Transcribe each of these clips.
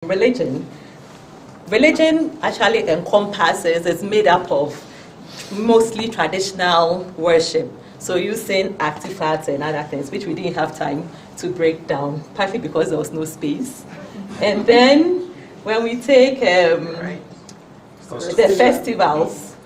Religion. Religion actually encompasses, is made up of mostly traditional worship. So using artifacts and other things, which we didn't have time to break down, partly because there was no space. And then when we take the festivals,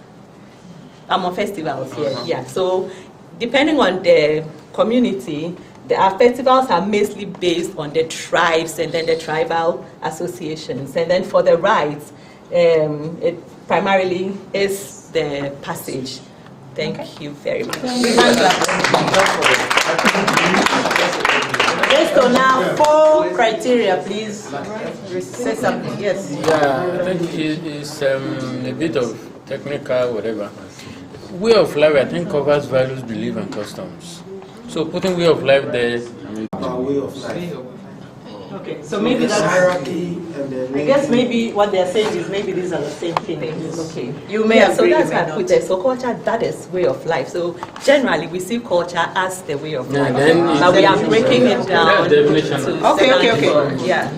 I'm on festivals here, yeah. So depending on the community, our festivals are mostly based on the tribes and then the tribal associations. And then for the rites, it primarily is the passage. Thank you very much. Based on our 4 criteria, please say something. Yes. Yeah, I think it's a bit of technical, whatever. Way of life, I think, covers values, belief, and customs. So putting way of life there, way of life. Okay, so maybe that's hierarchy, and then I guess maybe what they're saying is maybe these are the same things. Okay, you may agree, so that's you may why I put there. So culture, that is way of life. So generally, we see culture as the way of life. But we are breaking it down. Okay. Yeah.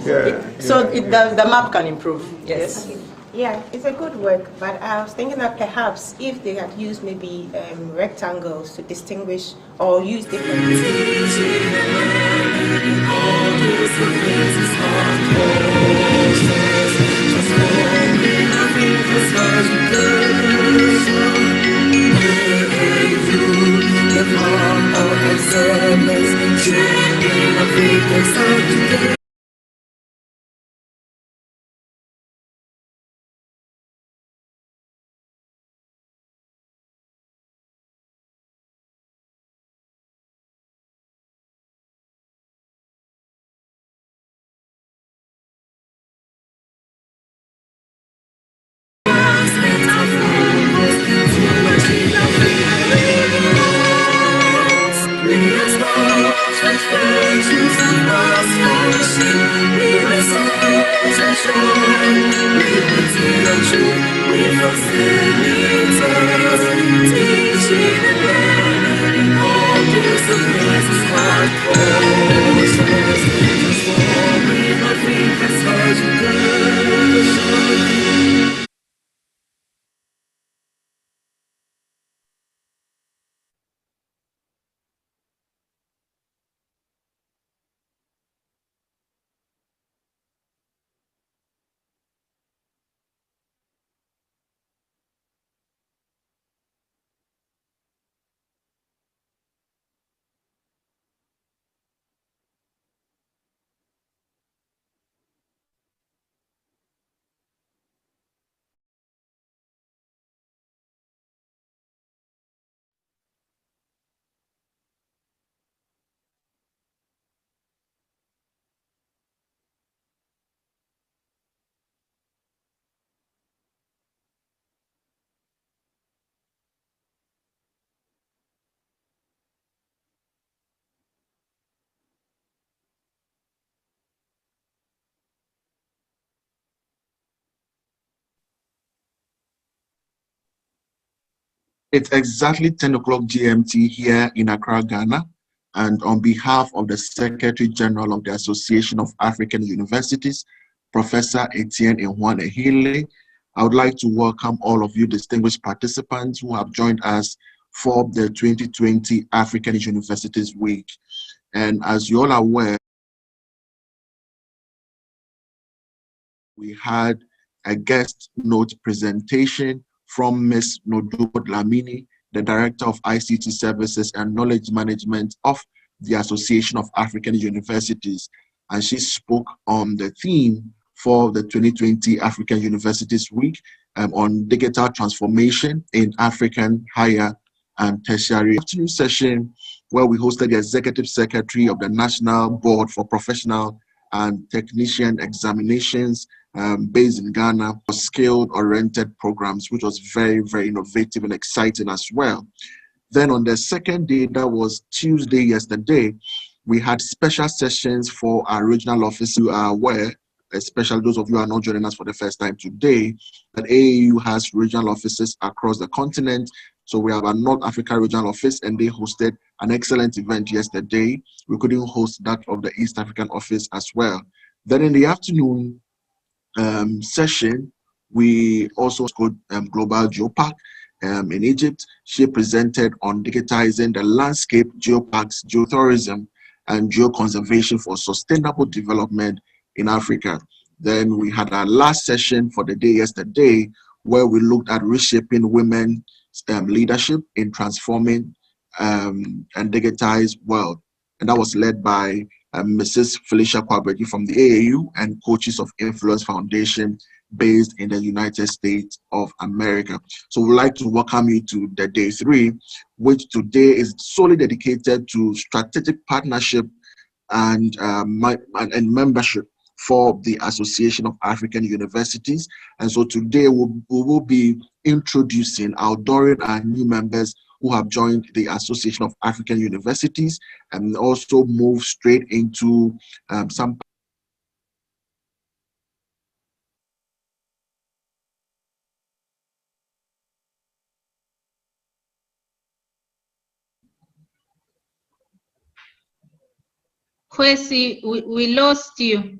So the map can improve. Yes. Yeah, it's a good work, but I was thinking that perhaps if they had used maybe rectangles to distinguish or use different. It's exactly 10 o'clock GMT here in Accra, Ghana. And on behalf of the Secretary General of the Association of African Universities, Professor Etienne Nhwane-Ehile, I would like to welcome all of you distinguished participants who have joined us for the 2020 African Universities Week. And as you all are aware, we had a guest note presentation from Ms. Nodumo Dlamini, the Director of ICT Services and Knowledge Management of the Association of African Universities. And she spoke on the theme for the 2020 African Universities Week on digital transformation in African higher and tertiary. Afternoon session where we hosted the Executive Secretary of the National Board for Professional and Technician Examinations based in Ghana for skilled-oriented programs, which was very, very innovative and exciting as well. Then on the second day, that was Tuesday yesterday, we had special sessions for our regional office. You are aware, especially those of you who are not joining us for the first time today, that AAU has regional offices across the continent. So we have a North Africa regional office, and they hosted an excellent event yesterday. We couldn't host that of the East African office as well. Then in the afternoon, session, we also scored Global Geopark in Egypt. She presented on digitizing the landscape, geoparks, geotourism, and geoconservation for sustainable development in Africa. Then we had our last session for the day yesterday, where we looked at reshaping women's leadership in transforming and digitized world. And that was led by Mrs. Felicia Kwabegi from the AAU and Coaches of Influence Foundation based in the United States of America. So we'd like to welcome you to the day 3, which today is solely dedicated to strategic partnership and membership for the Association of African Universities. And so today we will be introducing our new members who have joined the Association of African Universities, and also move straight into some Kwesi, we lost you.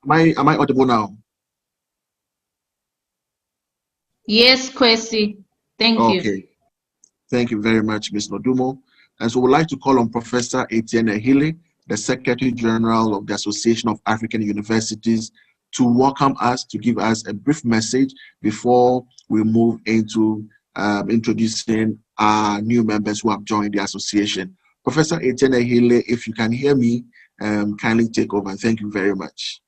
Am I audible now? Yes, Kwesi. Thank you. Okay. Thank you very much, Ms. Nodumo. And so we'd like to call on Professor Etienne Ehile, the Secretary General of the Association of African Universities, to welcome us, to give us a brief message before we move into introducing our new members who have joined the association. Professor Etienne Ehile, if you can hear me, kindly take over. Thank you very much.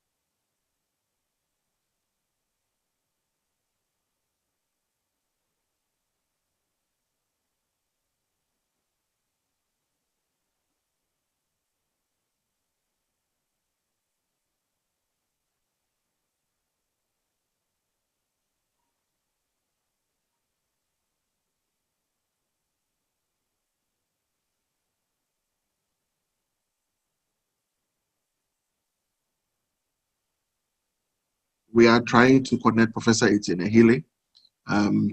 We are trying to connect Professor Etienne Ehile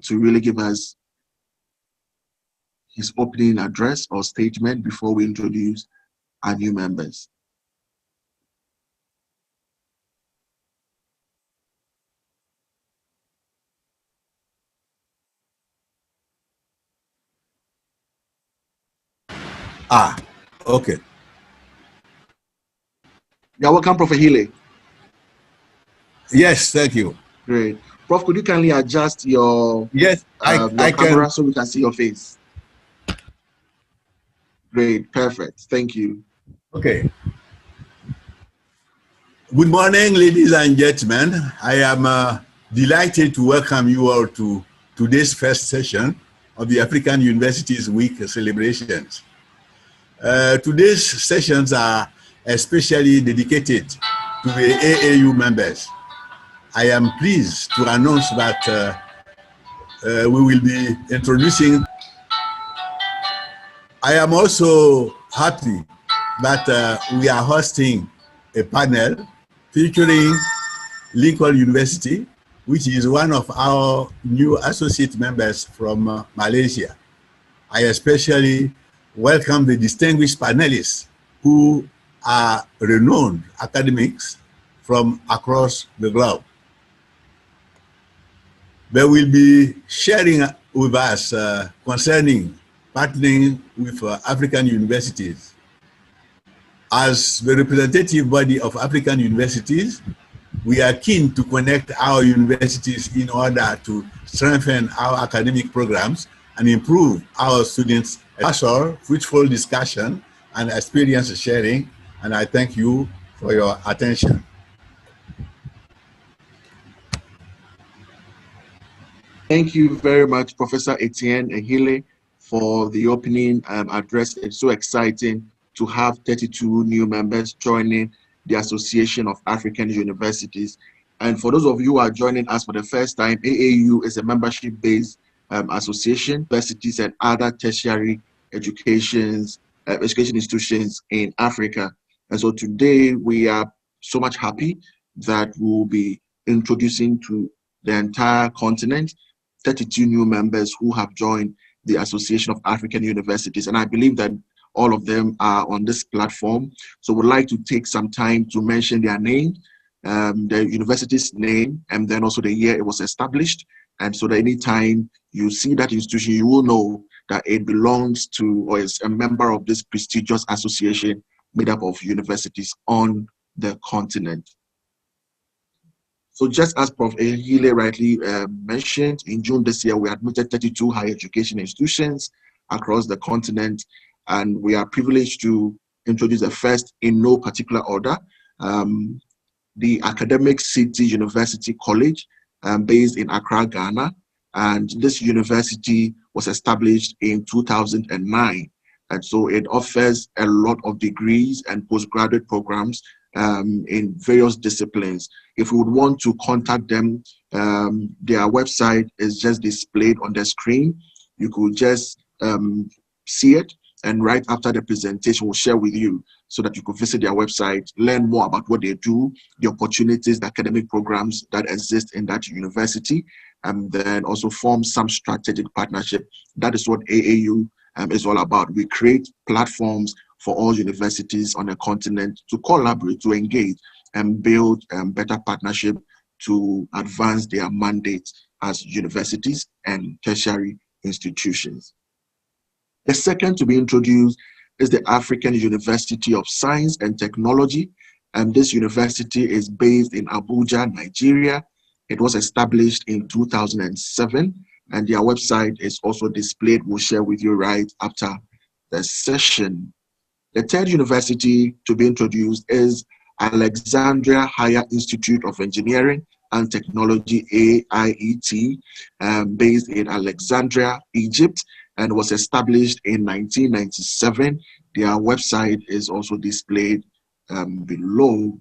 to really give us his opening address or statement before we introduce our new members. Okay. You're welcome, Prof. Ehile. Yes, thank you. Great. Prof, could you kindly adjust your, I camera can. so we can see your face? Great, perfect. Thank you. Okay. Good morning, ladies and gentlemen. I am delighted to welcome you all to today's first session of the African Universities Week celebrations. Today's sessions are especially dedicated to the AAU members. I am pleased to announce that we will be introducing. I am also happy that we are hosting a panel featuring Lincoln University, which is one of our new associate members from Malaysia. I especially welcome the distinguished panelists who are renowned academics from across the globe. They will be sharing with us concerning partnering with African universities. As the representative body of African universities, we are keen to connect our universities in order to strengthen our academic programs and improve our students' fruitful discussion and experience sharing. And I thank you for your attention. Thank you very much, Professor Etienne Ehile, for the opening address. It's so exciting to have 32 new members joining the Association of African Universities. And for those of you who are joining us for the first time, AAU is a membership-based association, universities and other tertiary education institutions in Africa. And so today we are so much happy that we'll be introducing to the entire continent 32 new members who have joined the Association of African Universities. And I believe that all of them are on this platform. So we'd like to take some time to mention their name, the university's name, and then also the year it was established. And so that anytime you see that institution, you will know that it belongs to or is a member of this prestigious association made up of universities on the continent. So just as Prof. Ehile rightly mentioned, in June this year, we admitted 32 higher education institutions across the continent, and we are privileged to introduce the first in no particular order, the Academic City University College, based in Accra, Ghana. And this university was established in 2009. And so it offers a lot of degrees and postgraduate programs in various disciplines. If you would want to contact them, their website is just displayed on the screen. You could just see it, and right after the presentation, we'll share with you so that you could visit their website, learn more about what they do, the opportunities, the academic programs that exist in that university, and then also form some strategic partnership. That is what AAU is all about. We create platforms for all universities on the continent to collaborate, to engage, and build better partnership to advance their mandates as universities and tertiary institutions. The second to be introduced is the African University of Science and Technology, and this university is based in Abuja, Nigeria. It was established in 2007, and their website is also displayed. We'll share with you right after the session. The third university to be introduced is Alexandria Higher Institute of Engineering and Technology, AIET, based in Alexandria, Egypt, and was established in 1997. Their website is also displayed below.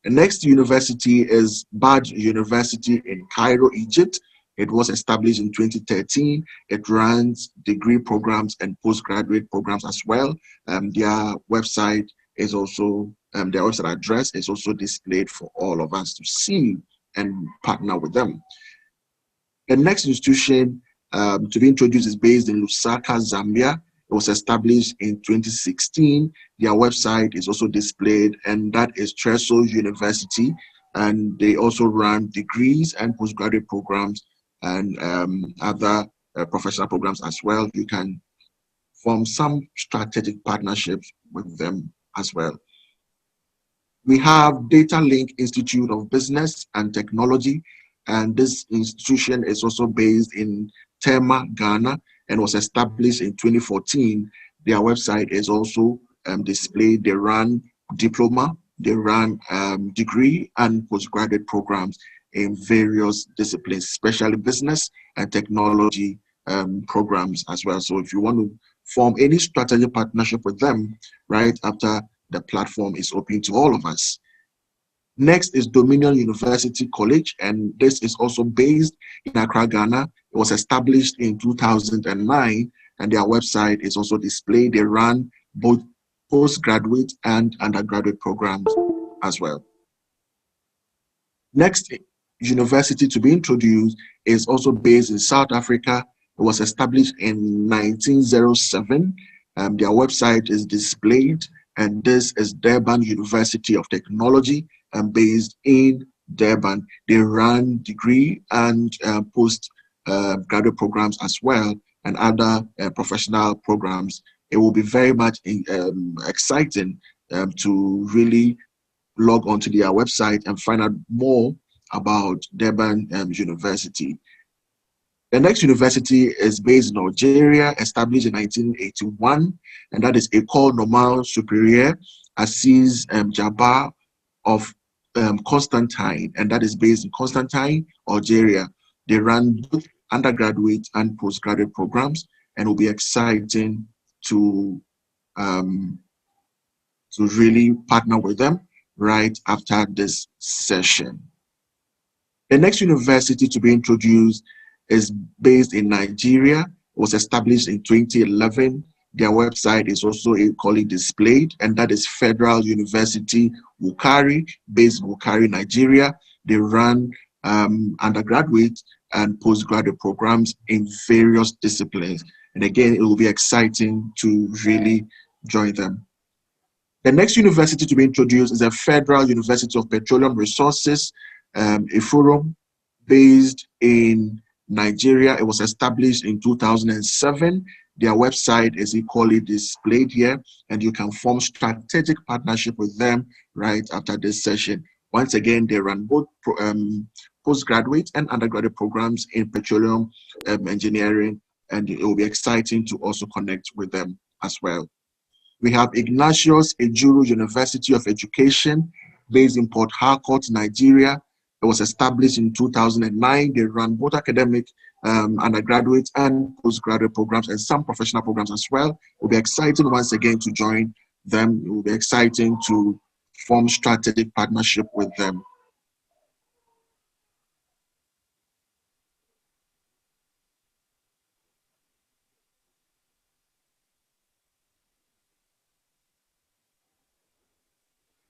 The next university is Badr University in Cairo, Egypt. It was established in 2013. It runs degree programs and postgraduate programs as well. Their website is also, their website address is also displayed for all of us to see and partner with them. The next institution to be introduced is based in Lusaka, Zambia. It was established in 2016. Their website is also displayed, and that is Tresol University. And they also run degrees and postgraduate programs and other professional programs as well. You can form some strategic partnerships with them as well. We have Data Link Institute of Business and Technology, and this institution is also based in Tema, Ghana, and was established in 2014. Their website is also displayed. They run diploma, they run degree and postgraduate programs in various disciplines, especially business and technology programs as well. So if you want to form any strategic partnership with them, right after the platform is open to all of us. Next is Dominion University College, and this is also based in Accra, Ghana. It was established in 2009, and their website is also displayed. They run both postgraduate and undergraduate programs as well. Next university to be introduced is also based in South Africa. It was established in 1907. Their website is displayed, and this is Durban University of Technology, and based in Durban. They run degree and postgraduate programs as well, and other professional programs. It will be very much exciting to really log onto their website and find out more about Durban University. The next university is based in Algeria, established in 1981, and that is École Normale Supérieure Assis Djabbar of Constantine, and that is based in Constantine, Algeria. They run both undergraduate and postgraduate programs, and it will be exciting to really partner with them right after this session. The next university to be introduced is based in Nigeria. It was established in 2011. Their website is also equally displayed, and that is Federal University Wukari, based in Wukari, Nigeria. They run undergraduate and postgraduate programs in various disciplines. And again, it will be exciting to really join them. The next university to be introduced is the Federal University of Petroleum Resources, a forum based in Nigeria. It was established in 2007. Their website is equally displayed here, and you can form strategic partnership with them right after this session. Once again, they run both postgraduate and undergraduate programs in petroleum engineering, and it will be exciting to also connect with them as well. We have Ignatius Ejuru University of Education, based in Port Harcourt, Nigeria. It was established in 2009. They run both academic undergraduate and postgraduate programs and some professional programs as well. It will be exciting once again to join them. It will be exciting to form strategic partnership with them.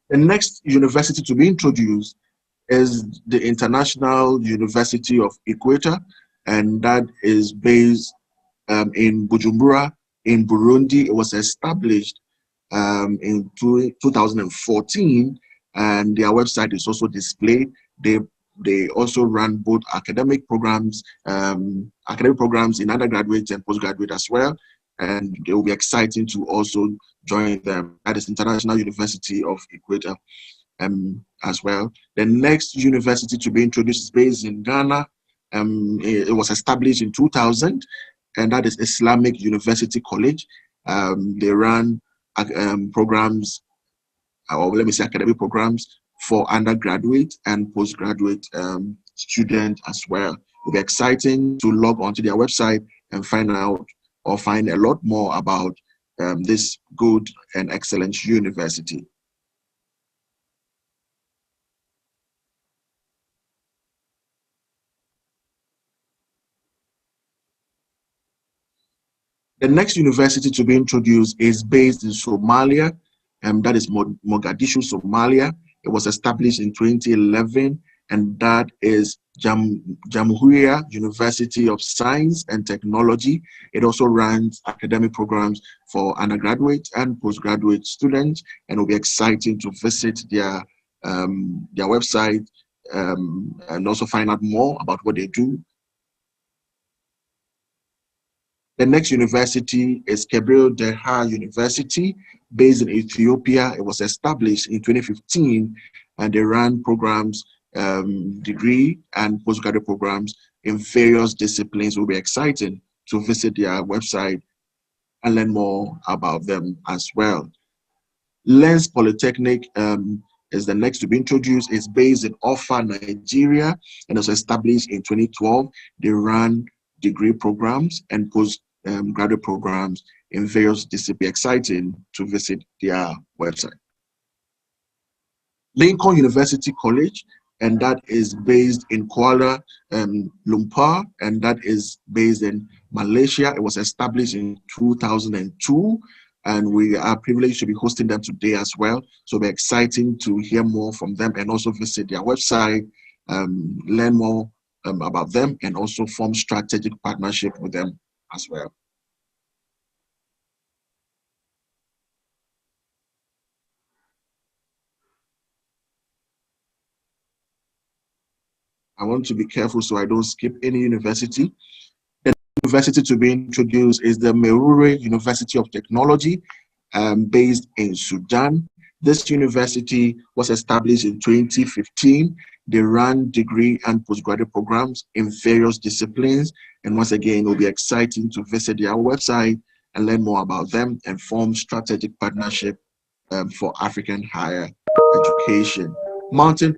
The next university to be introduced is the International University of Equator, and that is based in Bujumbura, in Burundi. It was established in 2014, and their website is also displayed. They also run both academic programs in undergraduate and postgraduate as well, and it will be exciting to also join them. That is International University of Equator as well. The next university to be introduced is based in Ghana. It was established in 2000, and that is Islamic University College. They run programs, or let me say academic programs for undergraduate and postgraduate students as well. It'll be exciting to log onto their website and find out or find a lot more about this good and excellent university. The next university to be introduced is based in Somalia, and that is Mogadishu, Somalia. It was established in 2011, and that is Jamhuriya University of Science and Technology. It also runs academic programs for undergraduate and postgraduate students, and it will be exciting to visit their website and also find out more about what they do. The next university is Gabriel Deha University, based in Ethiopia. It was established in 2015, and they run programs, degree and postgraduate programs in various disciplines. It will be exciting to visit their website and learn more about them as well. Lens Polytechnic is the next to be introduced. It's based in Offa, Nigeria, and was established in 2012. They run degree programs and postgraduate programs in various disciplines. Exciting to visit their website. Lincoln University College, and that is based in Kuala Lumpur, and that is based in Malaysia. It was established in 2002, and we are privileged to be hosting them today as well. So it'll be exciting to hear more from them and also visit their website, learn more about them, and also form strategic partnership with them as well. I want to be careful so I don't skip any university. The university to be introduced is the Merure University of Technology, based in Sudan. This university was established in 2015. They run degree and postgraduate programs in various disciplines. And once again, it will be exciting to visit their website and learn more about them and form strategic partnership for African higher education. Mountain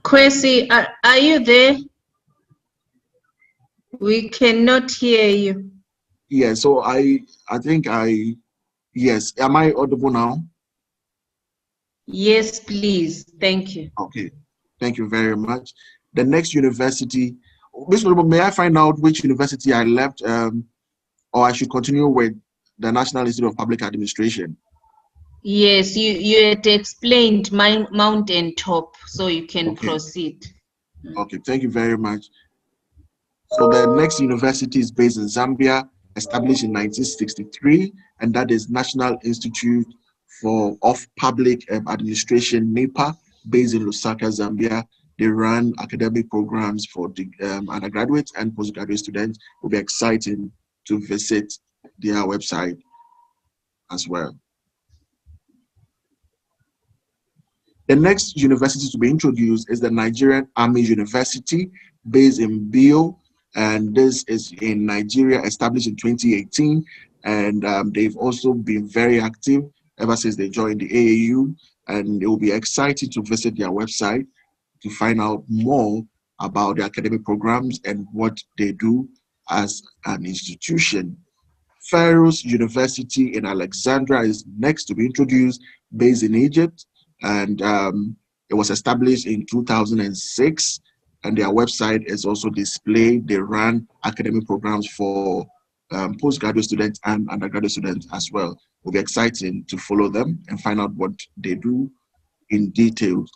Kwesi, are you there? We cannot hear you. Yeah, so I think yes. Am I audible now? Yes, please. Thank you. Okay. Thank you very much. The next university, Mr. Honorable, may I find out which university I left, or I should continue with the National Institute of Public Administration? Yes, you had explained Mountain Top, so you can Okay. proceed. Okay, thank you very much. So the next university is based in Zambia, established in 1963, and that is National Institute of Public Administration, NIPA, based in Lusaka, Zambia. They run academic programs for the undergraduate and postgraduate students. It will be exciting to visit their website as well. The next university to be introduced is the Nigerian Army University, based in Bio, and this is in Nigeria, established in 2018, and they've also been very active ever since they joined the AAU, and it will be exciting to visit their website to find out more about the academic programs and what they do as an institution. Pharaohs University in Alexandria is next to be introduced, based in Egypt, and it was established in 2006, and their website is also displayed. They run academic programs for postgraduate students and undergraduate students as well. It will be exciting to follow them and find out what they do in detail.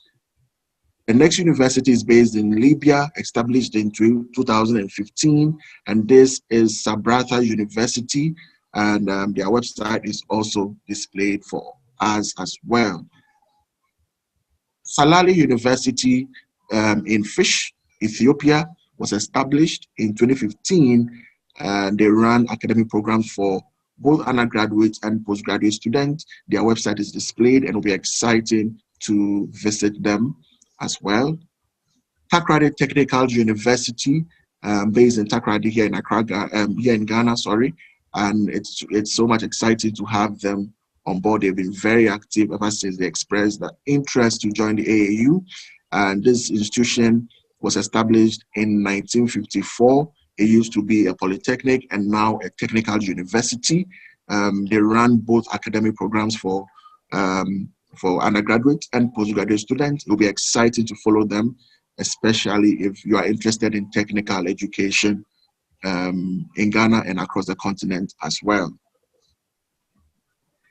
The next university is based in Libya, established in 2015, and this is Sabratha University, and their website is also displayed for us as well. Salali University in Fish, Ethiopia, was established in 2015, and they run academic programs for both undergraduate and postgraduate students. Their website is displayed, and it will be exciting to visit them as well. Takrady Technical University, based in Takrady here in Accra, here in Ghana, sorry, and it's so much exciting to have them on board. They've been very active ever since they expressed the interest to join the AAU, and this institution was established in 1954. It used to be a polytechnic and now a technical university. They run both academic programs for undergraduate and postgraduate students. It will be exciting to follow them, especially if you are interested in technical education in Ghana and across the continent as well.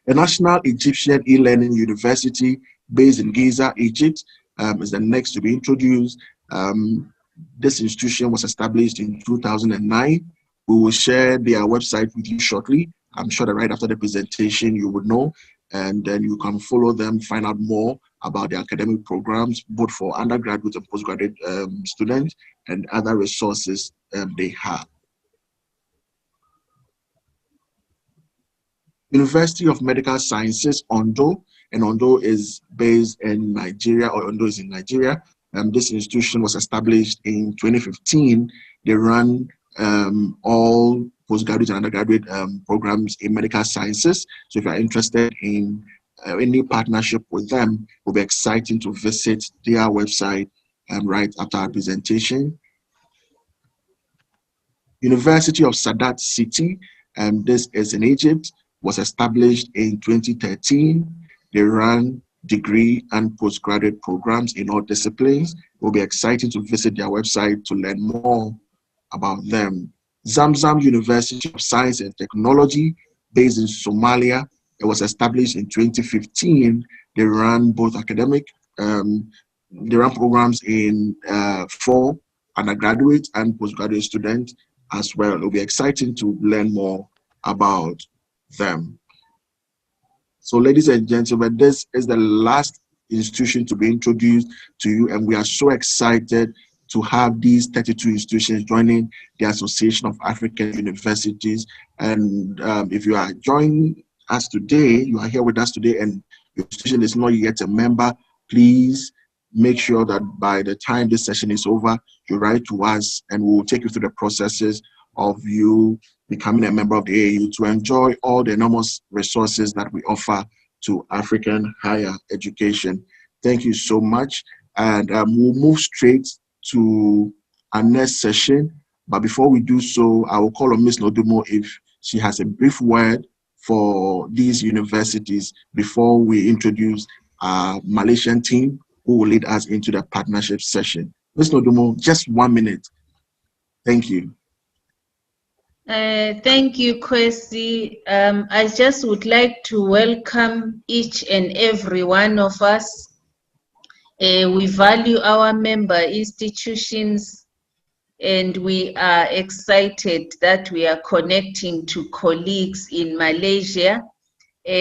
The National Egyptian E-Learning University, based in Giza, Egypt, is the next to be introduced. This institution was established in 2009. We will share their website with you shortly. I'm sure that right after the presentation you would know, and then you can follow them, find out more about the academic programs, both for undergraduate and postgraduate students, and other resources they have. University of Medical Sciences, Ondo, and Ondo is based in Nigeria, or Ondo is in Nigeria. This institution was established in 2015. They run all postgraduate and undergraduate programs in medical sciences. So if you're interested in any partnership with them, it will be exciting to visit their website right after our presentation. University of Sadat City, this is in Egypt, was established in 2013. They run degree and postgraduate programs in all disciplines. It will be exciting to visit their website to learn more about them. Zamzam University of Science and Technology, based in Somalia. It was established in 2015. They run both academic, they run programs in for undergraduate and postgraduate students as well. It will be exciting to learn more about them. So ladies and gentlemen, this is the last institution to be introduced to you, and we are so excited to have these 32 institutions joining the Association of African Universities. And if you are joining us today, you are here with us today, and your institution is not yet a member, please make sure that by the time this session is over, you write to us, and we will take you through the processes of you becoming a member of the AAU to enjoy all the enormous resources that we offer to African higher education. Thank you so much. And we'll move straight to our next session But before we do so, I will call on Ms. Nodumo if she has a brief word for these universities before we introduce our Malaysian team who will lead us into the partnership session. Ms. Nodumo, just 1 minute. Thank you. Thank you, Kwesi. I just would like to welcome each and every one of us. We value our member institutions, and we are excited that we are connecting to colleagues in Malaysia.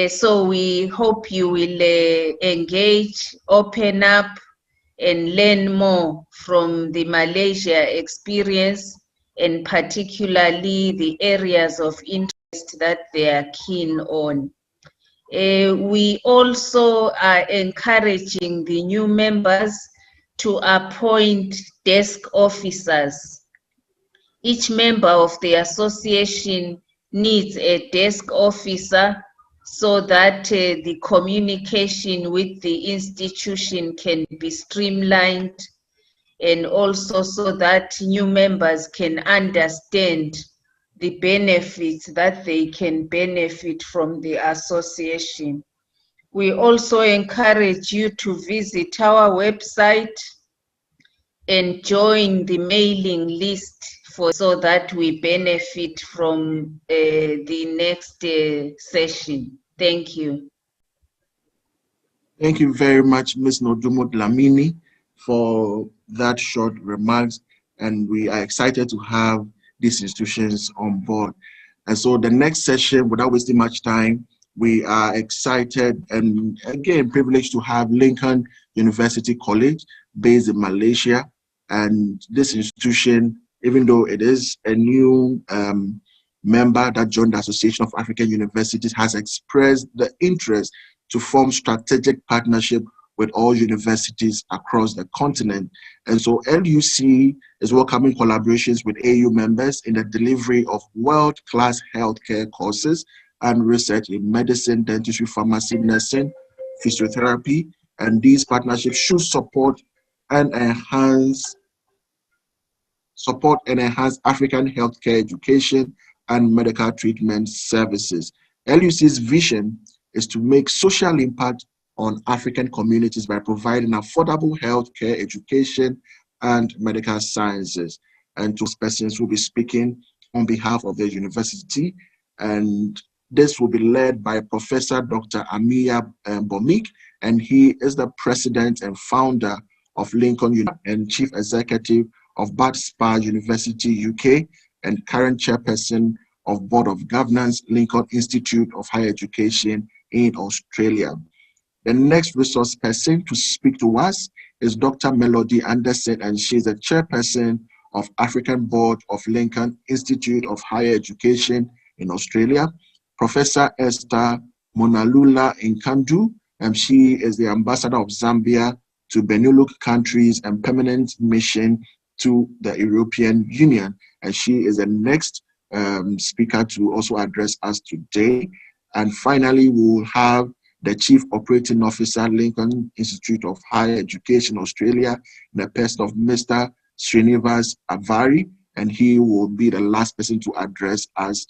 So we hope you will engage, open up, and learn more from the Malaysia experience, and particularly the areas of interest that they are keen on. We also are encouraging the new members to appoint desk officers. Each member of the association needs a desk officer so that the communication with the institution can be streamlined, and also so that new members can understand the benefits that they can benefit from the association. We also encourage you to visit our website and join the mailing list so that we benefit from the next session. Thank you. Thank you very much, Ms. Nodumo Dlamini, for that short remarks, and we are excited to have these institutions on board. And so the next session, without wasting much time, we are excited and again privileged to have Lincoln University College based in Malaysia. And this institution, even though it is a new member that joined the Association of African Universities, has expressed the interest to form strategic partnership with all universities across the continent. And so LUC is welcoming collaborations with AU members in the delivery of world-class healthcare courses and research in medicine, dentistry, pharmacy, nursing, physiotherapy. And these partnerships should support and enhance African healthcare education and medical treatment services. LUC's vision is to make social impact on African communities by providing affordable healthcare, education, and medical sciences. And two persons will be speaking on behalf of the university, and this will be led by Professor Dr. Amiya Bomik, and he is the president and founder of Lincoln University and chief executive of Bad Spa University UK, and current chairperson of Board of Governance, Lincoln Institute of Higher Education in Australia. The next resource person to speak to us is Dr. Melody Anderson, and she's the chairperson of African Board of Lincoln Institute of Higher Education in Australia. Professor Esther Monalula Nkandu, and she is the ambassador of Zambia to Benelux countries and permanent mission to the European Union. And she is the next speaker to also address us today. And finally, we will have the Chief Operating Officer, Lincoln Institute of Higher Education, Australia, in the person of Mr. Srinivas Avari, and he will be the last person to address us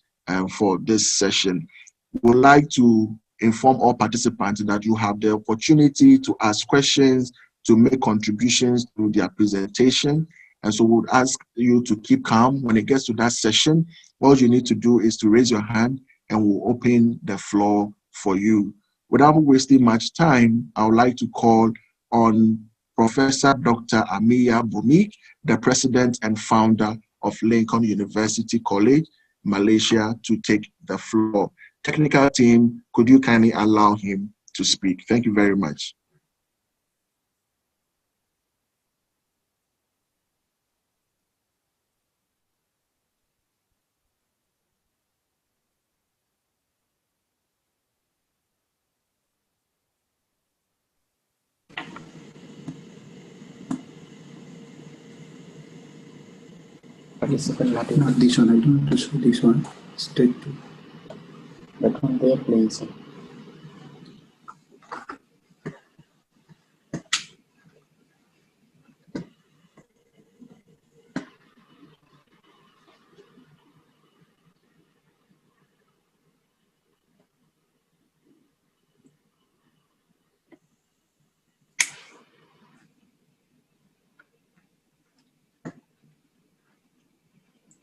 for this session. We would like to inform all participants that you have the opportunity to ask questions, to make contributions to their presentation. And so we would ask you to keep calm. When it gets to that session, all you need to do is to raise your hand and we'll open the floor for you. Without wasting much time, I would like to call on Professor Dr. Amiya Bomik, the president and founder of Lincoln University College, Malaysia, to take the floor. Technical team, could you kindly allow him to speak? Thank you very much. Not this one, I don't want to show this one. Straight to that one they are playing some.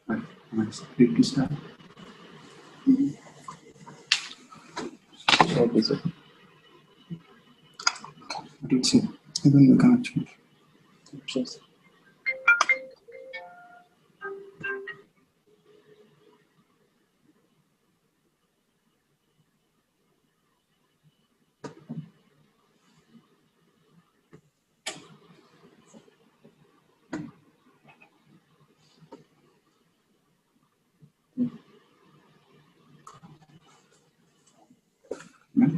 Nice. Ready to start? Share this. What do you see? Even you cannot change. Yes. Okay.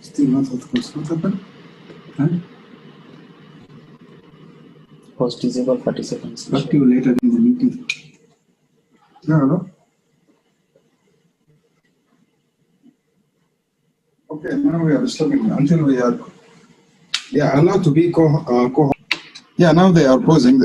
Still not what happened? Huh? Host disable 40 seconds. Talk to you later in the meeting. Yeah, hello? Okay, now we are stopping until we are allowed to be co. Yeah, now they are pausing.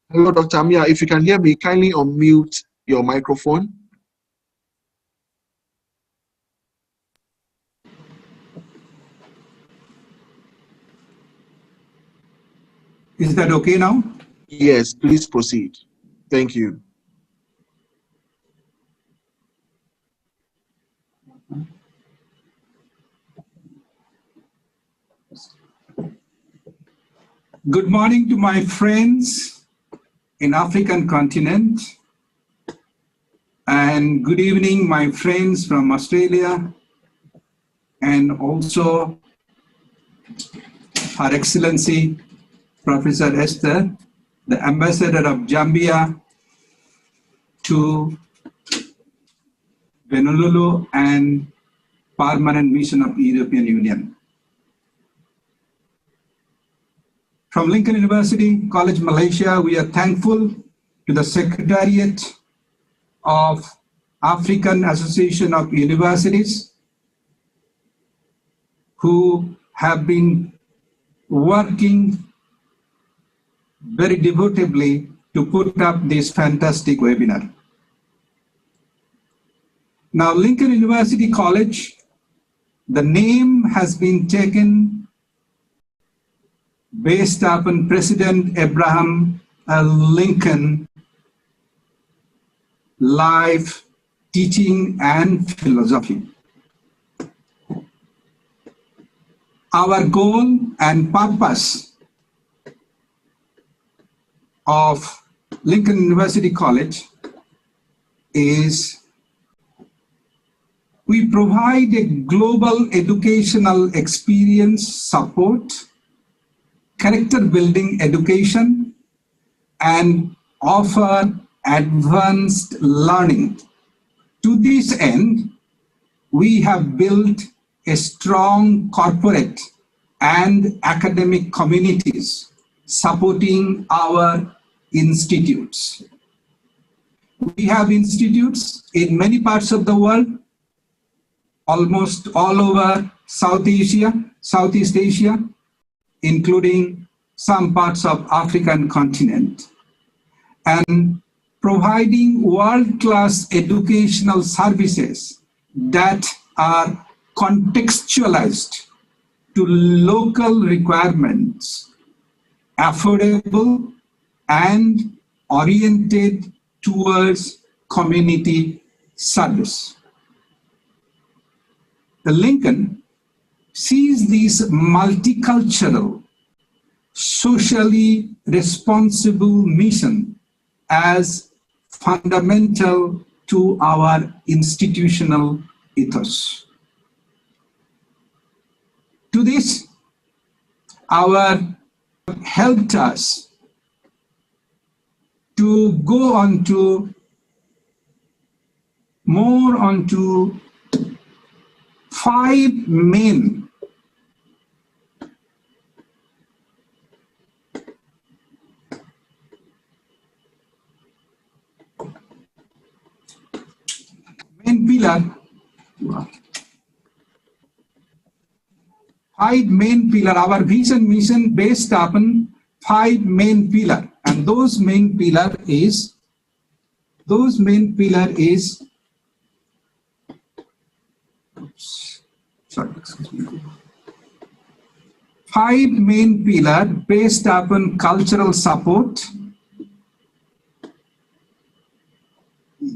Hello, Dr. Amia. If you can hear me, kindly unmute your microphone. Is that okay now? Yes, please proceed. Thank you. Good morning to my friends in African continent, and good evening, my friends from Australia, and also Her Excellency Professor Esther, the Ambassador of Zambia to Honolulu and Permanent Mission of European Union. From Lincoln University College, Malaysia, we are thankful to the Secretariat of African Association of Universities who have been working very devotedly to put up this fantastic webinar. Now, Lincoln University College, the name has been taken based upon President Abraham Lincoln life, teaching, and philosophy. Our goal and purpose of Lincoln University College is We provide a global educational experience support, character building education, and offer advanced learning. To this end, we have built a strong corporate and academic communities supporting our institutes. We have institutes in many parts of the world, almost all over Southeast Asia, including some parts of African continent, and providing world-class educational services that are contextualized to local requirements, affordable and oriented towards community service. The Lincoln sees this multicultural, socially responsible mission as fundamental to our institutional ethos. To this, our helped us to go on to more onto 5 main pillar. 5 main pillar. Our vision mission based upon 5 main pillar, and those main pillar is. Sorry, excuse me. 5 main pillar based upon cultural support,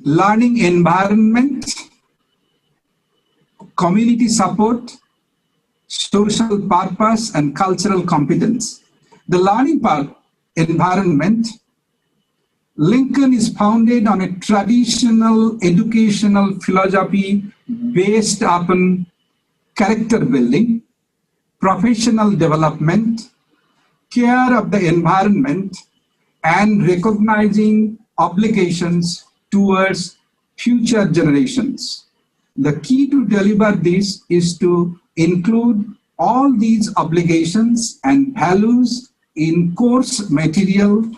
learning environment, community support, social purpose, and cultural competence. The learning environment, Lincoln is founded on a traditional educational philosophy based upon character building, professional development, care of the environment, and recognizing obligations towards future generations. The key to deliver this is to include all these obligations and values in course material,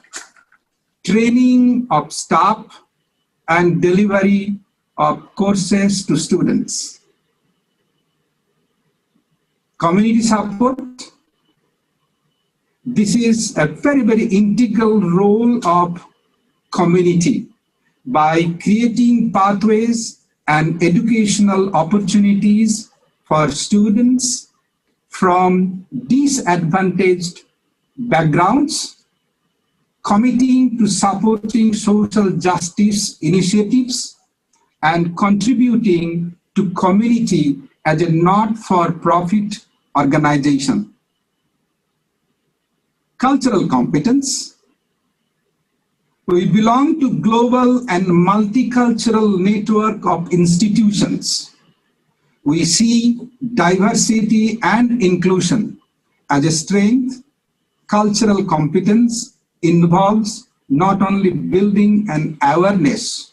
training of staff, and delivery of courses to students. Community support. This is a very, very integral role of community by creating pathways and educational opportunities for students from disadvantaged backgrounds, committing to supporting social justice initiatives, and contributing to community as a not-for-profit organization. Cultural competence. We belong to global and multicultural network of institutions. We see diversity and inclusion as a strength. Cultural competence involves not only building an awareness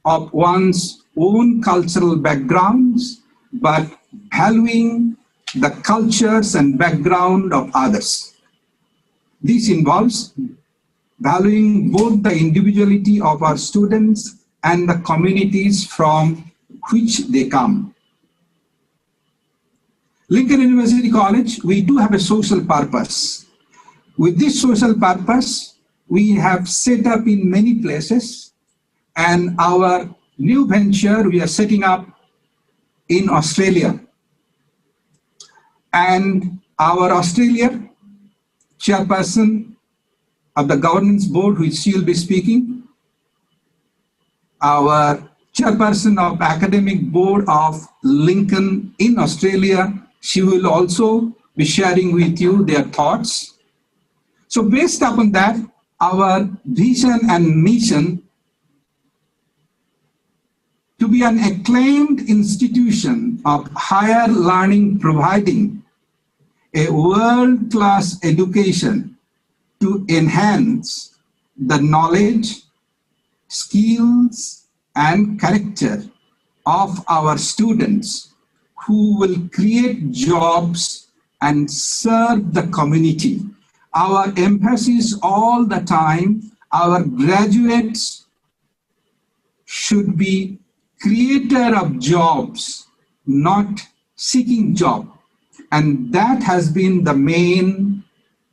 of one's own cultural backgrounds, but valuing the cultures and background of others. This involves valuing both the individuality of our students and the communities from which they come. Lincoln University College, we do have a social purpose. With this social purpose, we have set up in many places, and our new venture we are setting up in Australia. And our Australia chairperson of the governance board, which she will be speaking, our chairperson of academic board of Lincoln in Australia, she will also be sharing with you their thoughts. So based upon that, our vision and mission to to be an acclaimed institution of higher learning, providing a world-class education to enhance the knowledge, skills, and character of our students who will create jobs and serve the community. Our emphasis all the time, our graduates should be creator of jobs, not seeking job. And that has been the main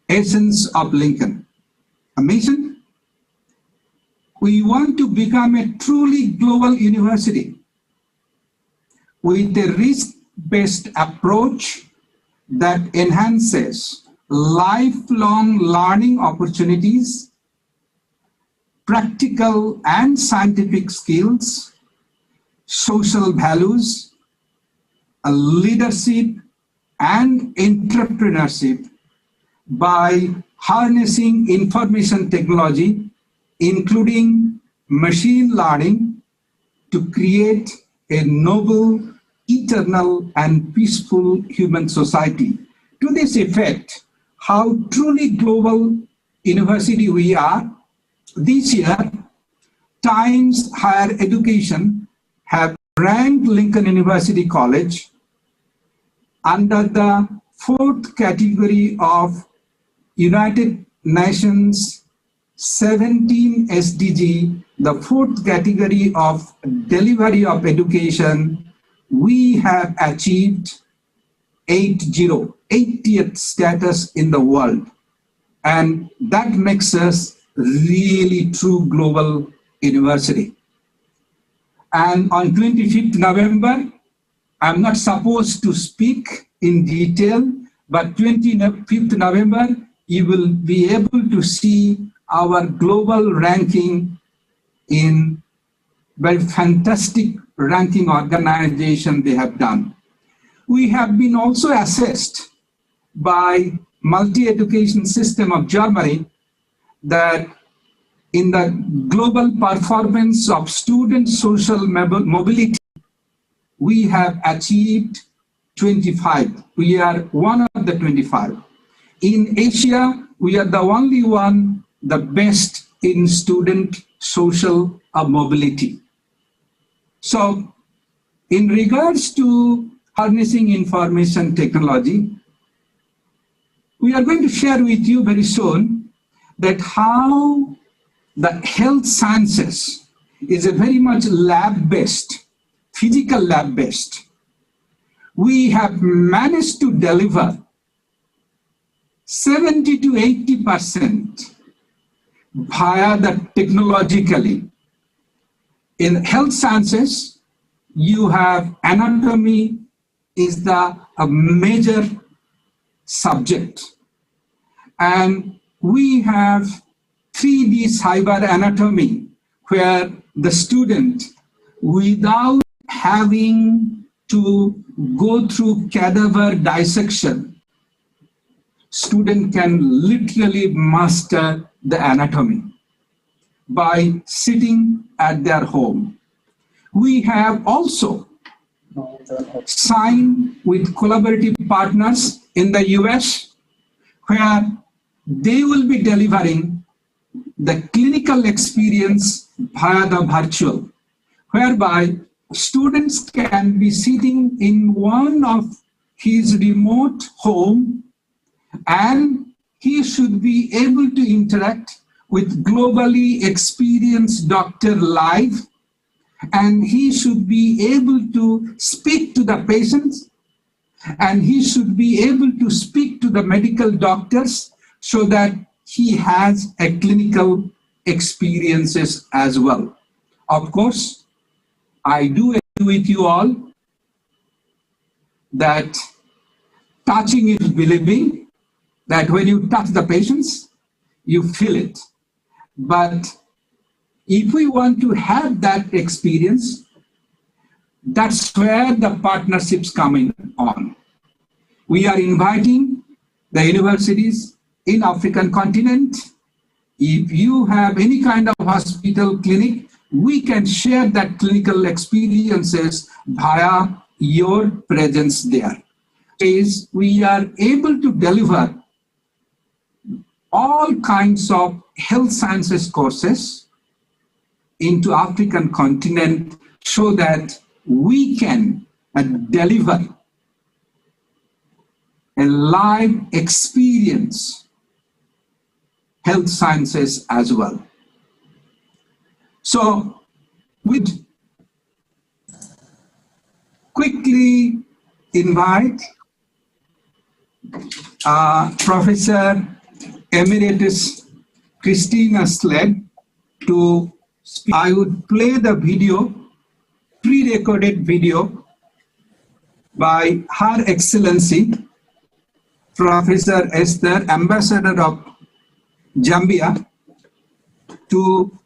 essence of Lincoln. A mission? We want to become a truly global university with a risk-based approach that enhances lifelong learning opportunities, practical and scientific skills, social values, leadership, and entrepreneurship by harnessing information technology, including machine learning, to create a noble, eternal, and peaceful human society. To this effect, how truly global university we are, this year, Times Higher Education have ranked Lincoln University College under the 4th category of United Nations 17 SDG, the 4th category of delivery of education. We have achieved 80th status in the world. And that makes us really true global university. And on 25th November, I'm not supposed to speak in detail, but 25th November, you will be able to see our global ranking in very fantastic ranking organization they have done. We have been also assessed by Multi-Education System of Germany that in the global performance of student social mobility, we have achieved 25. We are one of the 25. In Asia, we are the only one, the best in student social mobility. So in regards to harnessing information technology, we are going to share with you very soon that how the health sciences is a very much lab-based, physical lab-based. We have managed to deliver 70 to 80% via the technologically. In health sciences, you have anatomy is a major subject. And we have 3D cyber anatomy, where the student, without having to go through cadaver dissection, student can literally master the anatomy by sitting at their home. We have also signed with collaborative partners in the US, where they will be delivering the clinical experience via the virtual, whereby students can be sitting in one of his remote home and he should be able to interact with globally experienced doctor live, and he should be able to speak to the patients, and he should be able to speak to the medical doctors so that he has a clinical experiences as well. Of course, I do agree with you all that touching is believing, that when you touch the patients, you feel it. But if we want to have that experience, that's where the partnerships come in on. We are inviting the universities in African continent. If you have any kind of hospital clinic, we can share that clinical experiences via your presence there. Is we are able to deliver all kinds of health sciences courses into African continent so that we can deliver a live experience health sciences as well. So we'd quickly invite Professor Emeritus Christina Sled to speak. I would play the video, pre-recorded video by Her Excellency Professor Esther, Ambassador of Zambia to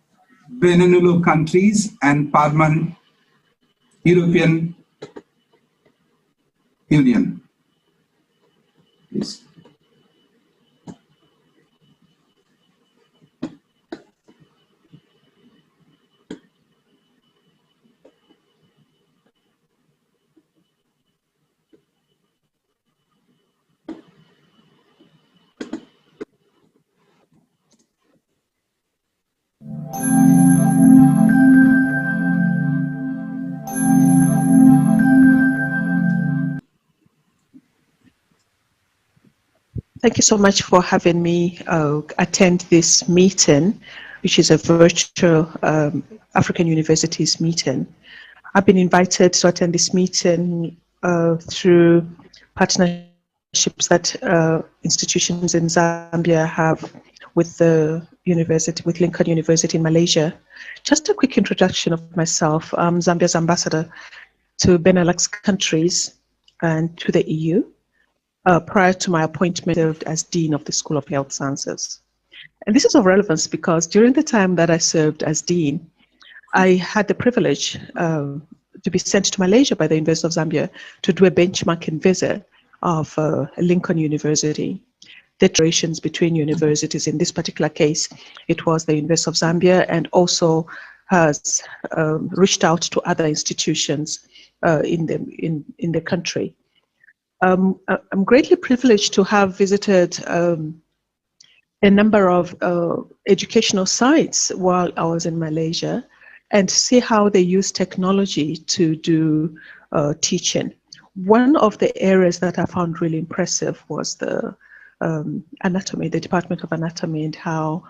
Benelux countries and permanent European Union. Please. Thank you so much for having me attend this meeting, which is a virtual African Universities meeting. I've been invited to attend this meeting through partnerships that institutions in Zambia have with the university, with Lincoln University in Malaysia. Just a quick introduction of myself. I'm Zambia's ambassador to Benelux countries and to the EU. Prior to my appointment, I served as Dean of the School of Health Sciences. And this is of relevance because during the time that I served as Dean, I had the privilege to be sent to Malaysia by the University of Zambia to do a benchmarking visit of Lincoln University. The relations between universities, in this particular case, it was the University of Zambia, and also has reached out to other institutions in the country. I'm greatly privileged to have visited a number of educational sites while I was in Malaysia and see how they use technology to do teaching. One of the areas that I found really impressive was the anatomy, the Department of Anatomy, and how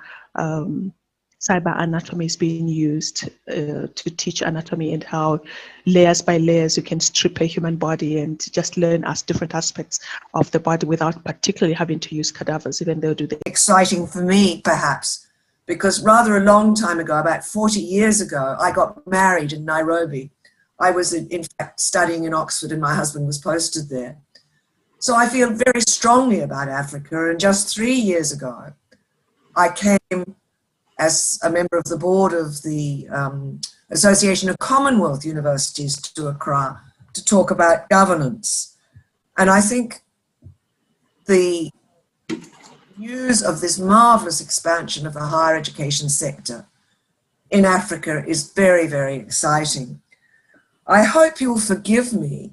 cyber anatomy is being used to teach anatomy, and how layers by layers you can strip a human body and just learn as different aspects of the body without particularly having to use cadavers, even though do they. Exciting for me, perhaps, because rather a long time ago, about 40 years ago, I got married in Nairobi. I was in fact studying in Oxford and my husband was posted there. So I feel very strongly about Africa, and just 3 years ago, I came as a member of the board of the Association of Commonwealth Universities to Accra to talk about governance. And I think the news of this marvelous expansion of the higher education sector in Africa is very, very exciting. I hope you'll forgive me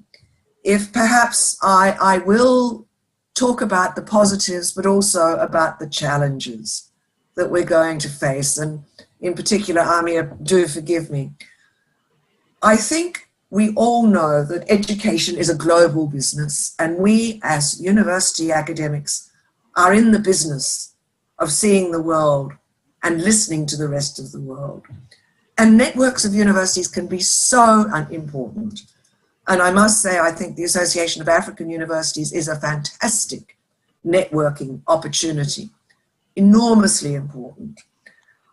if perhaps I will talk about the positives, but also about the challenges that we're going to face. And in particular, Amir, do forgive me. I think we all know that education is a global business, and we as university academics are in the business of seeing the world and listening to the rest of the world. And networks of universities can be so important. And I must say, I think the Association of African Universities is a fantastic networking opportunity, enormously important.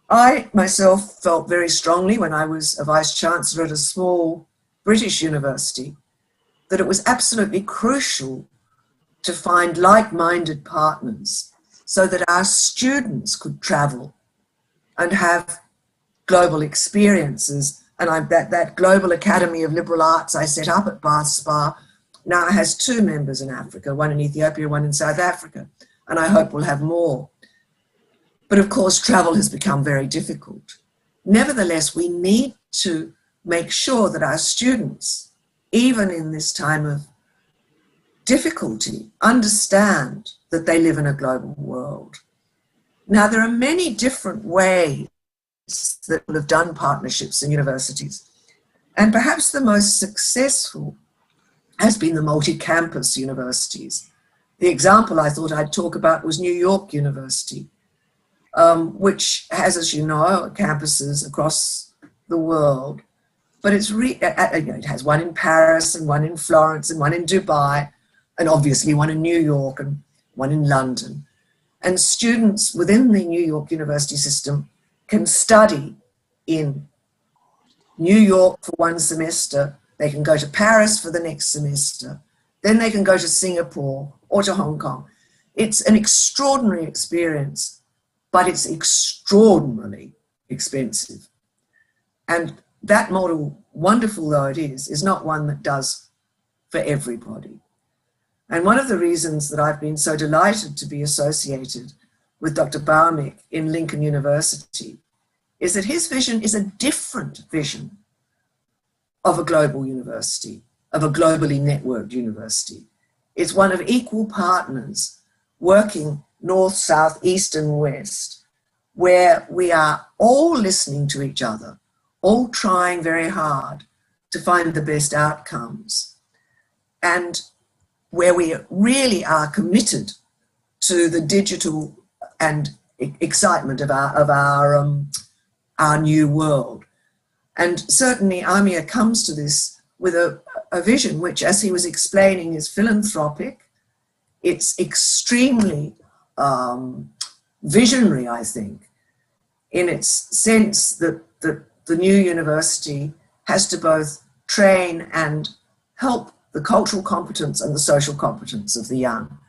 I myself felt very strongly when I was a vice-chancellor at a small British university that it was absolutely crucial to find like-minded partners so that our students could travel and have global experiences. And that Global Academy of Liberal Arts I set up at Bath Spa now has 2 members in Africa, one in Ethiopia, one in South Africa, and I hope we'll have more. But of course, travel has become very difficult. nevertheless, we need to make sure that our students, even in this time of difficulty, understand that they live in a global world. Now, there are many different ways that will have done partnerships in universities, and perhaps the most successful has been the multi-campus universities. The example I thought I'd talk about was New York University, which has, as you know, campuses across the world, but it has one in Paris and one in Florence and one in Dubai, and obviously one in New York and one in London. And students within the New York University system can study in New York for one semester, they can go to Paris for the next semester, then they can go to Singapore or to Hong Kong. It's an extraordinary experience, but it's extraordinarily expensive. And that model, wonderful though it is not one that does for everybody. And one of the reasons that I've been so delighted to be associated with Dr. Baumik in Lincoln University is that his vision is a different vision of a global university, of a globally networked university. It's one of equal partners working north, south, east, and west, where we are all listening to each other, all trying very hard to find the best outcomes, and where we really are committed to the digital and excitement of our new world. And certainly Amir comes to this with a vision which, as he was explaining, is philanthropic. It's extremely visionary, I think, in its sense that the new university has to both train and help the cultural competence and the social competence of the young.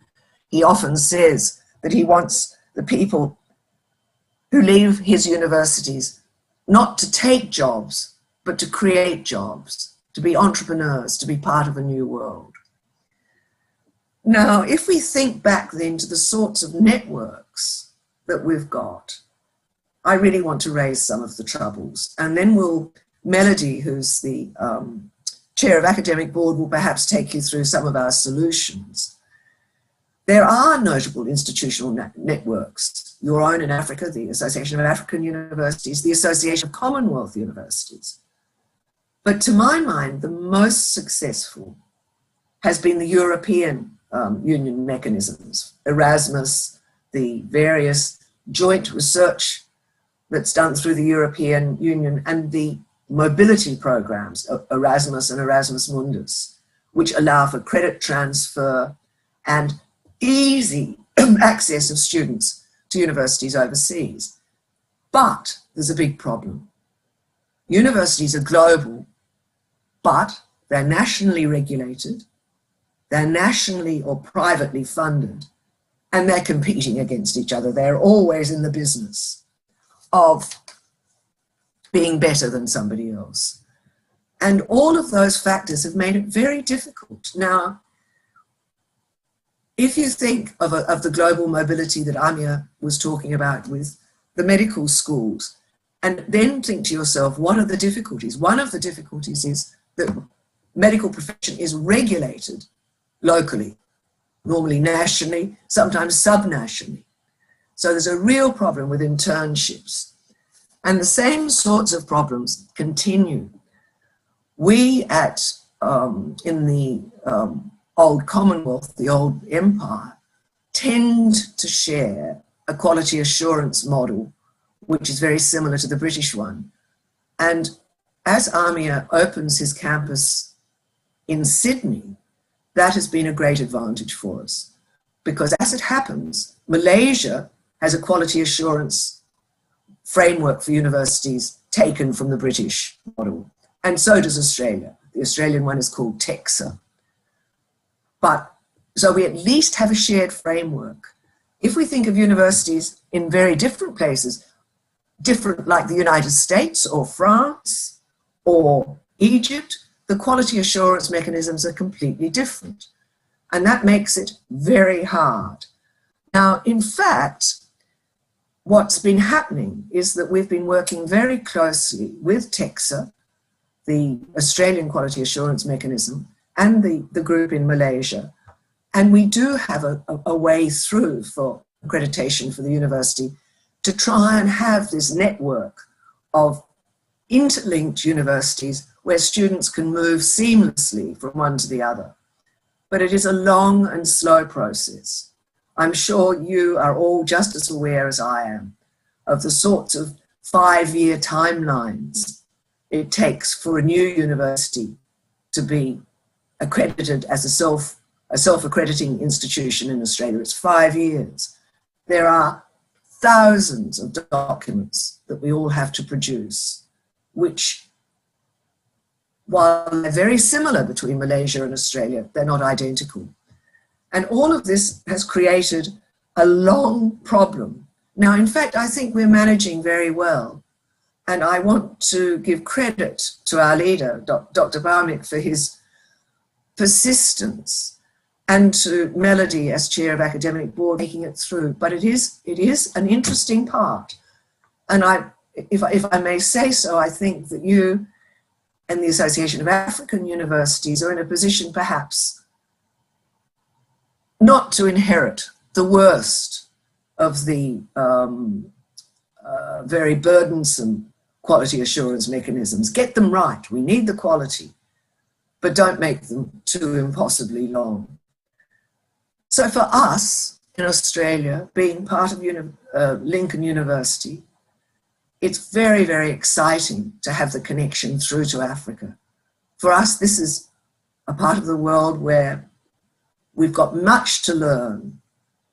He often says that he wants the people who leave his universities not to take jobs, but to create jobs, to be entrepreneurs, to be part of a new world. Now, if we think back then to the sorts of networks that we've got, I really want to raise some of the troubles. And then Melody, who's the chair of academic board, will perhaps take you through some of our solutions. There are notable institutional networks, your own in Africa, the Association of African Universities, the Association of Commonwealth Universities. But to my mind, the most successful has been the European Union mechanisms, Erasmus, the various joint research that's done through the European Union, and the mobility programs, Erasmus and Erasmus Mundus, which allow for credit transfer and easy access of students to universities overseas. But there's a big problem. Universities are global, but they're nationally regulated, they're nationally or privately funded, and they're competing against each other. They're always in the business of being better than somebody else. And all of those factors have made it very difficult. Now, if you think of the global mobility that Amir was talking about with the medical schools, and then think to yourself, what are the difficulties? One of the difficulties is that medical profession is regulated locally, normally nationally, sometimes subnationally. So there's a real problem with internships. And the same sorts of problems continue. We in the old Commonwealth, the old empire, tend to share a quality assurance model, which is very similar to the British one. And as Amir opens his campus in Sydney, that has been a great advantage for us. Because as it happens, Malaysia has a quality assurance framework for universities taken from the British model. And so does Australia. The Australian one is called TEXA. So we at least have a shared framework. If we think of universities in very different places, different like the United States or France or Egypt, the quality assurance mechanisms are completely different. And that makes it very hard. Now, in fact, what's been happening is that we've been working very closely with TEQSA, the Australian Quality Assurance Mechanism, and the group in Malaysia. And we do have a way through for accreditation for the university to try and have this network of interlinked universities where students can move seamlessly from one to the other. But it is a long and slow process. I'm sure you are all just as aware as I am of the sorts of 5-year timelines it takes for a new university to be accredited as a self-accrediting institution in Australia. It's 5 years. There are thousands of documents that we all have to produce, which, while they're very similar between Malaysia and Australia, they're not identical. And all of this has created a long problem. Now, in fact, I think we're managing very well. And I want to give credit to our leader, Dr. Bhaumik, for his persistence, and to Melody as chair of academic board making it through. But it is an interesting part. And if I may say so, I think that you and the Association of African Universities are in a position perhaps not to inherit the worst of the very burdensome quality assurance mechanisms. Get them right. We need the quality, but don't make them too impossibly long. So for us in Australia, being part of Lincoln University, it's very, very exciting to have the connection through to Africa. For us, this is a part of the world where we've got much to learn,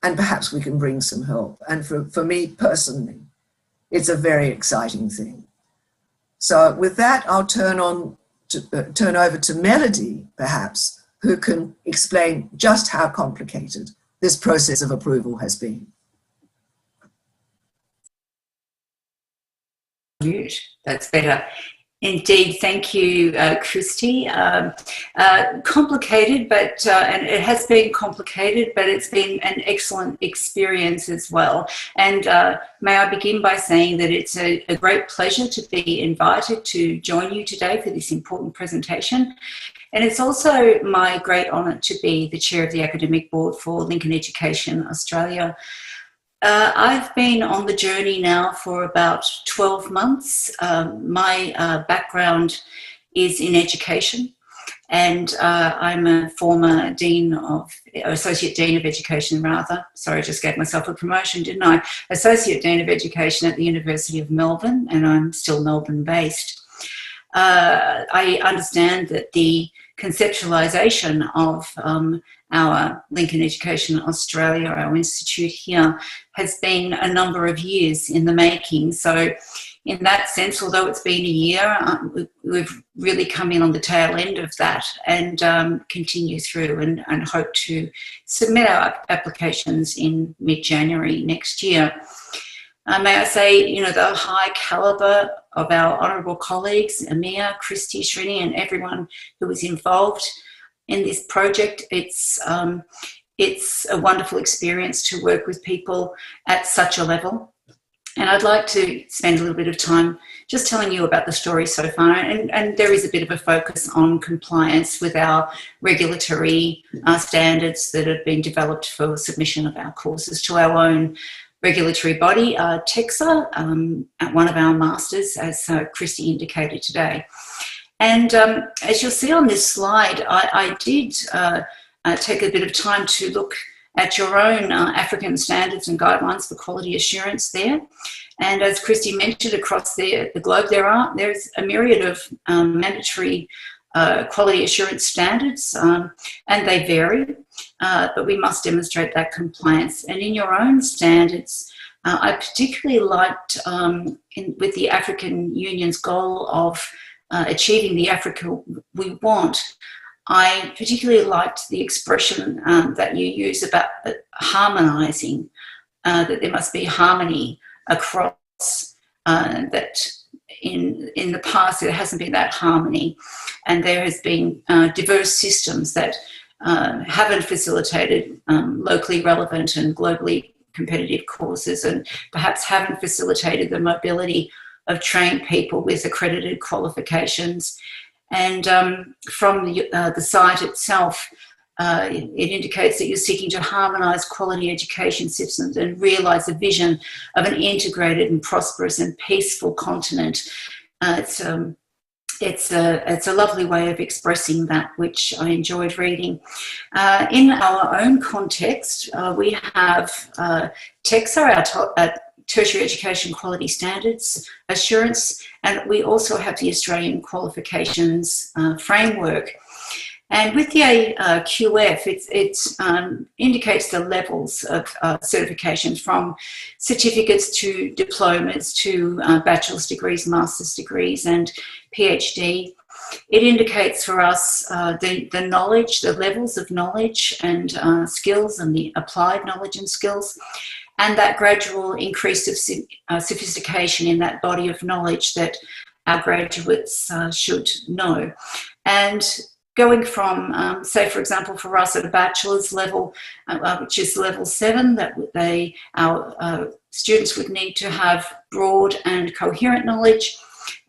and perhaps we can bring some help. And for me personally, it's a very exciting thing. So with that, I'll turn over to Melody, perhaps, who can explain just how complicated this process of approval has been. That's better. Indeed, thank you, Christy. Complicated, but and it has been complicated, but it's been an excellent experience as well. And may I begin by saying that it's a great pleasure to be invited to join you today for this important presentation. And it's also my great honour to be the chair of the academic board for Lincoln Education Australia. I've been on the journey now for about 12 months. My background is in education, and I'm a former Associate Dean of Education rather. Sorry, I just gave myself a promotion, didn't I? Associate Dean of Education at the University of Melbourne, and I'm still Melbourne based. I understand that the conceptualisation of our Lincoln Education Australia, our institute here, has been a number of years in the making. So in that sense, although it's been a year, we've really come in on the tail end of that and continue through and hope to submit our applications in mid-January next year. May I say, the high calibre of our honourable colleagues, Amir, Christy, Srini, and everyone who was involved in this project. It's a wonderful experience to work with people at such a level. And I'd like to spend a little bit of time just telling you about the story so far. And there is a bit of a focus on compliance with our regulatory standards that have been developed for submission of our courses to our own regulatory body, TEQSA, at one of our masters, as Christy indicated today. And as you'll see on this slide, I did take a bit of time to look at your own African standards and guidelines for quality assurance there. And as Christy mentioned, across the globe, there's a myriad of mandatory quality assurance standards, and they vary, but we must demonstrate that compliance. And in your own standards, I particularly liked, with the African Union's goal of achieving the Africa we want, I particularly liked the expression that you use about harmonising, that there must be harmony across, that in the past there hasn't been that harmony, and there has been diverse systems that haven't facilitated locally relevant and globally competitive courses and perhaps haven't facilitated the mobility of trained people with accredited qualifications. And from the site itself, it indicates that you're seeking to harmonise quality education systems and realise the vision of an integrated and prosperous and peaceful continent. It's a lovely way of expressing that, which I enjoyed reading. In our own context, we have TEQSA, our Tertiary Education Quality Standards Assurance, and we also have the Australian Qualifications Framework. And with the QF, it indicates the levels of certifications from certificates to diplomas to bachelor's degrees, master's degrees and PhD. It indicates for us the knowledge, the levels of knowledge and skills and the applied knowledge and skills, and that gradual increase of sophistication in that body of knowledge that our graduates should know. And going from, say, for example, for us at a bachelor's level, which is level 7, that our students would need to have broad and coherent knowledge,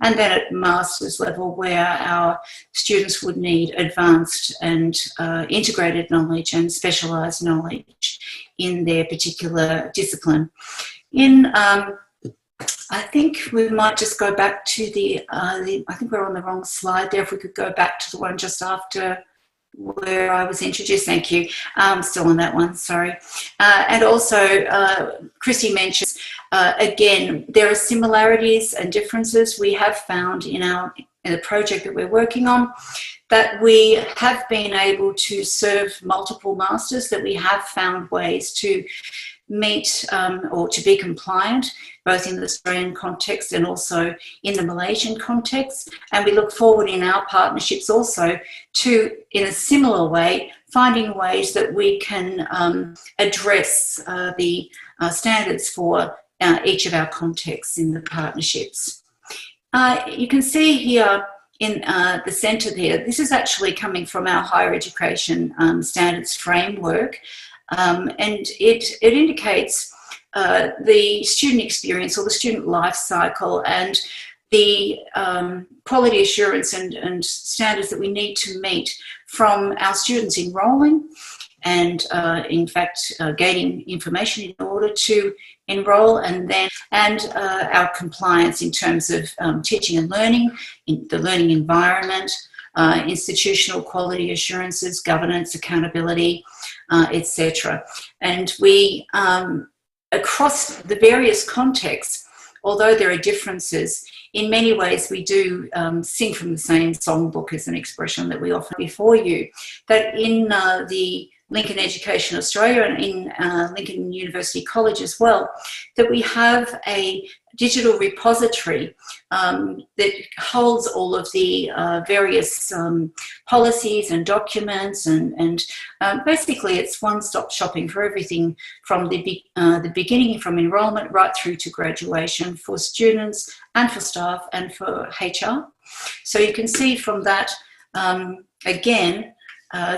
and then at master's level, where our students would need advanced and integrated knowledge and specialised knowledge in their particular discipline. I think we might just go back to I think we're on the wrong slide there. If we could go back to the one just after where I was introduced. Thank you. I'm still on that one, sorry. And also, Chrissy mentions, again, there are similarities and differences we have found in the project that we're working on, that we have been able to serve multiple masters, that we have found ways to meet or to be compliant, both in the Australian context and also in the Malaysian context. And we look forward in our partnerships also to, in a similar way, finding ways that we can address the standards for each of our contexts in the partnerships. You can see here in the centre there, this is actually coming from our higher education standards framework. And it indicates the student experience or the student life cycle and the quality assurance and standards that we need to meet from our students enrolling and, in fact, gaining information in order to enrol, and our compliance in terms of teaching and learning, in the learning environment, institutional quality assurances, governance, accountability, etc. And we, across the various contexts, although there are differences, in many ways we do sing from the same songbook, as an expression that we offer before you, that in the Lincoln Education Australia and in Lincoln University College as well, that we have a digital repository that holds all of the various policies and documents, and basically it's one-stop shopping for everything from the beginning, from enrolment right through to graduation, for students and for staff and for HR. So you can see from that, again,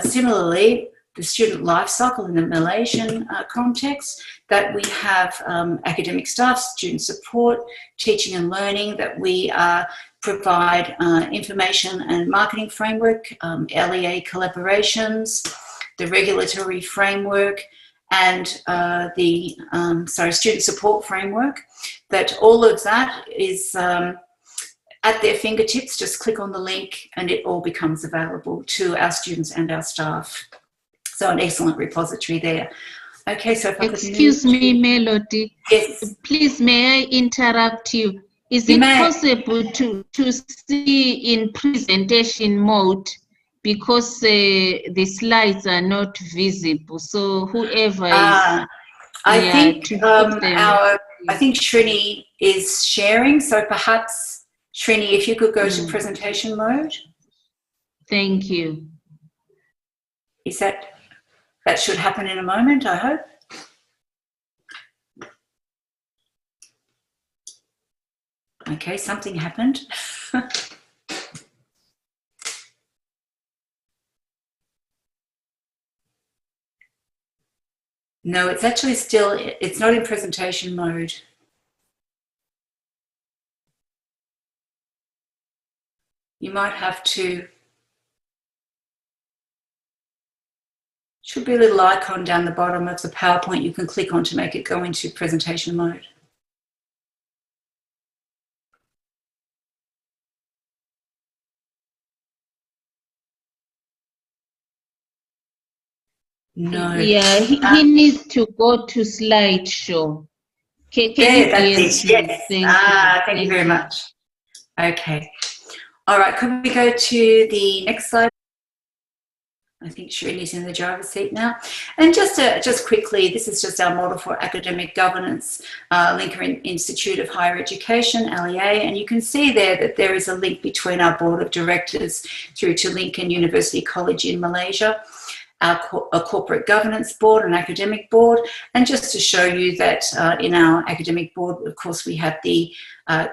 similarly, the student life cycle in the Malaysian context, that we have academic staff, student support, teaching and learning, that we provide information and marketing framework, LEA collaborations, the regulatory framework, and the student support framework, that all of that is at their fingertips. Just click on the link and it all becomes available to our students and our staff. So an excellent repository there. Okay, so if I Excuse me, Melody. Yes. Please, may I interrupt you? Is it possible to see in presentation mode, because the slides are not visible? So whoever is, I think Srini is sharing. So perhaps Srini, if you could go to presentation mode. Thank you. Is that should happen in a moment, I hope. Okay, something happened. No, it's actually still, it's not in presentation mode. You might have to, should be a little icon down the bottom of the PowerPoint you can click on to make it go into presentation mode. No. Yeah, he needs to go to slideshow. Can you that's it. Yes. Thank you very much. Okay. All right, could we go to the next slide? I think Shrini's in the driver's seat now. And just quickly, this is just our model for academic governance, Lincoln Institute of Higher Education, LEA, and you can see there that there is a link between our board of directors through to Lincoln University College in Malaysia, a corporate governance board, an academic board, and just to show you that in our academic board, of course, we have the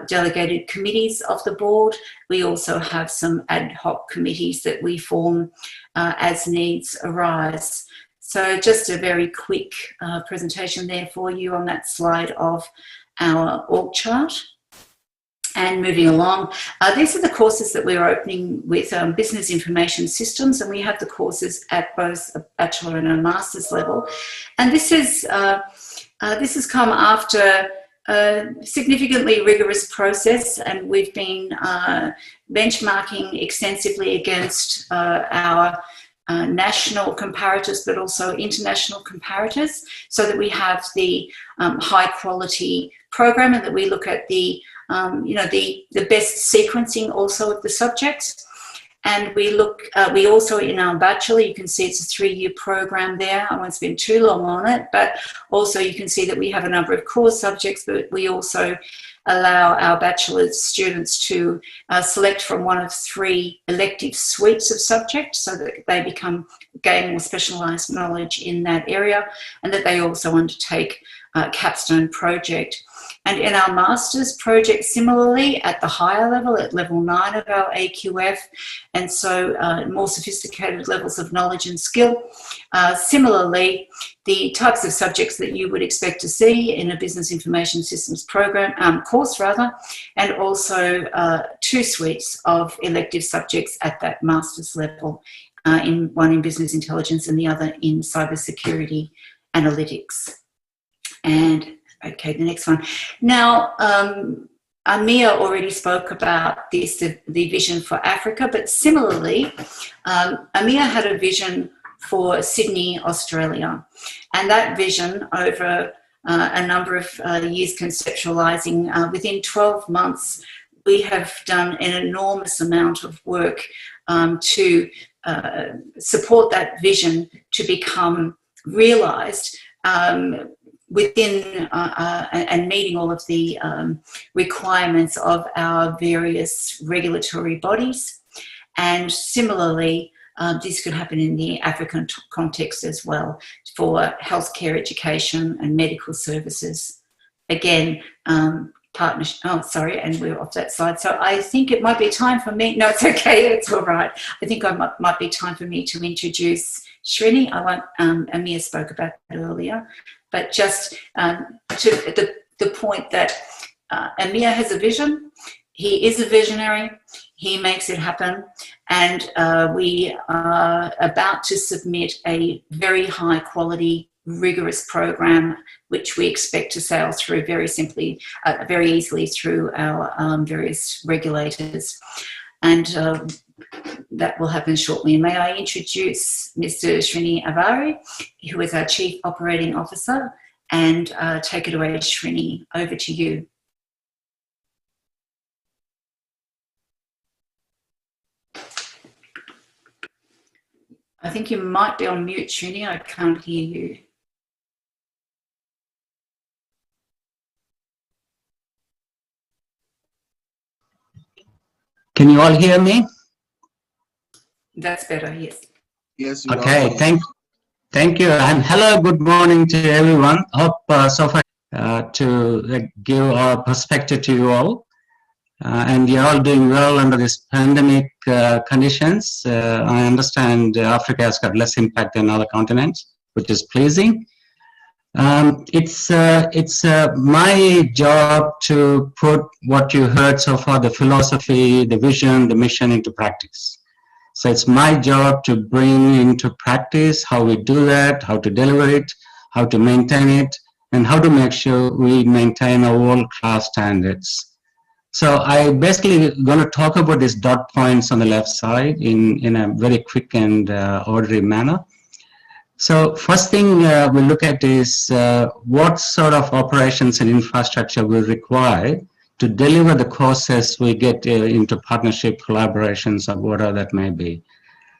delegated committees of the board. We also have some ad hoc committees that we form as needs arise. So just a very quick presentation there for you on that slide of our org chart. And moving along, these are the courses that we're opening with Business Information Systems, and we have the courses at both a bachelor and a master's level. And this has come after a significantly rigorous process, and we've been benchmarking extensively against our national comparators, but also international comparators, so that we have the high quality program, and that we look at the the best sequencing also of the subjects. And we also in our bachelor, you can see it's a 3-year program there. I won't spend too long on it, but also you can see that we have a number of core subjects, but we also allow our bachelor's students to select from one of 3 elective suites of subjects, so that they gain more specialised knowledge in that area, and that they also undertake a capstone project. And in our master's project, similarly, at the higher level, at level 9 of our AQF, and so more sophisticated levels of knowledge and skill. Similarly, the types of subjects that you would expect to see in a business information systems program, course rather, and also 2 suites of elective subjects at that master's level, one in business intelligence and the other in cybersecurity analytics. And okay, the next one. Now, Amir already spoke about this, the vision for Africa, but similarly, Amir had a vision for Sydney, Australia. And that vision, over a number of years conceptualising, within 12 months, we have done an enormous amount of work to support that vision to become realised within and meeting all of the requirements of our various regulatory bodies. And similarly, this could happen in the African context as well, for healthcare, education and medical services. Again, partnership, and we're off that slide. So I think it might be time for me, no, it's okay, it's all right. I think it might be time for me to introduce Srini. Amir spoke about that earlier. But just to the point that Amir has a vision, he is a visionary, he makes it happen, and we are about to submit a very high quality, rigorous program, which we expect to sail through very easily through our various regulators. And that will happen shortly. May I introduce Mr. Srini Avari, who is our Chief Operating Officer, and take it away, Srini, over to you. I think you might be on mute, Srini. I can't hear you. Can you all hear me? That's better, yes. Yes. Okay, thank you. And hello, good morning to everyone. Hope so far to give our perspective to you all. And you're all doing well under this pandemic conditions. I understand Africa has got less impact than other continents, which is pleasing. It's my job to put what you heard so far, the philosophy, the vision, the mission, into practice. So it's my job to bring into practice how we do that, how to deliver it, how to maintain it, and how to make sure we maintain our world-class standards. So I basically going to talk about these dot points on the left side in a very quick and orderly manner. So first thing we look at is what sort of operations and infrastructure we require to deliver the courses we get into partnership, collaborations, or whatever that may be.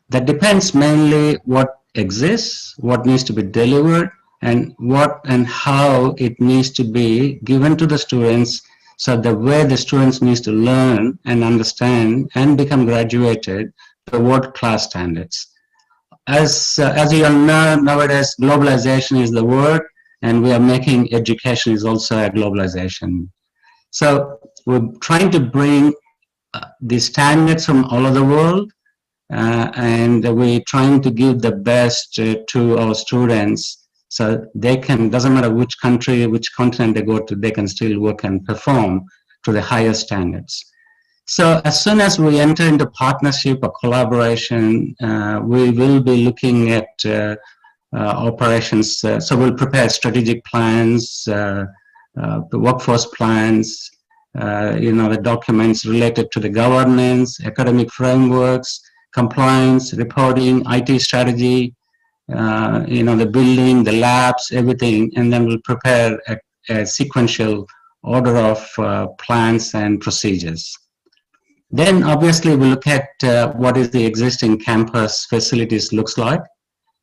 That depends mainly what exists, what needs to be delivered, and what and how it needs to be given to the students, so the way the students need to learn and understand and become graduated to world-class standards. As you all know, nowadays globalization is the word, and we are making education is also a globalization. So we're trying to bring the standards from all over the world, and we're trying to give the best to our students, so they can, doesn't matter which country, which continent they go to, they can still work and perform to the highest standards. So as soon as we enter into partnership or collaboration, we will be looking at operations. So we'll prepare strategic plans, the workforce plans, the documents related to the governance, academic frameworks, compliance, reporting, IT strategy, the building, the labs, everything, and then we'll prepare a sequential order of plans and procedures. Then obviously we look at what is the existing campus facilities looks like,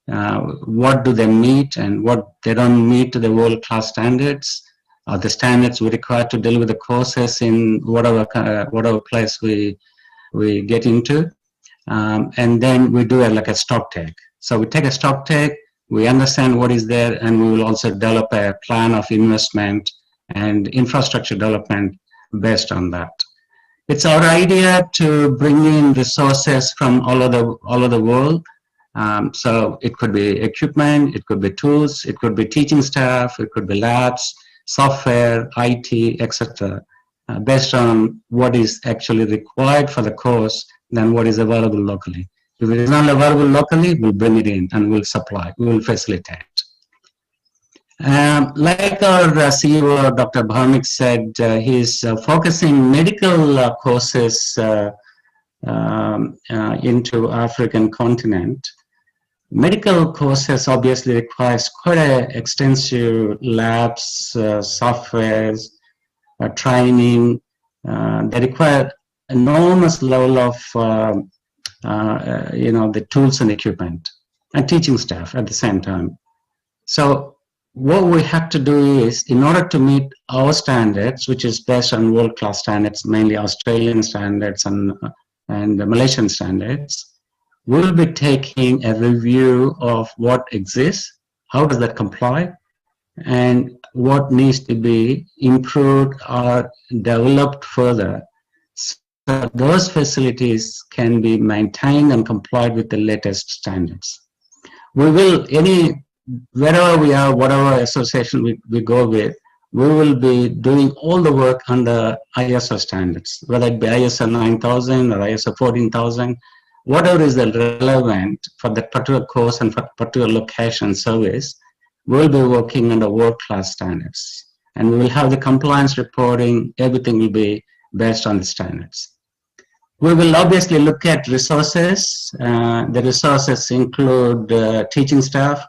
what do they meet and what they don't meet to the world-class standards, or the standards we require to deliver the courses in whatever place we get into, and then we do like a stock take. So we take a stock take, we understand what is there, and we will also develop a plan of investment and infrastructure development based on that. It's our idea to bring in resources from all over the world. So it could be equipment, it could be tools, it could be teaching staff, it could be labs, software, IT, etc. Based on what is actually required for the course than what is available locally. If it is not available locally, we'll bring it in and we'll supply, we'll facilitate. Like our CEO, Dr. Bhaumik said, he's focusing medical courses into African continent. Medical courses obviously requires quite an extensive labs, softwares, training. They require enormous level of the tools and equipment and teaching staff at the same time. So what we have to do is, in order to meet our standards, which is based on world-class standards, mainly Australian standards and Malaysian standards, we'll be taking a review of what exists, how does that comply, and what needs to be improved or developed further, so those facilities can be maintained and complied with the latest standards. We will, wherever we are, whatever association we go with, we will be doing all the work under ISO standards, whether it be ISO 9000 or ISO 14000, whatever is relevant for that particular course and for particular location service, we'll be working under world-class standards. And we will have the compliance reporting, everything will be based on the standards. We will obviously look at resources. The resources include teaching staff,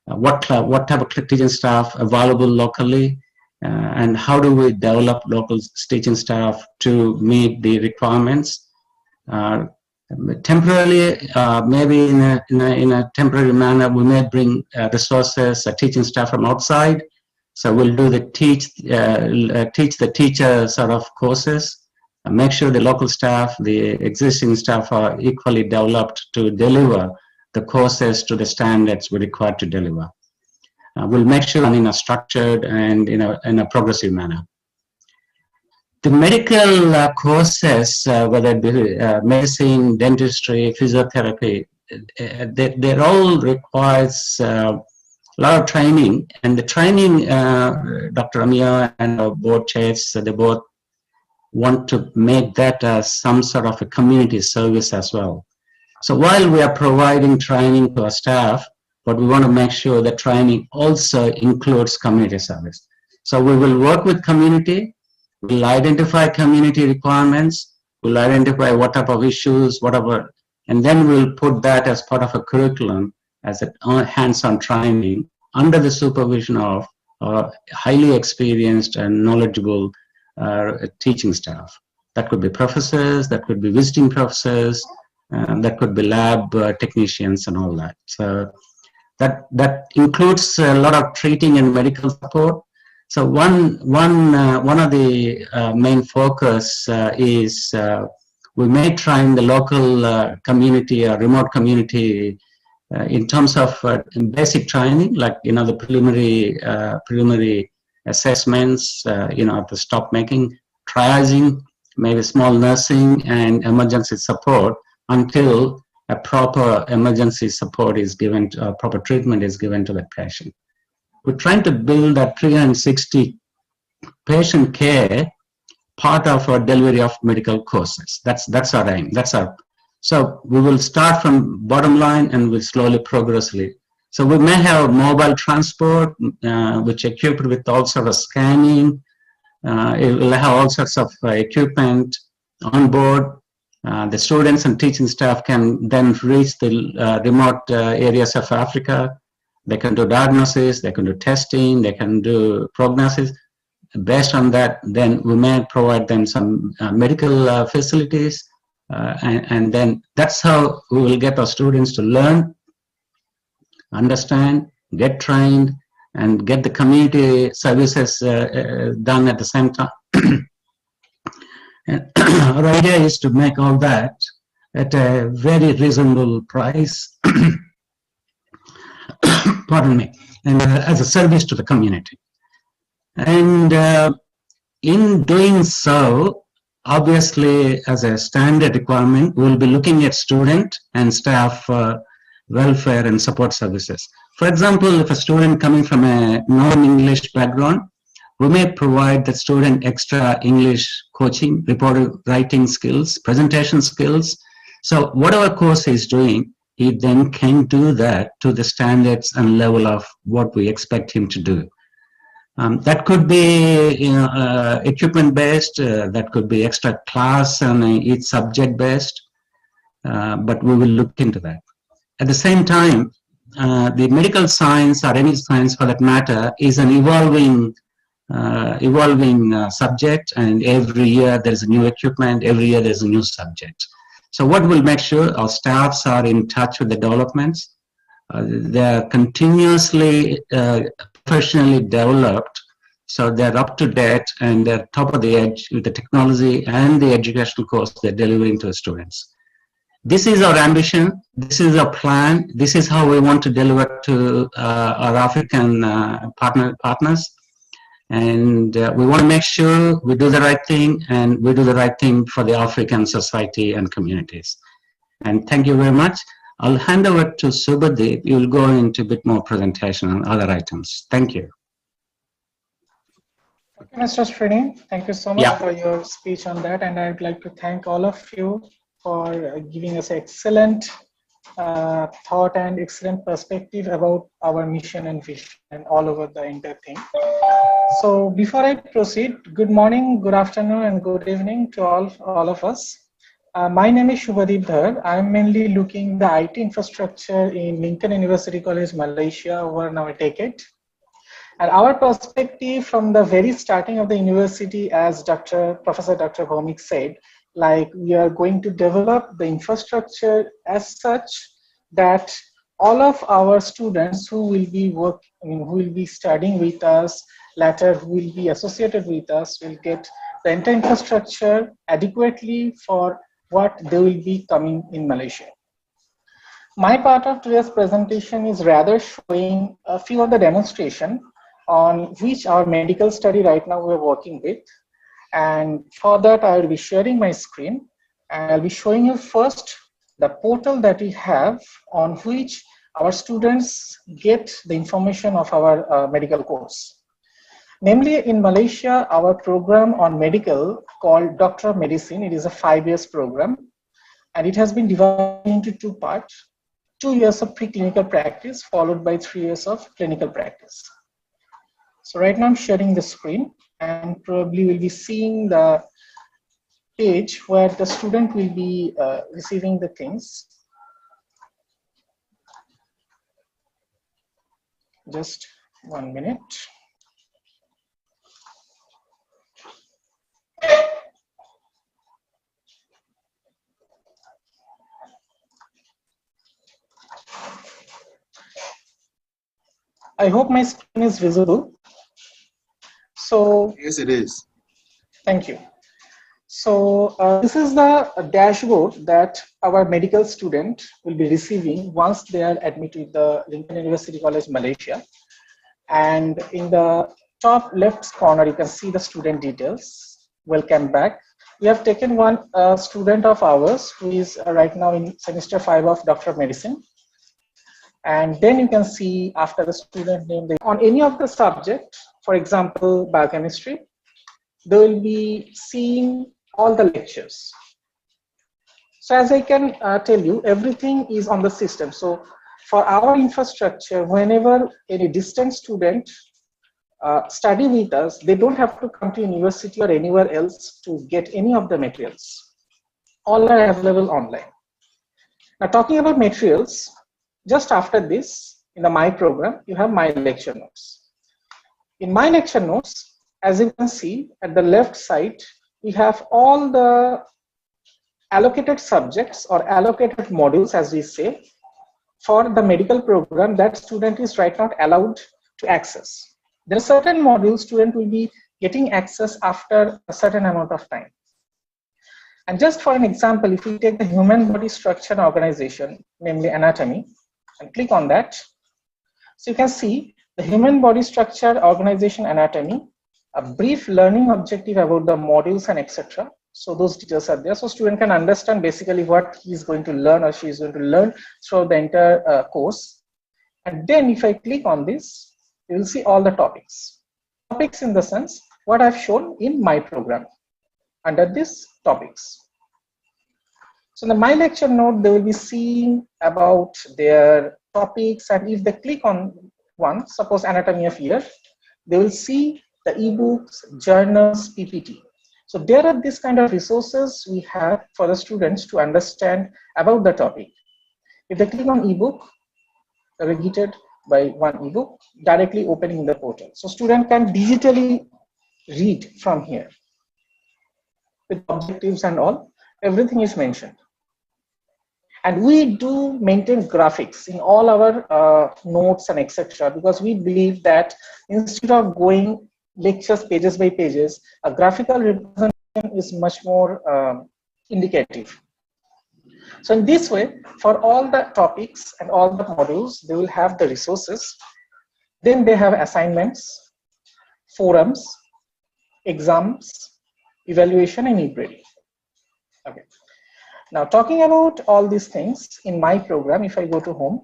what type of teaching staff available locally, and how do we develop local teaching staff to meet the requirements. Temporarily, maybe in a temporary manner, we may bring resources, teaching staff from outside. So we'll do the teach the teacher sort of courses. Make sure the local staff, the existing staff are equally developed to deliver the courses to the standards we require to deliver. We'll make sure in a structured and in a progressive manner. The medical courses, whether it be medicine, dentistry, physiotherapy, they all requires a lot of training, and the training, Dr. Amia and our board chairs, they both want to make that some sort of a community service as well. So while we are providing training to our staff, but we want to make sure that training also includes community service. So we will work with community, we'll identify community requirements, we'll identify what type of issues, whatever, and then we'll put that as part of a curriculum as a hands-on training under the supervision of highly experienced and knowledgeable teaching staff. That could be professors, that could be visiting professors, that could be lab technicians and all that. So that includes a lot of treating and medical support. So one of the main focus is we may train the local community or remote community in terms of basic training, like the preliminary assessments, the stop making, triaging, maybe small nursing and emergency support until a proper emergency support is given, proper treatment is given to the patient. We're trying to build that 360 patient care part of our delivery of medical courses. That's our aim. So we will start from bottom line and we'll slowly, progressively. So we may have mobile transport, which equipped with all sorts of scanning. It will have all sorts of equipment on board. The students and teaching staff can then reach the remote areas of Africa. They can do diagnosis, they can do testing, they can do prognosis. Based on that, then we may provide them some medical facilities. And then that's how we will get our students to learn, understand, get trained, and get the community services done at the same time. And our idea is to make all that at a very reasonable price, pardon me, and as a service to the community. And in doing so, obviously, as a standard requirement, we'll be looking at student and staff welfare and support services. For example, if a student coming from a non-English background, we may provide the student extra English coaching, report writing skills, presentation skills. So whatever course he's doing, he then can do that to the standards and level of what we expect him to do. That could be equipment based, that could be extra class and each subject based, but we will look into that. At the same time, the medical science or any science for that matter is an evolving subject, and every year there's a new equipment, every year there's a new subject. So what will make sure our staffs are in touch with the developments, they're continuously professionally developed, so they're up to date and they're top of the edge with the technology and the educational course they're delivering to the students. This is our ambition, this is our plan, this is how we want to deliver to our African partners. And we want to make sure we do the right thing, and we do the right thing for the African society and communities. And thank you very much. I'll hand over to Subhadeep. You'll go into a bit more presentation on other items. Thank you. Okay, Mr. Srini, thank you so much for your speech on that. And I'd like to thank all of you for giving us excellent thought and excellent perspective about our mission and vision and all over the entire thing. So before I proceed, good morning, good afternoon, and good evening to all of us. My name is Subhadeep Dhar. I'm mainly looking the IT infrastructure in Lincoln University College, Malaysia over now a decade. And our perspective from the very starting of the university, as Professor Dr. Bhaumik said, like we are going to develop the infrastructure as such that all of our students who will be who will be studying with us, later who will be associated with us, will get the entire infrastructure adequately for what they will be coming in Malaysia. My part of today's presentation is rather showing a few of the demonstration on which our medical study right now we're working with. And for that, I will be sharing my screen and I'll be showing you first the portal that we have on which our students get the information of our medical course. Namely, in Malaysia, our program on medical called Doctor of Medicine, it is a 5-year program, and it has been divided into 2 parts, 2 years of preclinical practice followed by 3 years of clinical practice. So right now I'm sharing the screen, and probably will be seeing the page where the student will be receiving the things. Just 1 minute. I hope my screen is visible. So yes, it is. Thank you. So this is the dashboard that our medical student will be receiving once they are admitted to the Lincoln University College, Malaysia. And in the top left corner, you can see the student details. Welcome back. We have taken one student of ours who is right now in semester 5 of Doctor of Medicine. And then you can see after the student name, on any of the subject, for example, biochemistry, they will be seeing all the lectures. So as I can tell you, everything is on the system. So for our infrastructure, whenever any distant student study with us, they don't have to come to university or anywhere else to get any of the materials. All are available online. Now talking about materials, just after this, in the My program, you have My lecture notes. In My lecture notes, as you can see at the left side, we have all the allocated subjects or allocated modules, as we say, for the medical program that student is right now allowed to access. There are certain modules student will be getting access after a certain amount of time. And just for an example, if we take the human body structure and organization, namely anatomy, and click on that, so you can see the human body structure, organization, anatomy, a brief learning objective about the modules and etc. So those details are there. So student can understand basically what he is going to learn or she is going to learn throughout the entire course. And then if I click on this, you will see all the topics. Topics in the sense, what I've shown in my program under this topics. So in the My lecture note, they will be seeing about their topics, and if they click on one, suppose anatomy of ear, they will see the ebooks, journals, PPT. So there are this kind of resources we have for the students to understand about the topic. If they click on ebook, they will get it by one ebook directly opening the portal. So student can digitally read from here with objectives and all, everything is mentioned. And we do maintain graphics in all our notes and etc. because we believe that instead of going lectures pages by pages, a graphical representation is much more indicative. So in this way, for all the topics and all the modules, they will have the resources. Then they have assignments, forums, exams, evaluation, and e-grading. Okay. Now talking about all these things in my program, if I go to home,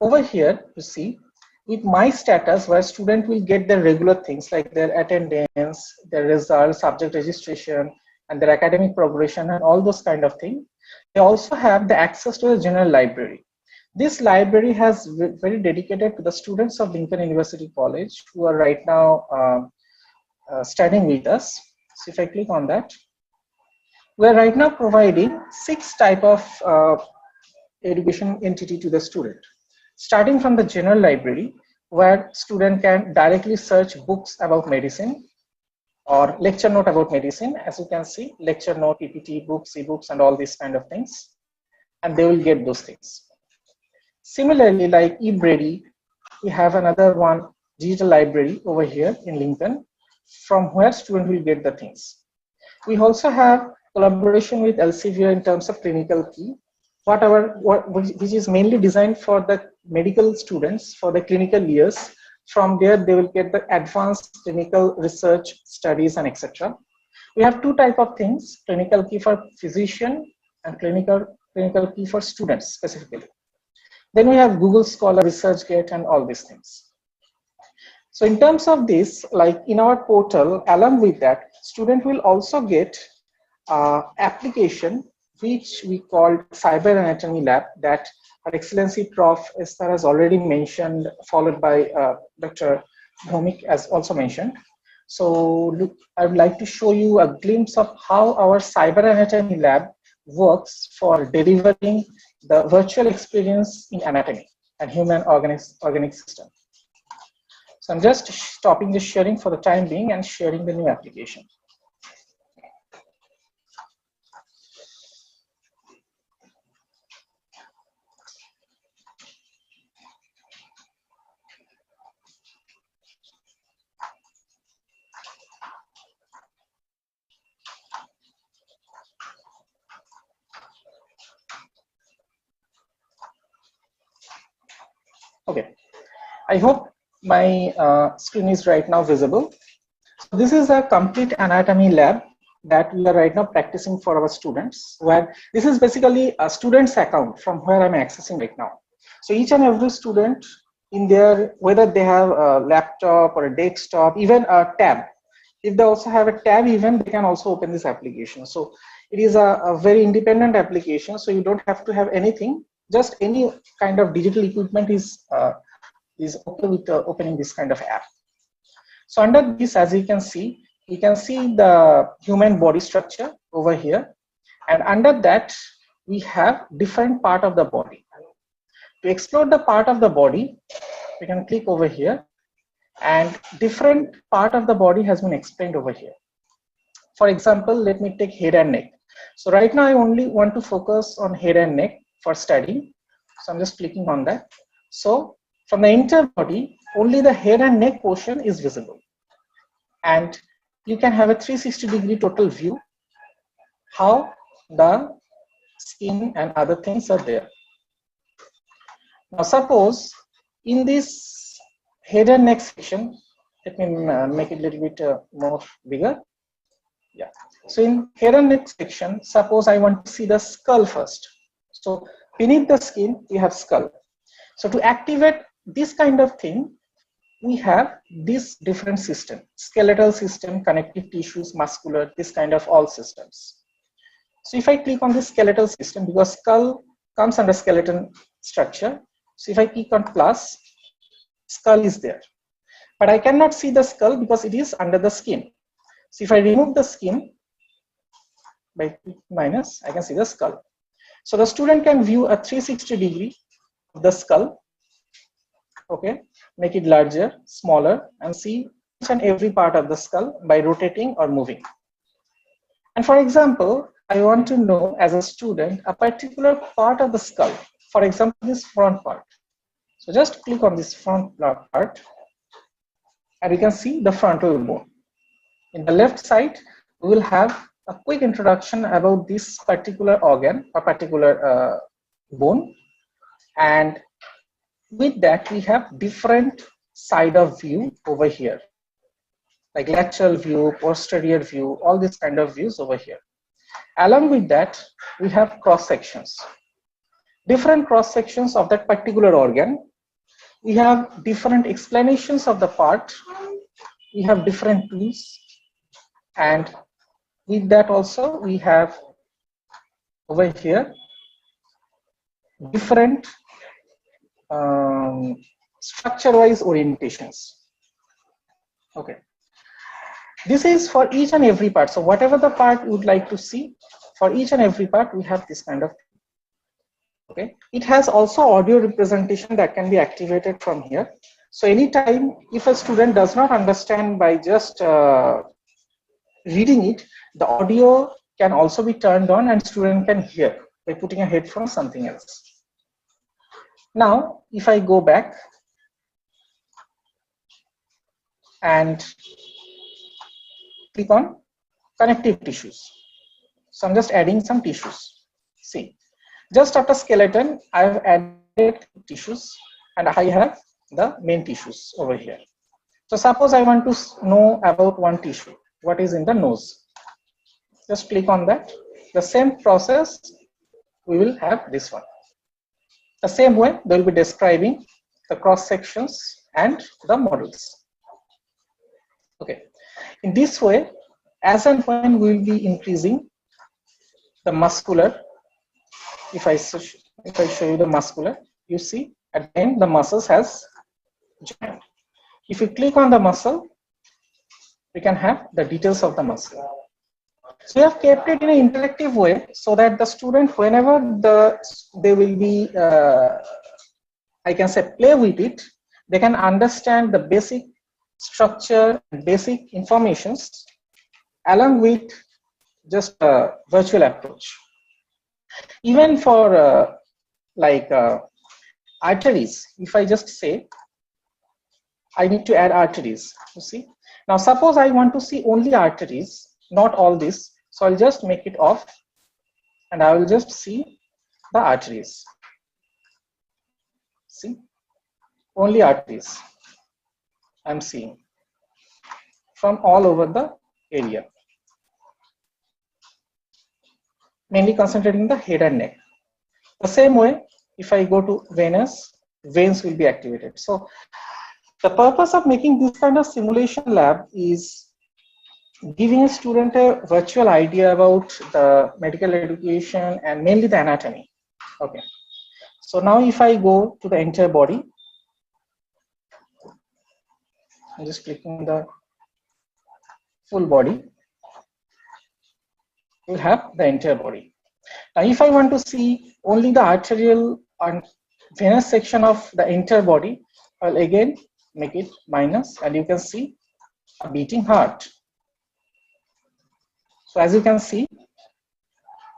over here you see with my status where student will get the regular things like their attendance, their results, subject registration, and their academic progression and all those kind of things. They also have the access to the general library. This library has very dedicated to the students of Lincoln University College who are right now studying with us. So if I click on that, we are right now providing 6 type of education entity to the student. Starting from the general library, where student can directly search books about medicine or lecture note about medicine. As you can see, lecture note, PPT, books, ebooks, and all these kind of things. And they will get those things. Similarly, like eBrady, we have another one, digital library over here in Lincoln, from where student will get the things. We also have collaboration with Elsevier in terms of clinical key, which is mainly designed for the medical students for the clinical years. From there, they will get the advanced clinical research studies and etc. We have 2 types of things, clinical key for physician and clinical key for students specifically. Then we have Google Scholar, ResearchGate, and all these things. So in terms of this, like in our portal, along with that, student will also get application which we called Cyber Anatomy Lab that Her Excellency Prof. Esther has already mentioned, followed by Dr. Bhomik as also mentioned. So look, I would like to show you a glimpse of how our Cyber Anatomy Lab works for delivering the virtual experience in anatomy and human organic system. So I'm just stopping the sharing for the time being and sharing the new application. Okay, I hope my screen is right now visible. So this is a complete anatomy lab that we are right now practicing for our students, where this is basically a student's account from where I'm accessing right now. So each and every student in their, whether they have a laptop or a desktop, even a tab, if they also have a tab even, they can also open this application. So it is a very independent application, so you don't have to have anything. Just any kind of digital equipment is okay with opening this kind of app. So under this, as you can see the human body structure over here, and under that we have different part of the body. To explore the part of the body, we can click over here, and different part of the body has been explained over here. For example, let me take head and neck. So right now I only want to focus on head and neck for study. So I'm just clicking on that. So from the entire body, only the head and neck portion is visible. And you can have a 360-degree total view how the skin and other things are there. Now suppose in this head and neck section, let me make it a little bit more bigger. Yeah. So in head and neck section, suppose I want to see the skull first. So beneath the skin, we have skull. So to activate this kind of thing, we have this different system: skeletal system, connective tissues, muscular, this kind of all systems. So if I click on the skeletal system, because skull comes under skeleton structure, so if I click on plus, skull is there. But I cannot see the skull because it is under the skin. So if I remove the skin by minus, I can see the skull. So the student can view a 360-degree of the skull. Okay, make it larger, smaller, and see each and every part of the skull by rotating or moving. And for example, I want to know as a student a particular part of the skull. For example, this front part. So just click on this front part, and you can see the frontal bone. In the left side, we will have a quick introduction about this particular organ or particular bone, and with that we have different side of view over here, like lateral view, posterior view, all these kind of views over here. Along with that, we have cross sections, different cross sections of that particular organ. We have different explanations of the part. We have different tools, and with that also we have over here different structure-wise orientations. Okay, this is for each and every part. So whatever the part you would like to see, for each and every part we have this kind of. Okay, it has also audio representation that can be activated from here. So anytime if a student does not understand by just reading it, the audio can also be turned on and student can hear by putting a headphone or something else. Now, if I go back and click on connective tissues. So I'm just adding some tissues. See, just after skeleton, I've added tissues and I have the main tissues over here. So suppose I want to know about one tissue, what is in the nose. Just click on that. The same process we will have this one. The same way, they will be describing the cross sections and the models. Okay. In this way, as and when we will be increasing the muscular, if I show you the muscular, you see at the end the muscles has joined. If you click on the muscle, we can have the details of the muscle. So we have kept it in an interactive way so that the student, whenever they will be, I can say, play with it, they can understand the basic structure and basic informations along with just a virtual approach. Even for arteries, if I just say, I need to add arteries, you see. Now suppose I want to see only arteries, not all this, so I'll just make it off and I will just see the arteries. See, only arteries I'm seeing from all over the area, mainly concentrating the head and neck. The same way, if I go to venous, veins will be activated. So the purpose of making this kind of simulation lab is giving a student a virtual idea about the medical education and mainly the anatomy. Okay. So now if I go to the entire body, I'm just clicking the full body, we'll have the entire body. Now if I want to see only the arterial and venous section of the entire body, I'll again make it minus and you can see a beating heart. So as you can see,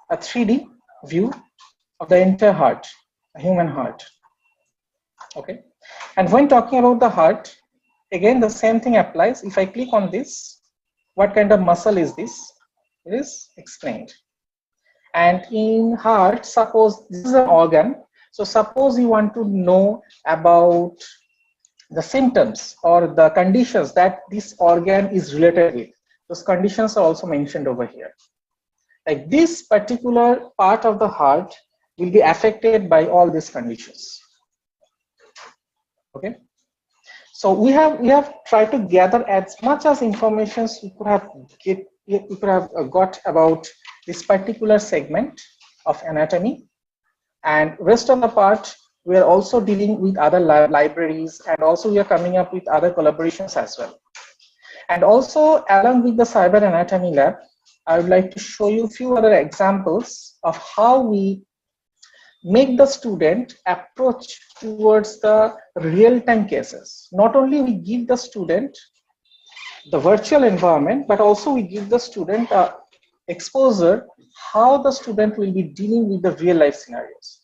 a 3D view of the entire heart, a human heart. Okay. And when talking about the heart, again the same thing applies. If I click on this, what kind of muscle is this? It is explained. And in heart, suppose this is an organ. So suppose you want to know about the symptoms or the conditions that this organ is related with. Those conditions are also mentioned over here. Like this particular part of the heart will be affected by all these conditions. Okay. So we have tried to gather as much as information we could have got about this particular segment of anatomy, and rest of the part we are also dealing with other libraries, and also we are coming up with other collaborations as well. And also along with the cyber anatomy lab, I would like to show you a few other examples of how we make the student approach towards the real-time cases. Not only we give the student the virtual environment, but also we give the student exposure how the student will be dealing with the real-life scenarios.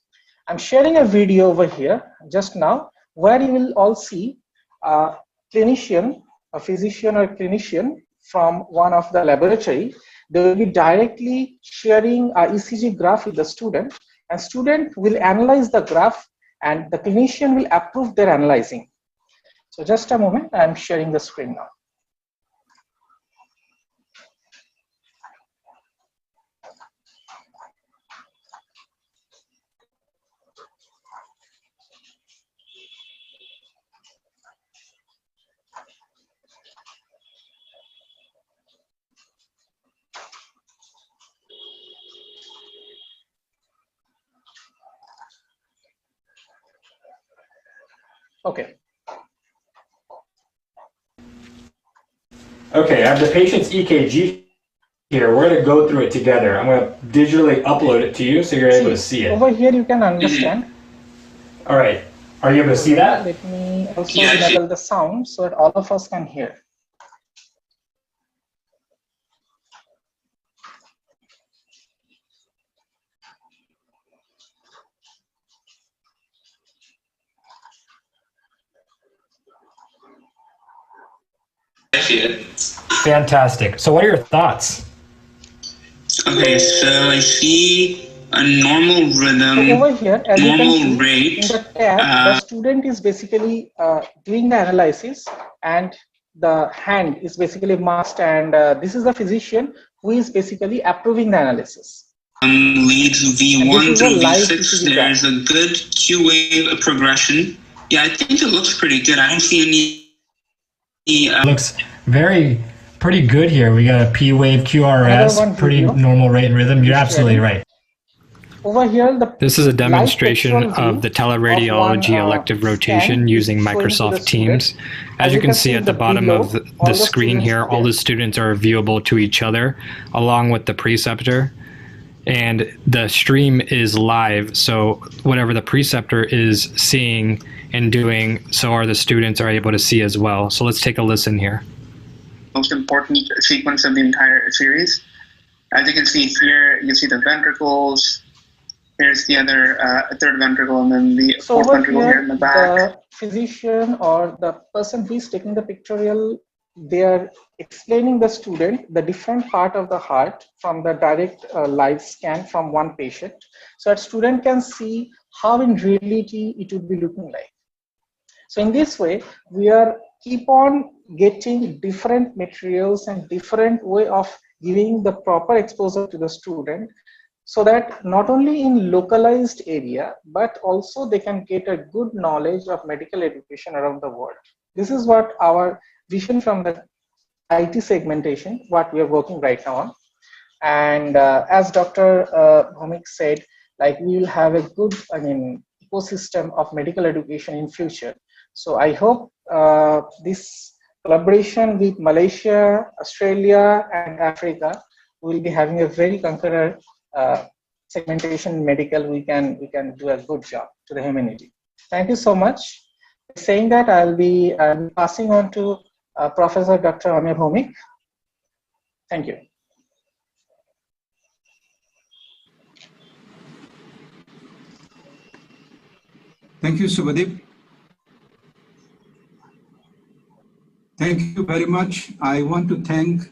I'm sharing a video over here just now where you will all see a clinician, a physician or clinician from one of the laboratory. They will be directly sharing a ECG graph with the student, and student will analyze the graph and the clinician will approve their analyzing. So just a moment, I'm sharing the screen now. Okay. Okay, I have the patient's EKG here. We're going to go through it together. I'm going to digitally upload it to you so you're able to see it. Over here you can understand. All right. Are you able to see that? Let me also enable the sound so that all of us can hear. Fantastic. So what are your thoughts? Okay, so I see a normal rhythm, so over here, as normal you can see, rate. in the tab, the student is basically doing the analysis, and the hand is basically masked, and this is the physician who is basically approving the analysis. leads V1 through V6. There's a good Q wave progression. Yeah, I think it looks pretty good. I don't see any. Looks pretty good here. We got a P wave QRS, pretty normal rate and rhythm. You're absolutely right. Over here, this is a demonstration of the teleradiology elective rotation using Microsoft Teams. As you can see at the bottom of the screen here, all the students are viewable to each other along with the preceptor. And the stream is live, so whatever the preceptor is seeing and doing, so are the students are able to see as well. So let's take a listen here. Most important sequence of the entire series. As you can see here, you see the ventricles. Here's the other third ventricle, and then the fourth ventricle here in the back. The physician or the person who is taking the pictorial, they are explaining the student the different part of the heart from the direct live scan from one patient. So a student can see how in reality it would be looking like. So in this way, we are keep on getting different materials and different way of giving the proper exposure to the student, so that not only in localized area, but also they can get a good knowledge of medical education around the world. This is what our vision from the IT segmentation, what we are working right now on. And as Dr. Bhomik said, like we will have a good, ecosystem of medical education in future. So I hope this collaboration with Malaysia, Australia, and Africa will be having a very concurrent segmentation medical. We can do a good job to the humanity. Thank you so much. Saying that, I'll be passing on to Professor Dr. Aamir Bhomik. Thank you. Thank you, Subhadeep. Thank you very much. I want to thank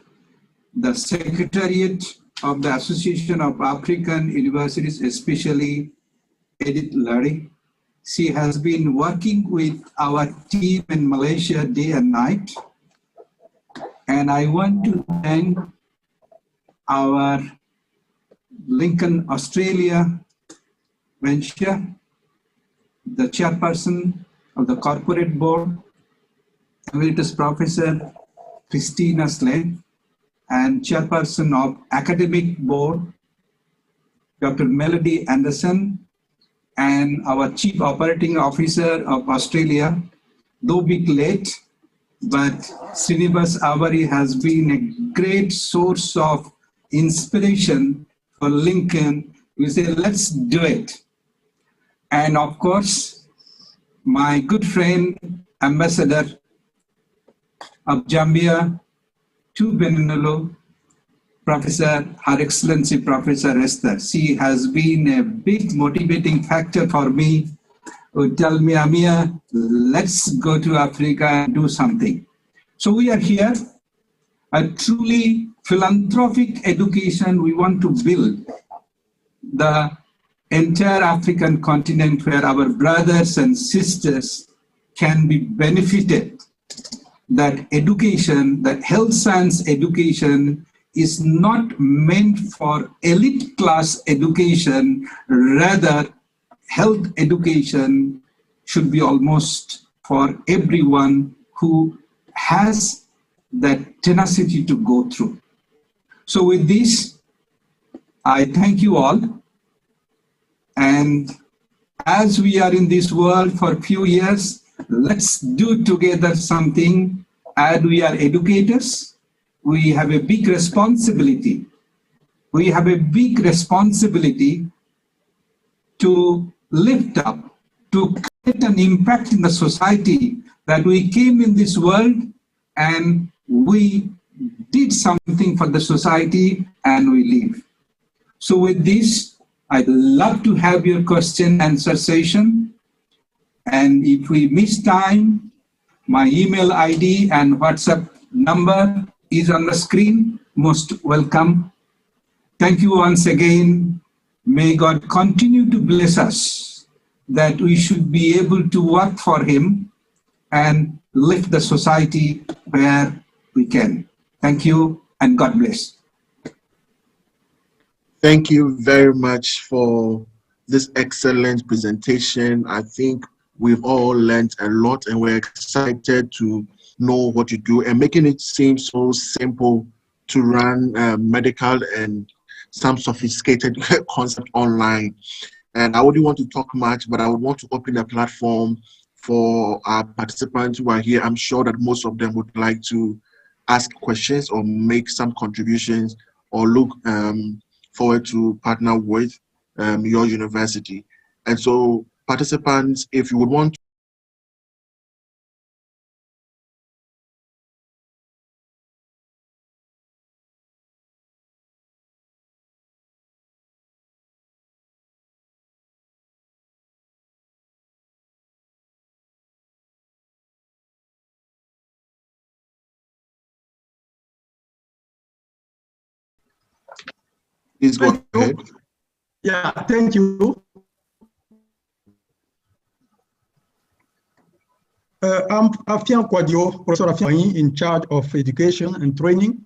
the Secretariat of the Association of African Universities, especially Edith Larry. She has been working with our team in Malaysia day and night. And I want to thank our Lincoln, Australia venture, the chairperson of the corporate board, Emeritus Professor Christina Slade, and chairperson of academic board, Dr. Melody Anderson, and our chief operating officer of Australia, though a bit late, but Srinivas Avari has been a great source of inspiration for Lincoln. We say, let's do it. And of course, my good friend, Ambassador of Zambia to Benunulu, Professor, Her Excellency Professor Esther. She has been a big motivating factor for me who tell me, Amir, let's go to Africa and do something. So we are here, a truly philanthropic education. We want to build the entire African continent where our brothers and sisters can be benefited. That education, that health science education is not meant for elite class education, rather health education should be almost for everyone who has that tenacity to go through. So with this, I thank you all. And as we are in this world for a few years, let's do together something. As we are educators, we have a big responsibility. We have a big responsibility to lift up, to create an impact in the society, that we came in this world and we did something for the society and we leave. So with this, I'd love to have your question answer session. And if we miss time, my email ID and WhatsApp number is on the screen. Most welcome. Thank you once again. May God continue to bless us, that we should be able to work for Him and lift the society where we can. Thank you and God bless. Thank you very much for this excellent presentation. I think we've all learned a lot and we're excited to know what you do and making it seem so simple to run medical and some sophisticated concept online. And I wouldn't want to talk much, but I would want to open a platform for our participants who are here. I'm sure that most of them would like to ask questions or make some contributions or look forward to partner with your university. And so participants, if you would want to please go ahead. Yeah, thank you. I'm Afian Kwadio, Professor Afian, in charge of education and training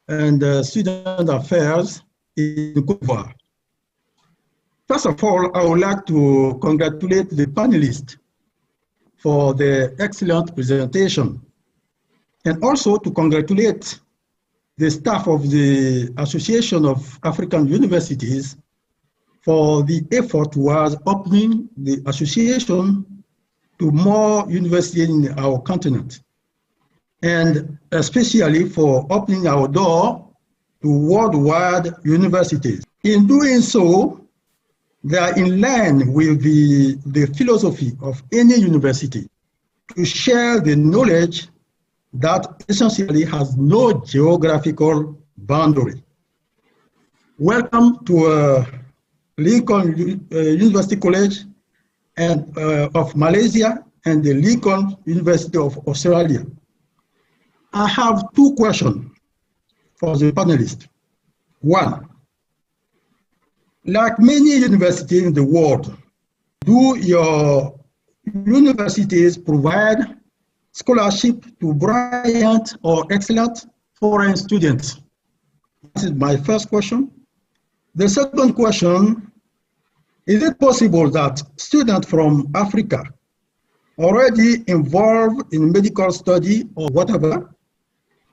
and student affairs in Côte d'Ivoire. First of all, I would like to congratulate the panelists for the excellent presentation and also to congratulate the staff of the Association of African Universities for the effort towards opening the association to more universities in our continent, and especially for opening our door to worldwide universities. In doing so, they are in line with the philosophy of any university to share the knowledge that essentially has no geographical boundary. Welcome to Lincoln University College and of Malaysia and the Lincoln University of Australia. I have two questions for the panelists. One, like many universities in the world, do your universities provide scholarship to brilliant or excellent foreign students? This is my first question. The second question, is it possible that students from Africa already involved in medical study or whatever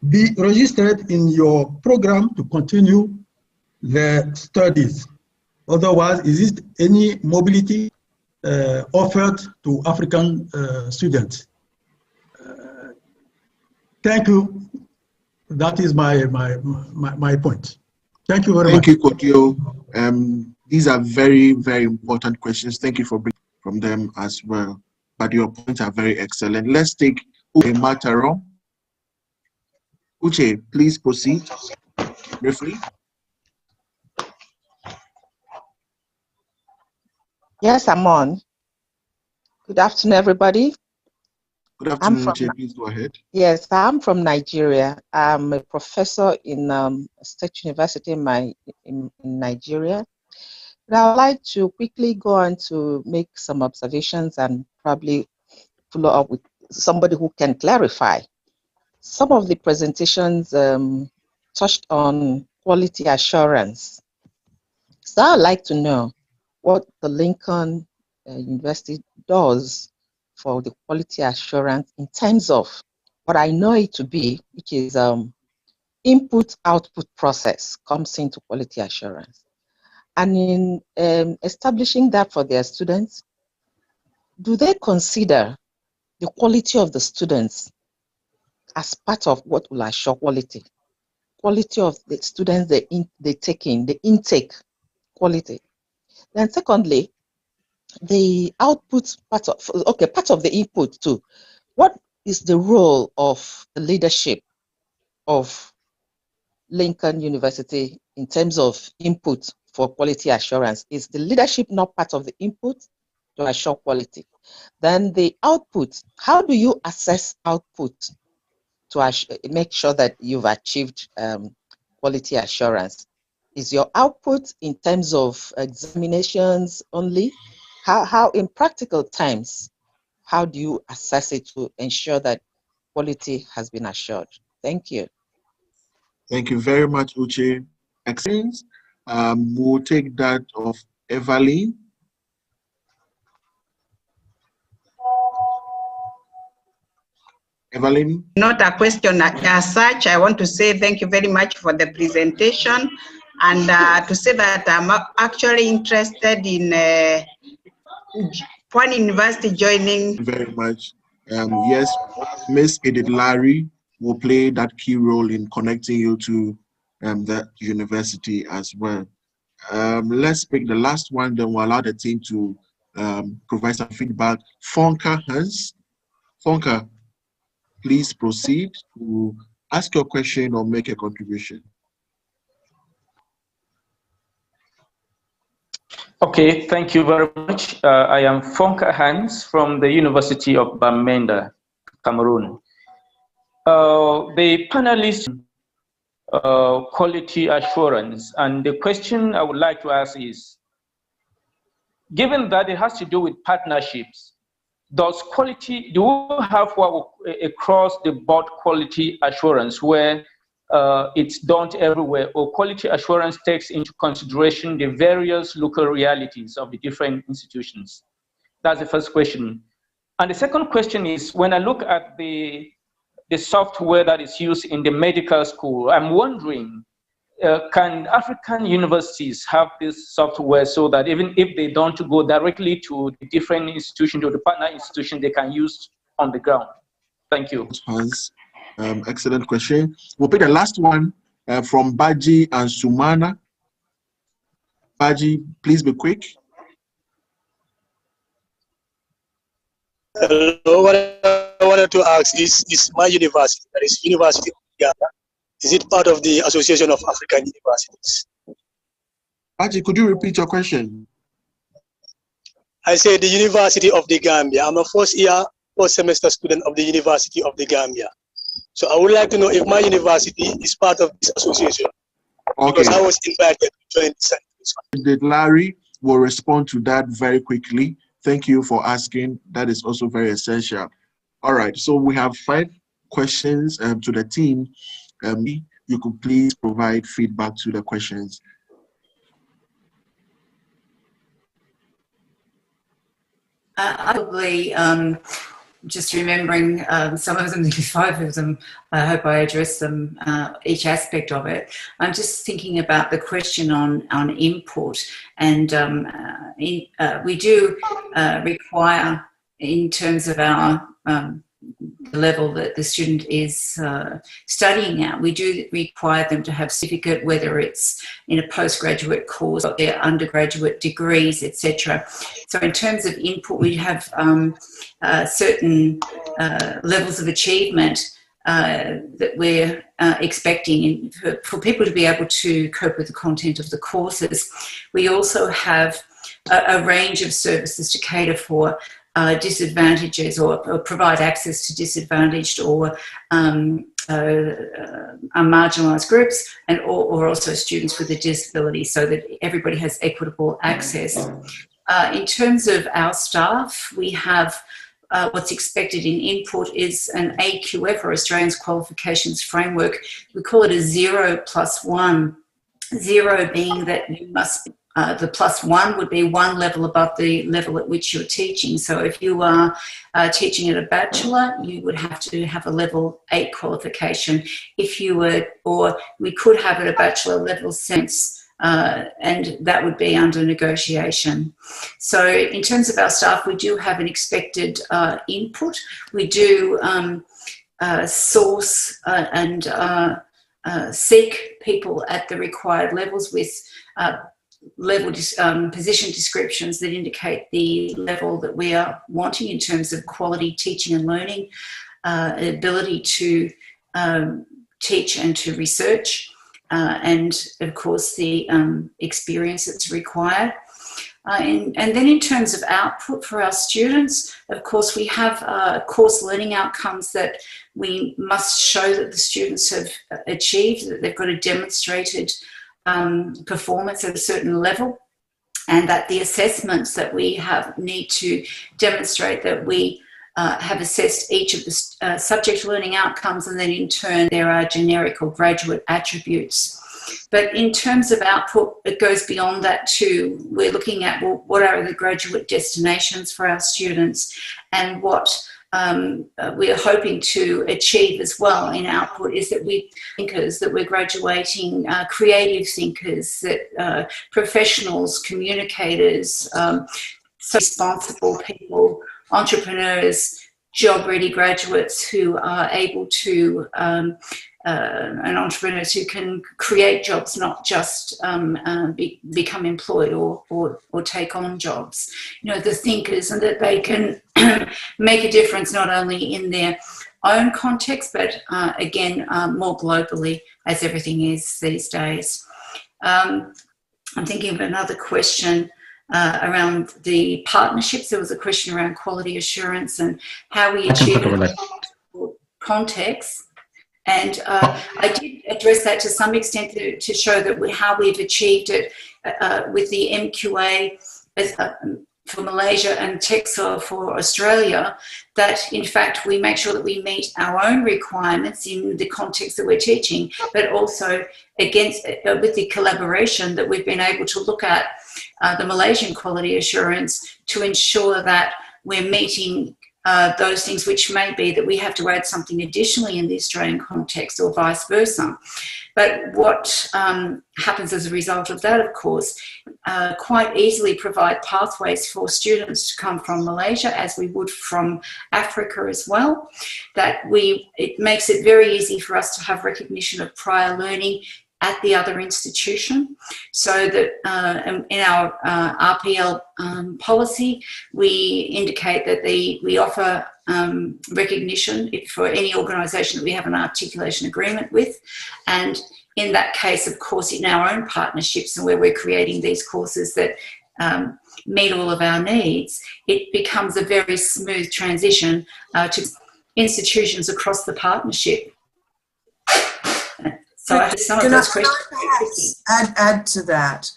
be registered in your program to continue their studies? Otherwise, is it any mobility offered to African students? Thank you. That is my point. Thank you very much. Thank you, Kodio. These are very, very important questions. Thank you for bringing from them as well. But your points are very excellent. Let's take Uche Mataro. Uche, please proceed briefly. Yes, I'm on. Good afternoon, everybody. Good afternoon, Uche. Please go ahead. Yes, I'm from Nigeria. I'm a professor in State University in Nigeria. But I would like to quickly go on to make some observations and probably follow up with somebody who can clarify. Some of the presentations touched on quality assurance. So I'd like to know what the Lincoln University does for the quality assurance in terms of what I know it to be, which is input-output process comes into quality assurance. And in establishing that for their students, do they consider the quality of the students as part of what will assure quality? Quality of the students they take in, the intake quality. Then secondly, the output part of the input too. What is the role of the leadership of Lincoln University in terms of input for quality assurance? Is the leadership not part of the input to assure quality? Then the output, how do you assess output to make sure that you've achieved quality assurance? Is your output in terms of examinations only? How in practical terms, how do you assess it to ensure that quality has been assured? Thank you. Thank you very much, Uche. Excellent. We'll take that of Evelyn. Evelyn? Not a question as such. I want to say thank you very much for the presentation, and to say that I'm actually interested in Pwani University joining. Very much. Yes, Miss Edith Larry will play that key role in connecting you to the university as well. Let's pick the last one, then we'll allow the team to provide some feedback. Fonka Hans. Fonka, please proceed to ask your question or make a contribution. Okay, thank you very much. I am Fonka Hans from the University of Bamenda, Cameroon. The panelists, quality assurance, and the question I would like to ask is, given that it has to do with partnerships, do we have across the board quality assurance where it's done everywhere, or quality assurance takes into consideration the various local realities of the different institutions? That's the first question. And the second question is, when I look at the software that is used in the medical school, I'm wondering, can African universities have this software so that even if they don't go directly to the different institutions or the partner institution, they can use on the ground? Thank you. Hans, excellent question. We'll pick the last one from Baji and Sumana. Baji, please be quick. Hello, what I wanted to ask is my university, that is University of Ghana, is it part of the Association of African Universities? Baji, could you repeat your question? I say the University of the Gambia. I'm a first semester student of the University of the Gambia. So I would like to know if my university is part of this association. Okay. Because I was invited to join this. Larry will respond to that very quickly. Thank you for asking. That is also very essential. All right, so we have 5 questions to the team. You could please provide feedback to the questions. Probably just remembering some of them, 5 of them, I hope I address them, each aspect of it. I'm just thinking about the question on input, and we do require, in terms of our the level that the student is studying at, we do require them to have certificate, whether it's in a postgraduate course or their undergraduate degrees, etc. So in terms of input, we have certain levels of achievement that we're expecting for people to be able to cope with the content of the courses. We also have a range of services to cater for disadvantages or provide access to disadvantaged or marginalised groups, and or also students with a disability, so that everybody has equitable access. In terms of our staff, we have what's expected in input is an AQF, or Australians Qualifications Framework. We call it a 0+1. 0 being that you must the +1 would be 1 level above the level at which you're teaching. So if you are teaching at a bachelor, you would have to have a level 8 qualification. If you were, or we could have at a bachelor level sense, and that would be under negotiation. So in terms of our staff, we do have an expected input. We do source and seek people at the required levels with position descriptions that indicate the level that we are wanting in terms of quality teaching and learning, ability to teach and to research, and of course the experience that's required. And then in terms of output for our students, of course we have course learning outcomes that we must show that the students have achieved, that they've got a demonstrated performance at a certain level, and that the assessments that we have need to demonstrate that we have assessed each of the subject learning outcomes, and then in turn there are generic or graduate attributes. But in terms of output, it goes beyond that too. We're looking at, well, what are the graduate destinations for our students, and what we are hoping to achieve as well in output is that we're graduating creative thinkers, that professionals, communicators, so responsible people, entrepreneurs, job-ready graduates who are able to and entrepreneurs who can create jobs, not just become employed or take on jobs. You know, the thinkers, and that they can make a difference not only in their own context, but again, more globally, as everything is these days. I'm thinking of another question around the partnerships. There was a question around quality assurance and how we achieve it in context. And I did address that to some extent to show that how we've achieved it with the MQA for Malaysia and TEXA for Australia, that in fact we make sure that we meet our own requirements in the context that we're teaching, but also with the collaboration that we've been able to look at the Malaysian quality assurance to ensure that we're meeting those things, which may be that we have to add something additionally in the Australian context or vice versa. But what happens as a result of that, of course, quite easily provide pathways for students to come from Malaysia, as we would from Africa as well, that it makes it very easy for us to have recognition of prior learning at the other institution, so that in our RPL policy, we indicate that we offer recognition for any organisation that we have an articulation agreement with, and in that case, of course, in our own partnerships and where we're creating these courses that meet all of our needs, it becomes a very smooth transition to institutions across the partnership. So some of those questions. Add to that.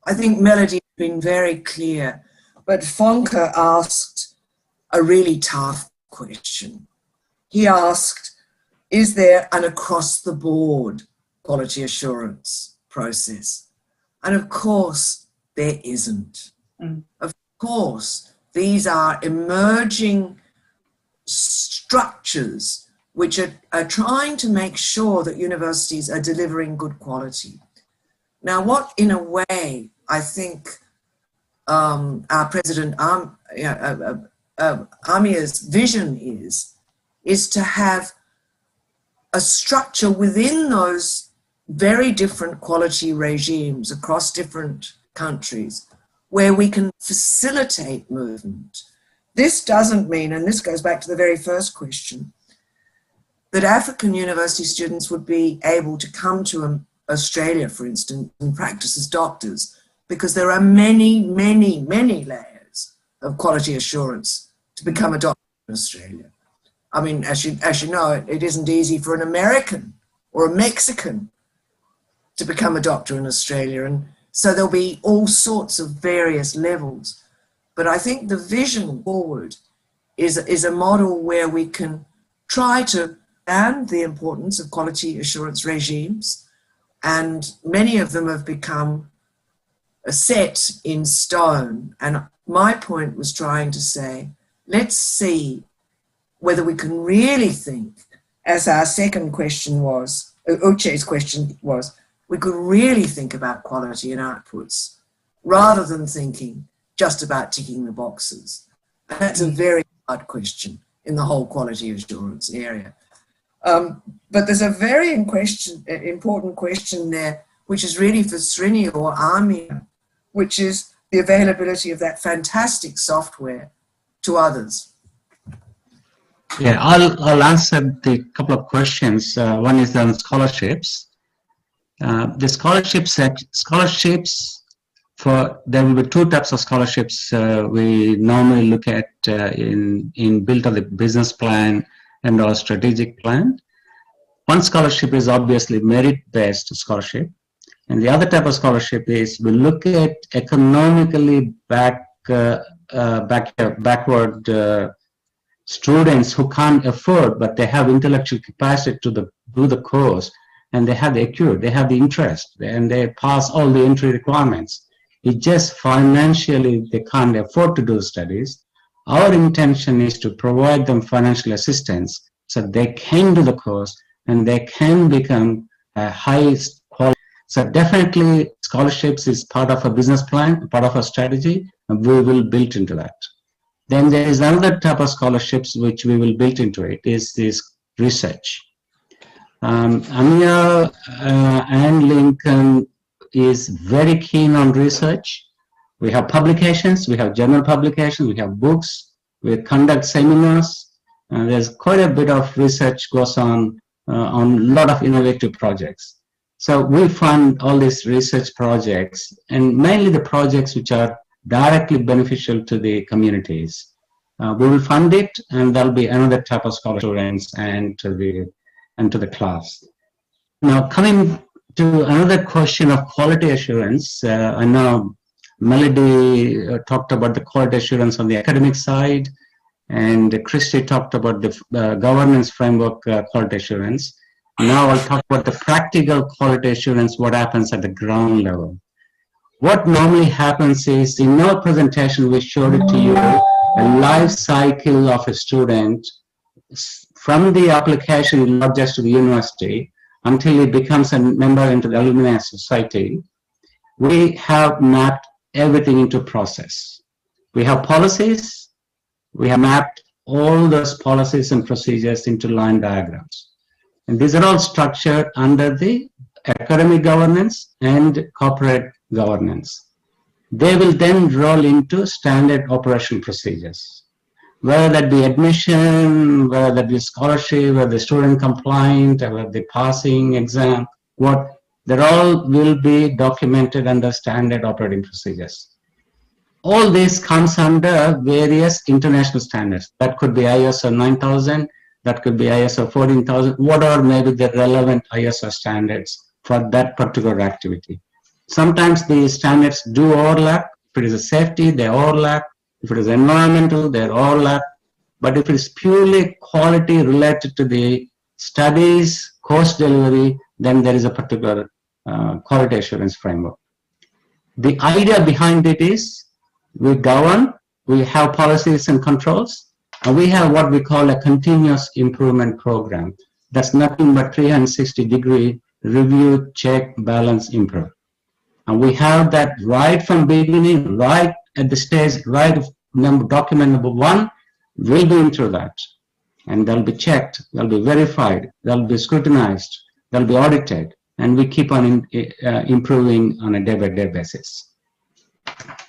I think Melody has been very clear, but Fonka asked a really tough question. He asked, is there an across-the-board quality assurance process? And of course, there isn't. Of course, these are emerging structures which are trying to make sure that universities are delivering good quality. Now, what in a way I think our President Amir's vision is to have a structure within those very different quality regimes across different countries where we can facilitate movement. This doesn't mean, and this goes back to the very first question, that African university students would be able to come to Australia, for instance, and practice as doctors, because there are many, many, many layers of quality assurance to become a doctor in Australia. I mean, as you know, it isn't easy for an American or a Mexican to become a doctor in Australia, and so there'll be all sorts of various levels. But I think the vision forward is a model where we can try to understand the importance of quality assurance regimes, and many of them have become set in stone. And my point was trying to say, let's see whether we can really think, as our second question was, Uche's question was, we could really think about quality and outputs rather than thinking just about ticking the boxes. And that's a very hard question in the whole quality assurance area. But there's a very important question there, which is really for Srini or Amir, which is the availability of that fantastic software to others. Yeah, I'll answer the couple of questions. One is on scholarships. The scholarships there will be two types of scholarships we normally look at in built on the business plan and our strategic plan. One scholarship is obviously merit-based scholarship, and the other type of scholarship is we look at economically backward students who can't afford, but they have intellectual capacity to do the course, and they have the accurate, they have the interest, and they pass all the entry requirements. It's just financially they can't afford to do studies. Our intention is to provide them financial assistance so they can do the course and they can become a high quality. So definitely scholarships is part of a business plan, part of a strategy, and we will build into that. Then there is another type of scholarships which we will build into it, is this research. Anya and Lincoln is very keen on research. We have publications, we have journal publications, we have books, we conduct seminars, and there's quite a bit of research goes on a lot of innovative projects. So we fund all these research projects, and mainly the projects which are directly beneficial to the communities. We will fund it, and there'll be another type of scholarships and to the class. Now, coming to another question of quality assurance, I know Melody talked about the quality assurance on the academic side, and Christy talked about the governance framework quality assurance. Now I'll talk about the practical quality assurance, what happens at the ground level. What normally happens is, in our presentation, we showed it to you, a life cycle of a student from the application, not just to the university, until he becomes a member into the Alumni Society. We have mapped everything into process. We have policies, we have mapped all those policies and procedures into line diagrams. And these are all structured under the academic governance and corporate governance. They will then roll into standard operation procedures, whether that be admission, whether that be scholarship, whether the student compliant, whether the passing exam, they all will be documented under standard operating procedures. All this comes under various international standards. That could be ISO 9000, that could be ISO 14000, whatever may be the relevant ISO standards for that particular activity. Sometimes the standards do overlap. If it is a safety, they overlap. If it is environmental, they overlap. But if it is purely quality related to the studies, course delivery, then there is a particular quality assurance framework. The idea behind it is we govern, we have policies and controls, and we have what we call a continuous improvement program. That's nothing but 360-degree review, check, balance, improve. And we have that right from beginning, right at the stage, right of document number 1, we'll be into that. And they'll be checked, they'll be verified, they'll be scrutinized, they'll be audited, and we keep on improving on a day-by-day basis.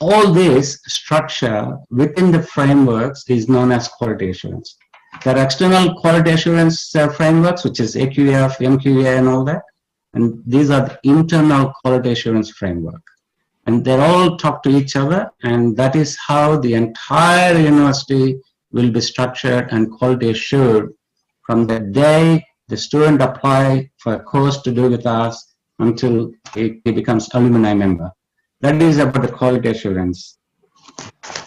All this structure within the frameworks is known as quality assurance. There are external quality assurance frameworks, which is AQF, MQA, and all that. And these are the internal quality assurance framework. And they all talk to each other, and that is how the entire university will be structured and quality assured from the day the student applies for a course to do with us until he becomes alumni member. That is about the quality assurance.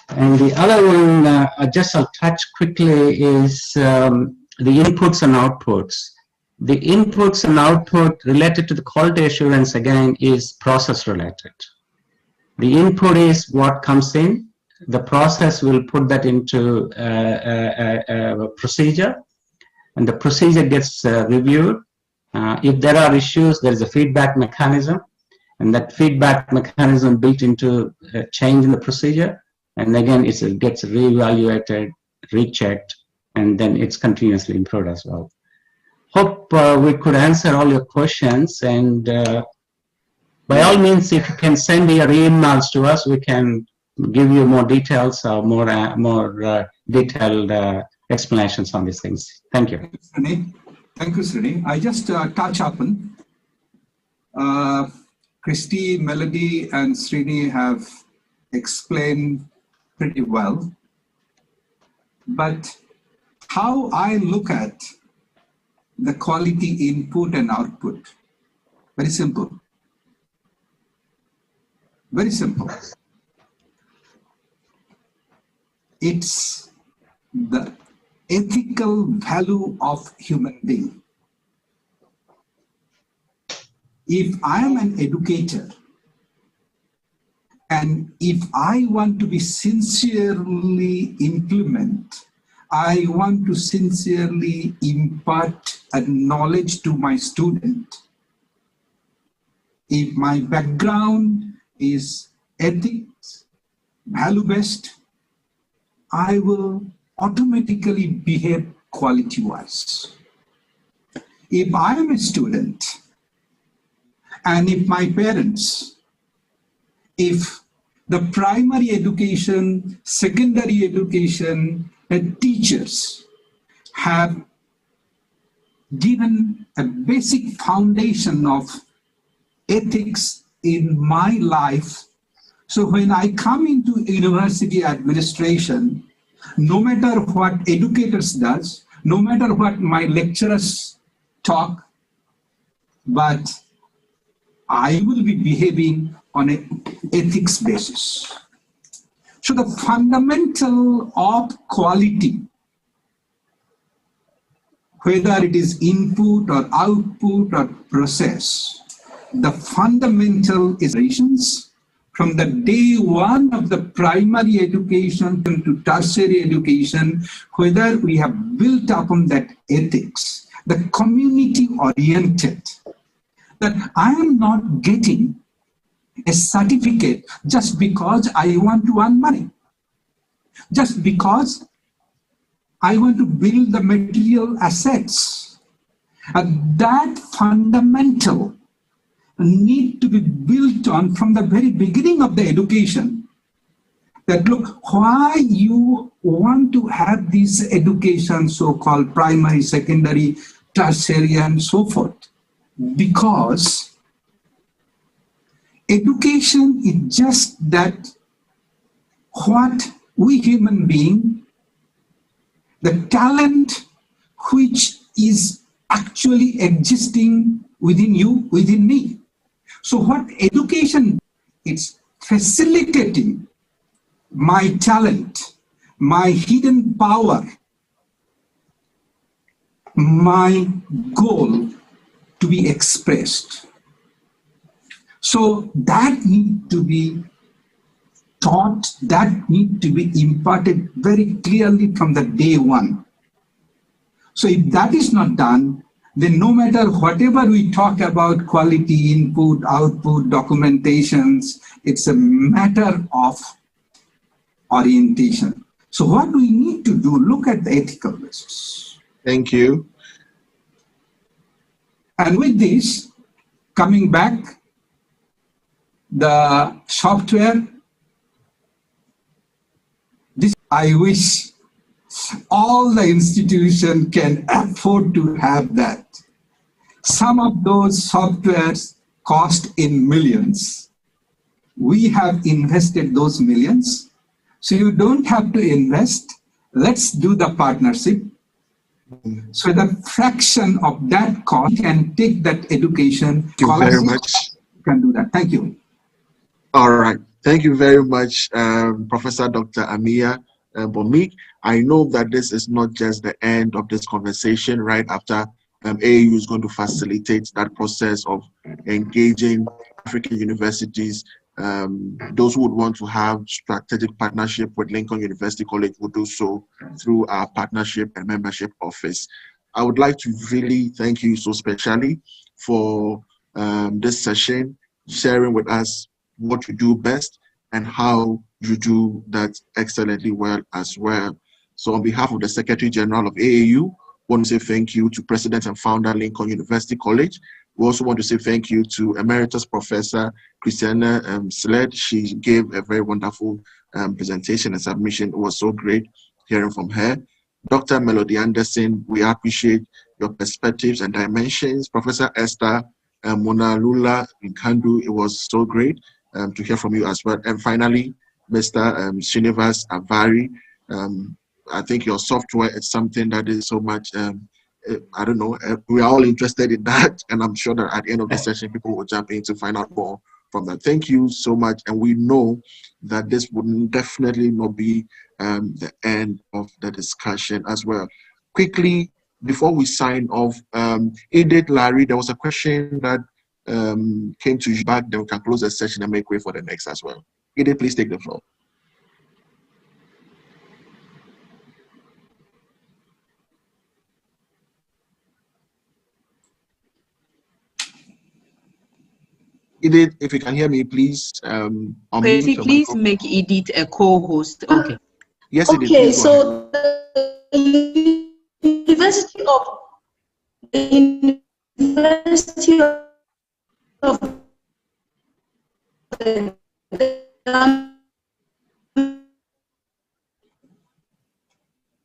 And the other one, I'll touch quickly, is the inputs and outputs. The inputs and output related to the quality assurance, again, is process related. The input is what comes in. The process will put that into a procedure, and the procedure gets reviewed. If there are issues, there is a feedback mechanism, and that feedback mechanism built into a change in the procedure, and again it gets reevaluated, rechecked, and then it's continuously improved as well. Hope we could answer all your questions, and by all means, if you can send your emails to us, we can give you more details or more detailed explanations on these things. Thank you. Thank you, Srini. I just touch upon Christy, Melody, and Srini have explained pretty well. But how I look at the quality input and output, very simple. Very simple. It's the ethical value of human being. if I am an educator, and if I want to be sincerely implement, I want to sincerely impart a knowledge to my student. If my background is ethics, value-based, I will automatically behave quality-wise. If I am a student, and if my parents, if the primary education, secondary education, and teachers have given a basic foundation of ethics in my life, so when I come into university administration, no matter what educators does, no matter what my lecturers talk, but I will be behaving on an ethics basis. So the fundamental of quality, whether it is input or output or process, the fundamental is relations from the day one of the primary education to tertiary education, whether we have built upon that ethics, the community oriented, that I am not getting a certificate just because I want to earn money, just because I want to build the material assets. And that fundamental need to be built on from the very beginning of the education. That look, why you want to have this education, so-called primary, secondary, tertiary, and so forth. Because education is just that what we human being, the talent which is actually existing within you, within me. So what education, it's facilitating my talent, my hidden power, my goal to be expressed. So that need to be taught, that need to be imparted very clearly from the day one. So if that is not done, then no matter whatever we talk about quality, input, output, documentations, it's a matter of orientation. So what we need to do, look at the ethical basis. Thank you. And with this, coming back, the software, this I wish all the institutions can afford to have that. Some of those softwares cost in millions. We have invested those millions, so you don't have to invest. Let's do the partnership. So the fraction of that cost can take that education. Thank you very much. Can do that. Thank you. All right. Thank you very much, Professor Dr. Amia Bomik. I know that this is not just the end of this conversation. Right after AAU is going to facilitate that process of engaging African universities. Those who would want to have strategic partnership with Lincoln University College will do so through our partnership and membership office. I would like to really thank you so specially for this session, sharing with us what you do best and how you do that excellently well as well. So on behalf of the Secretary General of AAU, I want to say thank you to President and Founder Lincoln University College. We also want to say thank you to Emeritus Professor Christiana Sled. She gave a very wonderful presentation and submission. It was so great hearing from her. Dr. Melody Anderson, we appreciate your perspectives and dimensions. Professor Esther Monalula Nkandu, it was so great to hear from you as well. And finally, Mr. Srinivas Avari, I think your software is something that is so much, I don't know, we are all interested in that. And I'm sure that at the end of the session, people will jump in to find out more from that. Thank you so much. And we know that this would definitely not be the end of the discussion as well. Quickly, before we sign off, Edith Larry, there was a question that came to you back, then we can close the session and make way for the next as well. Edith, please take the floor. Edith, if you can hear me, please. Percy, please make Edith a co-host. Okay. Yes, Edith. Okay, so the University of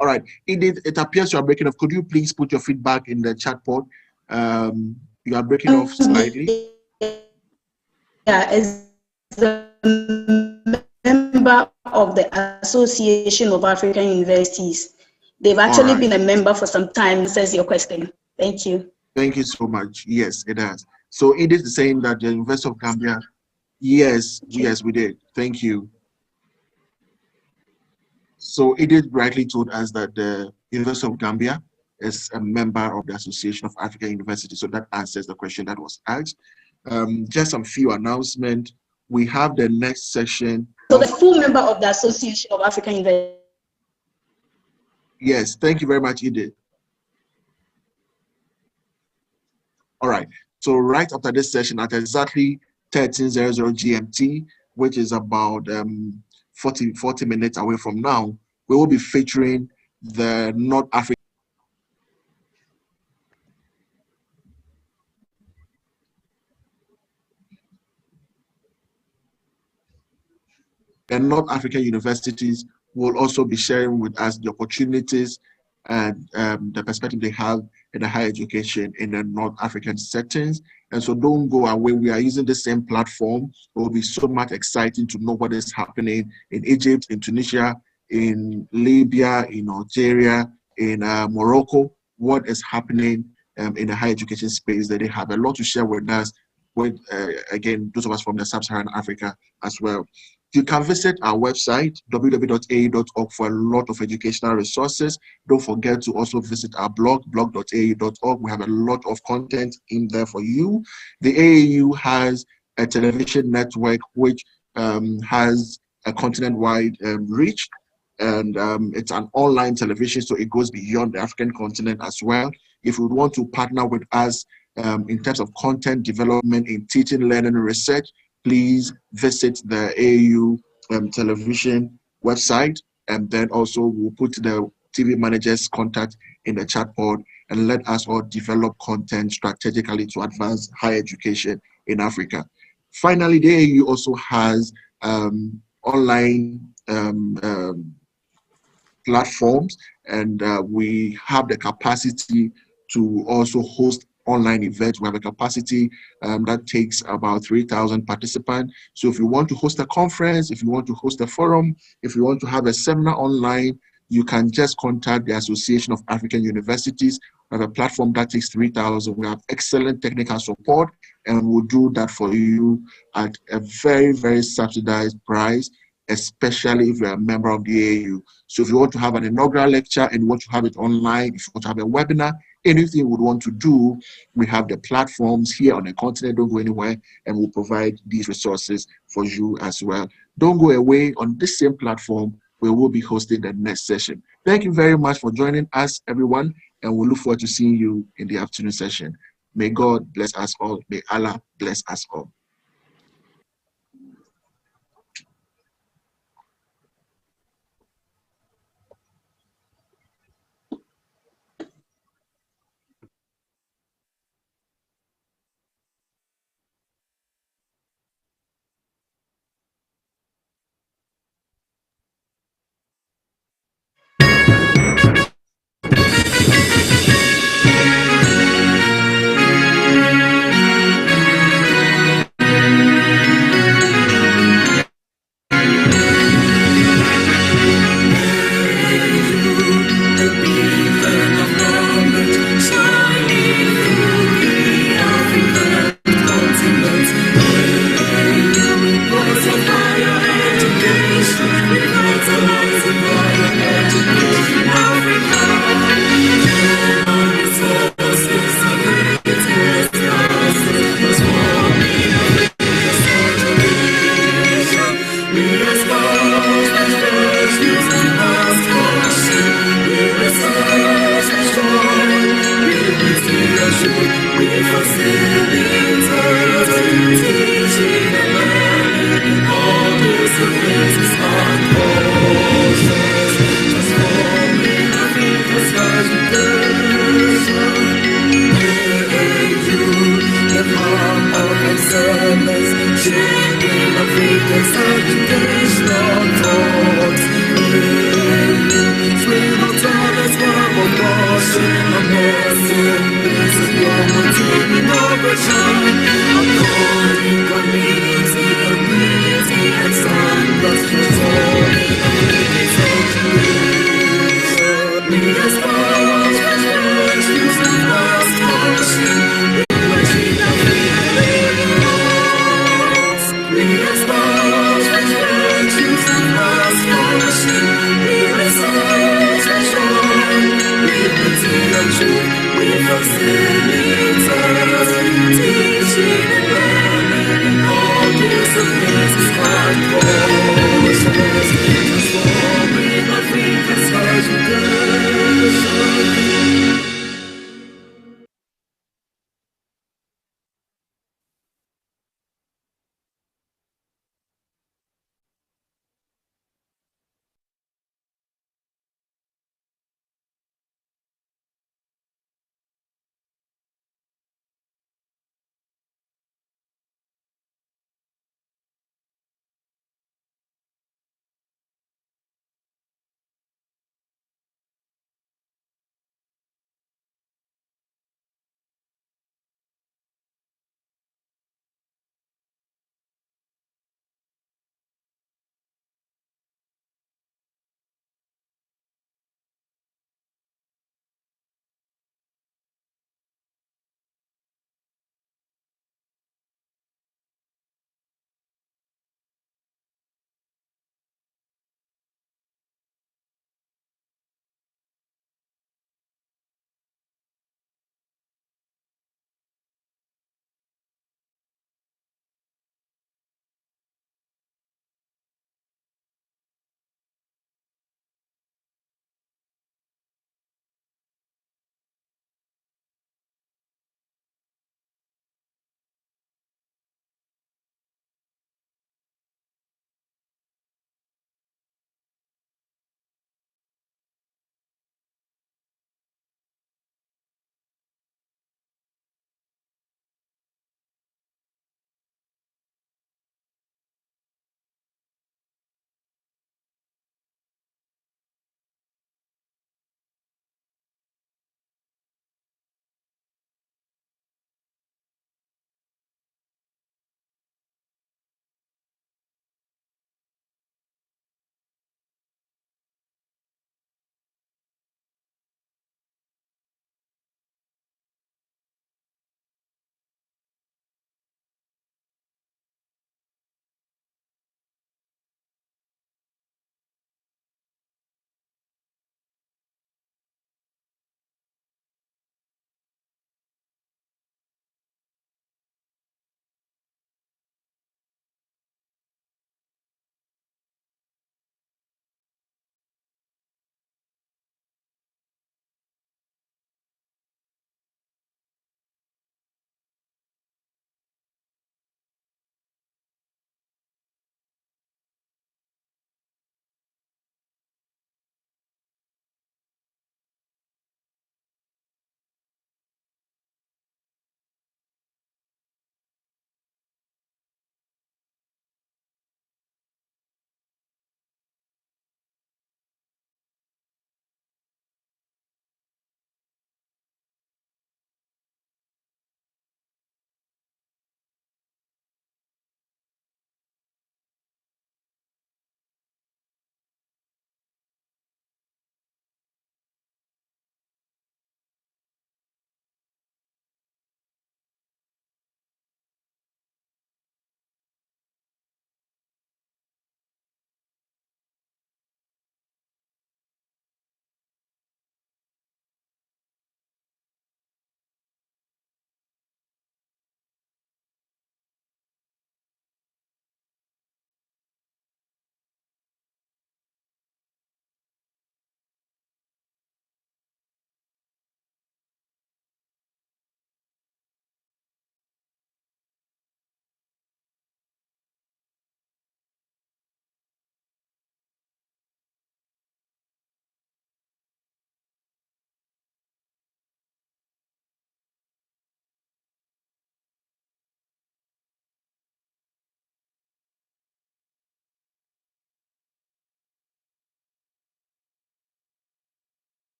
all right, Edith, it appears you are breaking off. Could you please put your feedback in the chat pod? You are breaking off slightly. Yeah, as the member of the Association of African Universities. They've actually been a member for some time. Says your question. Thank you. Thank you so much. Yes, it has. So Edith is saying that the University of Gambia. Yes, yes, we did. Thank you. So Edith rightly told us that the University of Gambia is a member of the Association of African Universities. So that answers the question that was asked. Just some few announcements. We have the next session. So the full member of the Association of African Universities. Yes, thank you very much, Edith. All right, so right after this session at exactly 13:00 GMT, which is about 40 minutes away from now, we will be featuring the North African universities will also be sharing with us the opportunities and the perspective they have in the higher education in the North African settings. And so don't go away. We are using the same platform. It will be so much exciting to know what is happening in Egypt, in Tunisia, in Libya, in Algeria, in Morocco, what is happening in the higher education space. That they have a lot to share with us, with, again, those of us from the Sub-Saharan Africa as well. You can visit our website, www.aau.org, for a lot of educational resources. Don't forget to also visit our blog, blog.aau.org. We have a lot of content in there for you. The AAU has a television network which has a continent-wide reach, and it's an online television, so it goes beyond the African continent as well. If you want to partner with us in terms of content development in teaching, learning, and research, please visit the AAU television website, and then also we'll put the TV manager's contact in the chat pod, and let us all develop content strategically to advance higher education in Africa. Finally, the AAU also has online platforms, and we have the capacity to also host online events. We have a capacity that takes about 3,000 participants. So if you want to host a conference, if you want to host a forum, if you want to have a seminar online, you can just contact the Association of African Universities. We have a platform that takes 3,000. We have excellent technical support, and we'll do that for you at a very, very subsidized price, especially if you're a member of the AAU. So if you want to have an inaugural lecture and you want to have it online, if you want to have a webinar, anything you would want to do, we have the platforms here on the continent. Don't go anywhere, and we'll provide these resources for you as well. Don't go away. On this same platform, we will be hosting the next session. Thank you very much for joining us, everyone, and we look forward to seeing you in the afternoon session. May God bless us all. May Allah bless us all. Teaching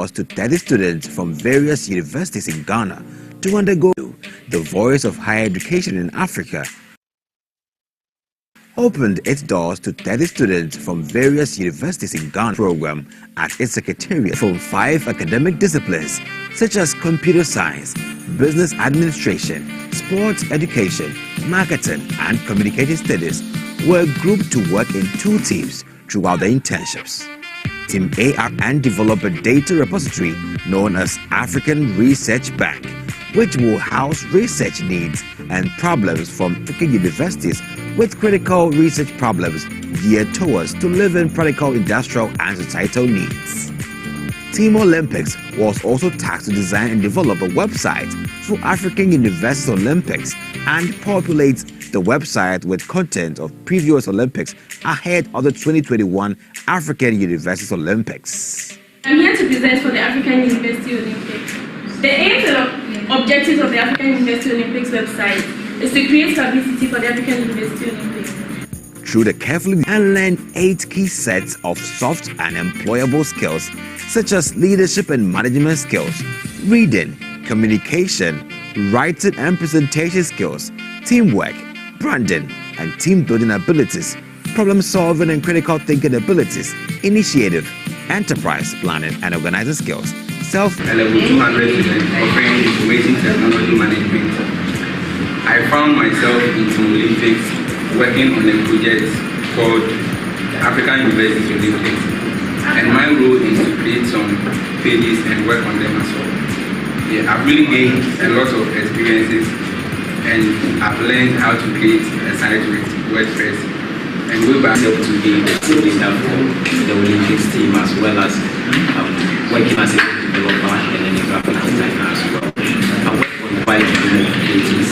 to 30 students from various universities in Ghana to undergo the Voice of Higher Education in Africa. Opened its doors to 30 students from various universities in Ghana program at its secretariat from 5 academic disciplines such as computer science, business administration, sports education, marketing, and communication studies were grouped to work in 2 teams throughout the internships. Team A and develop a data repository known as African Research Bank, which will house research needs and problems from African universities with critical research problems geared towards to live in practical industrial and societal needs. Team Olympics was also tasked to design and develop a website for African Universities Olympics and populate the website with content of previous Olympics ahead of the 2021 African Universities Olympics. I'm here to present for the African University Olympics. The aims and objectives of the African University Olympics website is to create publicity for the African University Olympics. Through the carefully and learn 8 key sets of soft and employable skills such as leadership and management skills, reading, communication, writing and presentation skills, teamwork, branding and team building abilities, problem solving and critical thinking abilities, initiative, enterprise planning and organizing skills, Level 200 offering information technology management. I found myself in some Olympics working on a project called African Universities Olympics, and my role is to create some pages and work on them as well. Yeah, I've really gained a lot of experiences, and I've learned how to create a site with WordPress and go back up to be the team leader for the Olympics team, as well as working as a developer and then a graphic designer as well. I work on quite a few pages,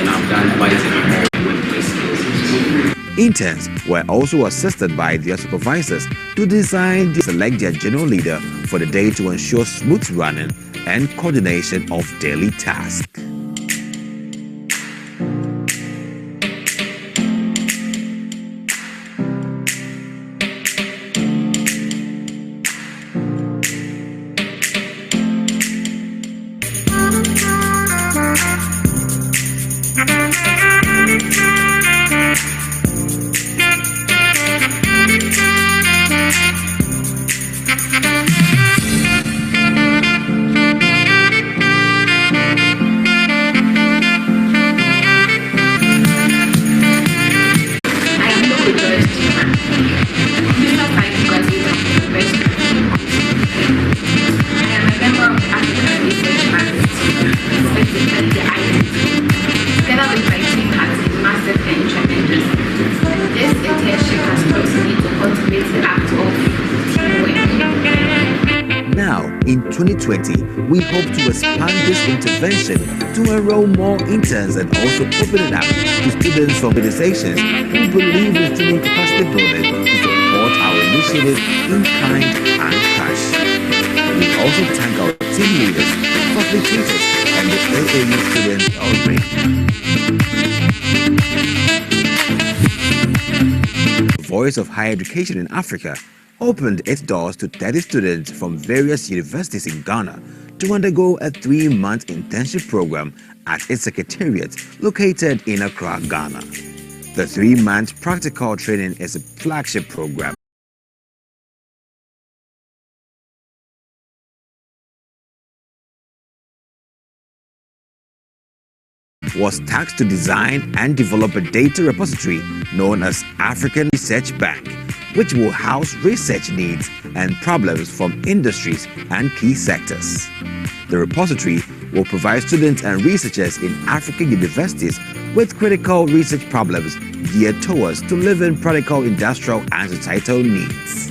and I've done quite a number of WordPress skills. Interns were also assisted by their supervisors to design and select their general leader for the day to ensure smooth running and coordination of daily tasks. In 2020, we hope to expand this intervention to enroll more interns and also open it up to students from organizations who believe in student capacity building to support our initiative in kind and cash. We also thank our team leaders, facilitators, and the AAU students already. The Voice of Higher Education in Africa opened its doors to 30 students from various universities in Ghana to undergo a 3-month internship program at its secretariat located in Accra, Ghana. The 3-month practical training is a flagship program was tasked to design and develop a data repository known as African Research Bank, which will house research needs and problems from industries and key sectors. The repository will provide students and researchers in African universities with critical research problems geared towards to live in practical industrial and societal needs.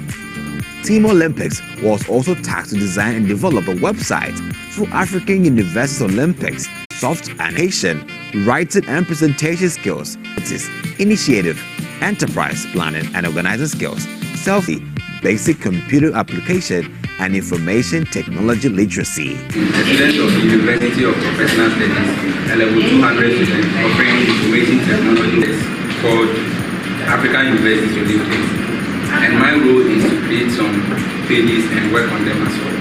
Team Olympics was also tasked to design and develop a website for African Universities Olympics, soft animation, writing and presentation skills, initiative, enterprise planning and organizing skills, selfie, basic computer application, and information technology literacy. A student of the University of Professional Studies, a level 200 student offering information technology called African Universities Olympics. And my role is to create some pages and work on them as well.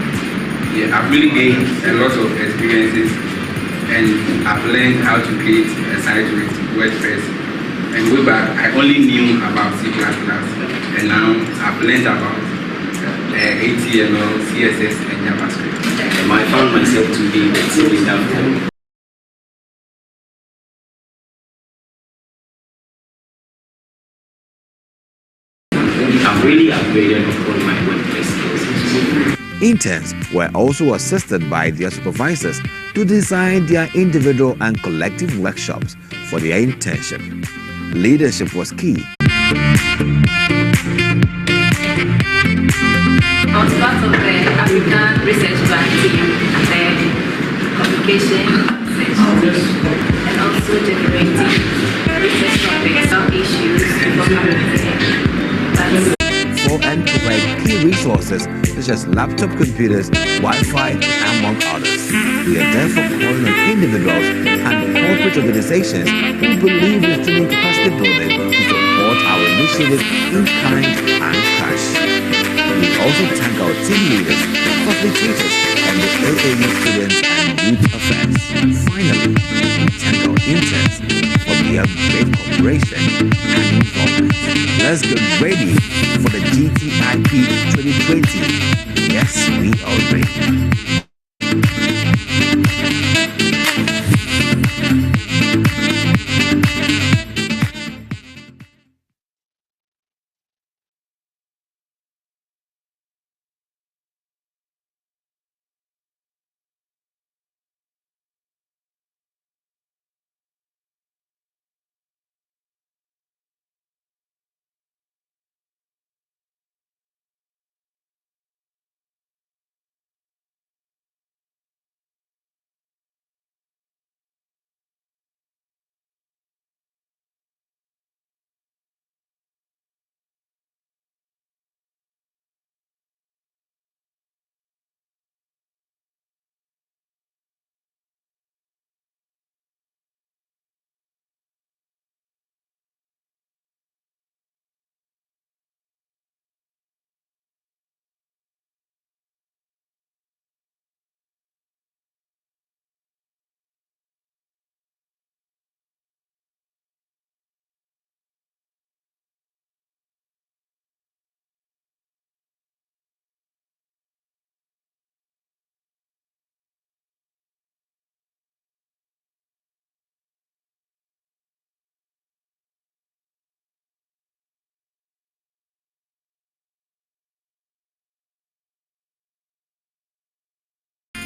Yeah, I've really gained a lot of experiences, and I've learned how to create a site with WordPress. And way back, I only knew about C++, and now I've learned about HTML, CSS, and JavaScript. I found myself to be extremely helpful. I've really upgraded upon my WordPress skills. Interns were also assisted by their supervisors to design their individual and collective workshops for their internship. Leadership was key. I was part of the African Research Plan team and the communication session, and also generating research topics or issues For and provide key resources such as laptop computers, Wi-Fi, among others. We are therefore calling on individuals and corporate organizations who believe in student capacity building to support our initiatives in kind and cash. We also thank our team leaders, facilitators, and the AAU students and youth affairs. Finally, we thank our interns for their great cooperation and involvement. Let's get ready for the GTIP 2020. Yes, we are ready.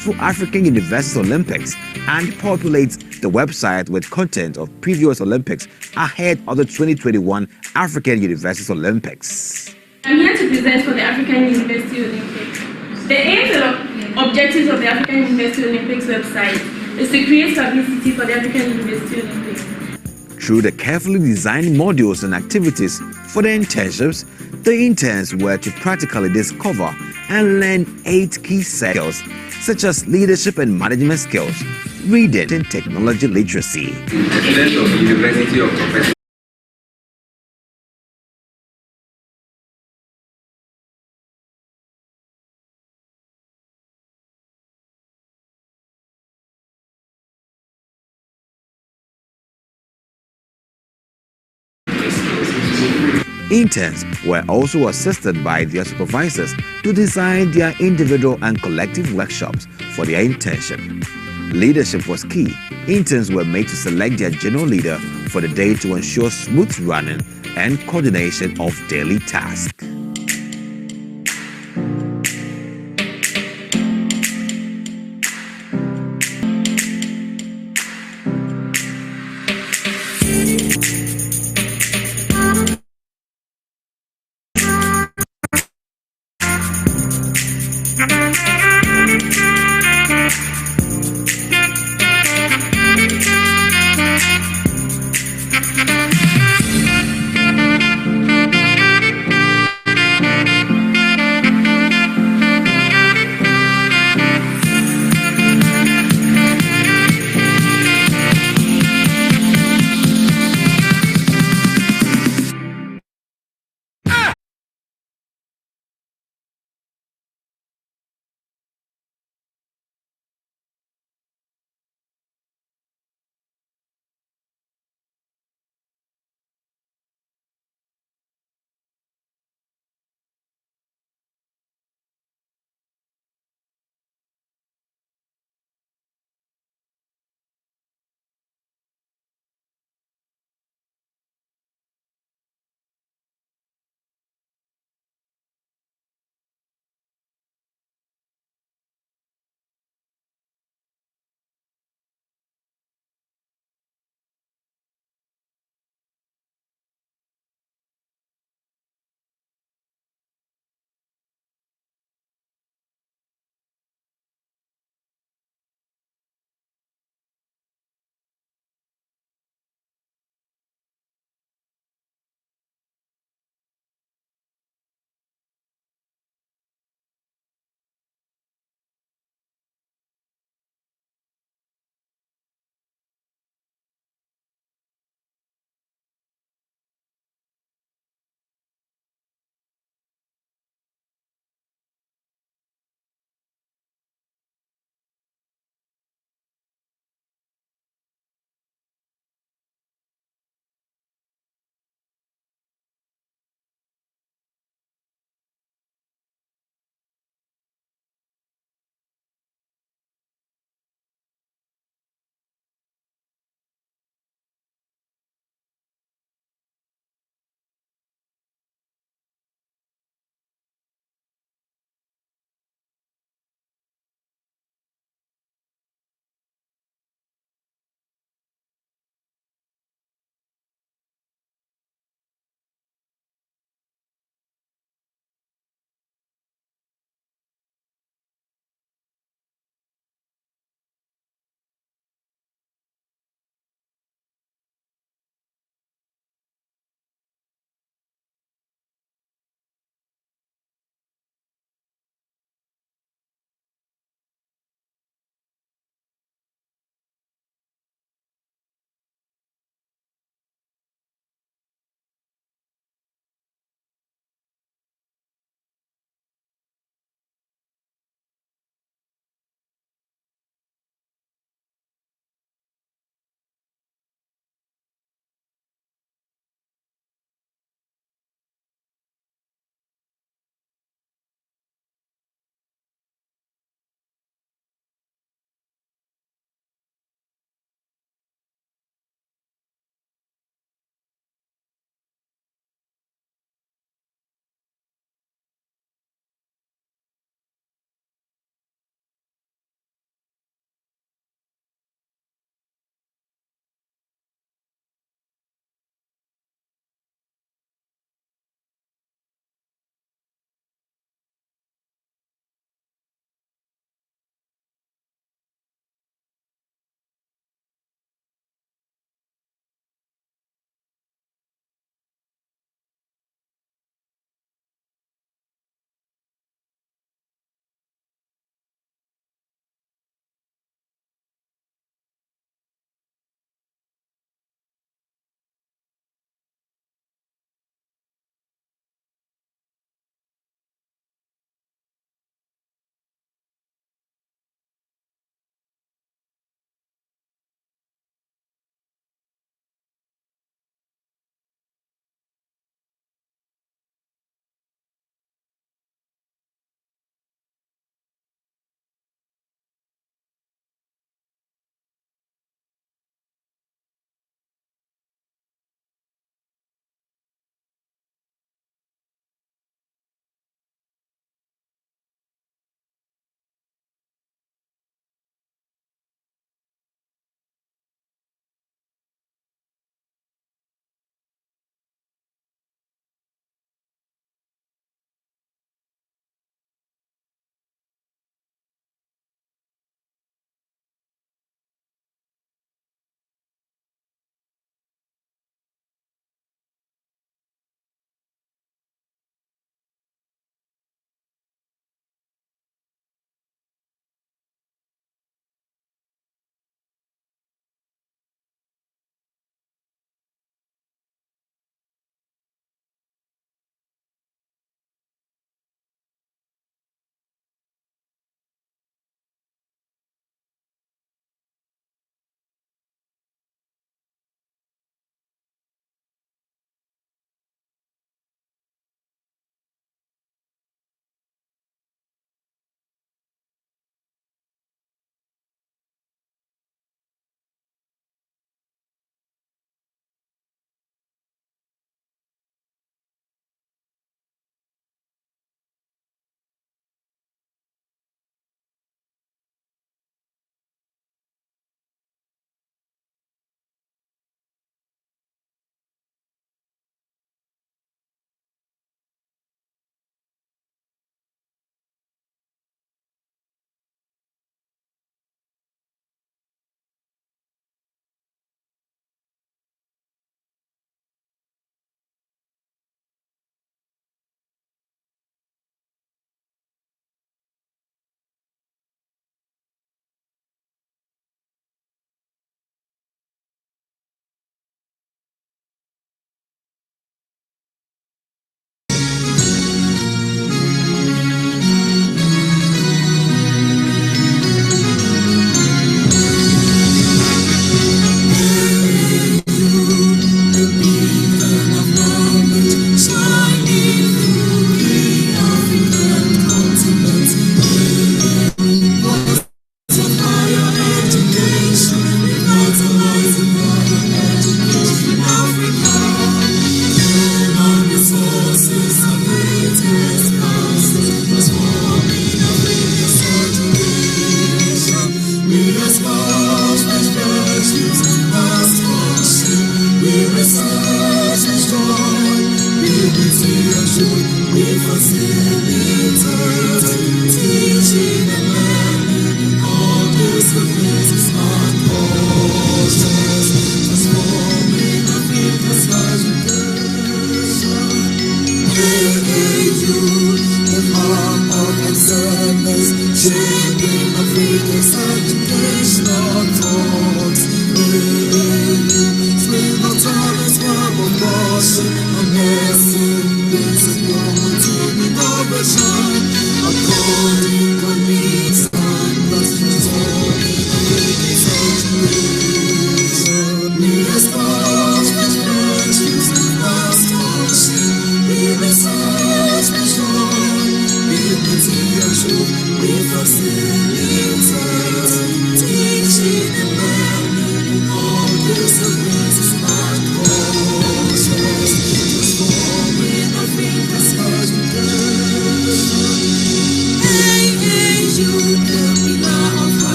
Through African Universities Olympics and populates the website with content of previous Olympics ahead of the 2021 African Universities Olympics. I'm here to present for the African University Olympics. The aims and objectives of the African University Olympics website is to create publicity for the African University Olympics. Through the carefully designed modules and activities for the internships, the interns were to practically discover and learn 8 key skills such as leadership and management skills, reading and technology literacy. President of the University of Professional Interns were also assisted by their supervisors to design their individual and collective workshops for their internship. Leadership was key. Interns were made to select their general leader for the day to ensure smooth running and coordination of daily tasks.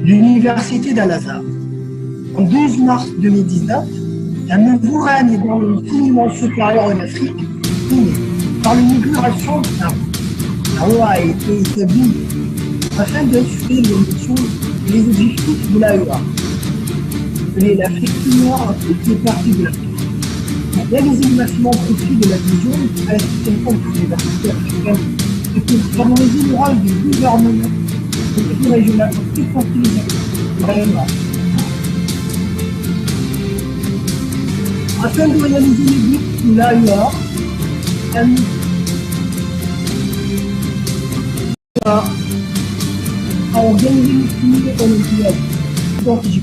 L'Université d'Al-Azhar. En 12 mars 2019, un nouveau règne dans l'enseignement supérieur en Afrique est né par l'inauguration d'un La loi a été établie afin d'assurer les missions et les objectifs de l'AEA. Donner l'Afrique du Nord à toutes les parties de l'Afrique. La désignation profit de la vision à la situation de l'université africaine et pour favoriser le rôle du gouvernement et régional pour plus faciliter le rayonnement. Afin de réaliser les buts de l'AEA, a organisé une finale olympiade sportive.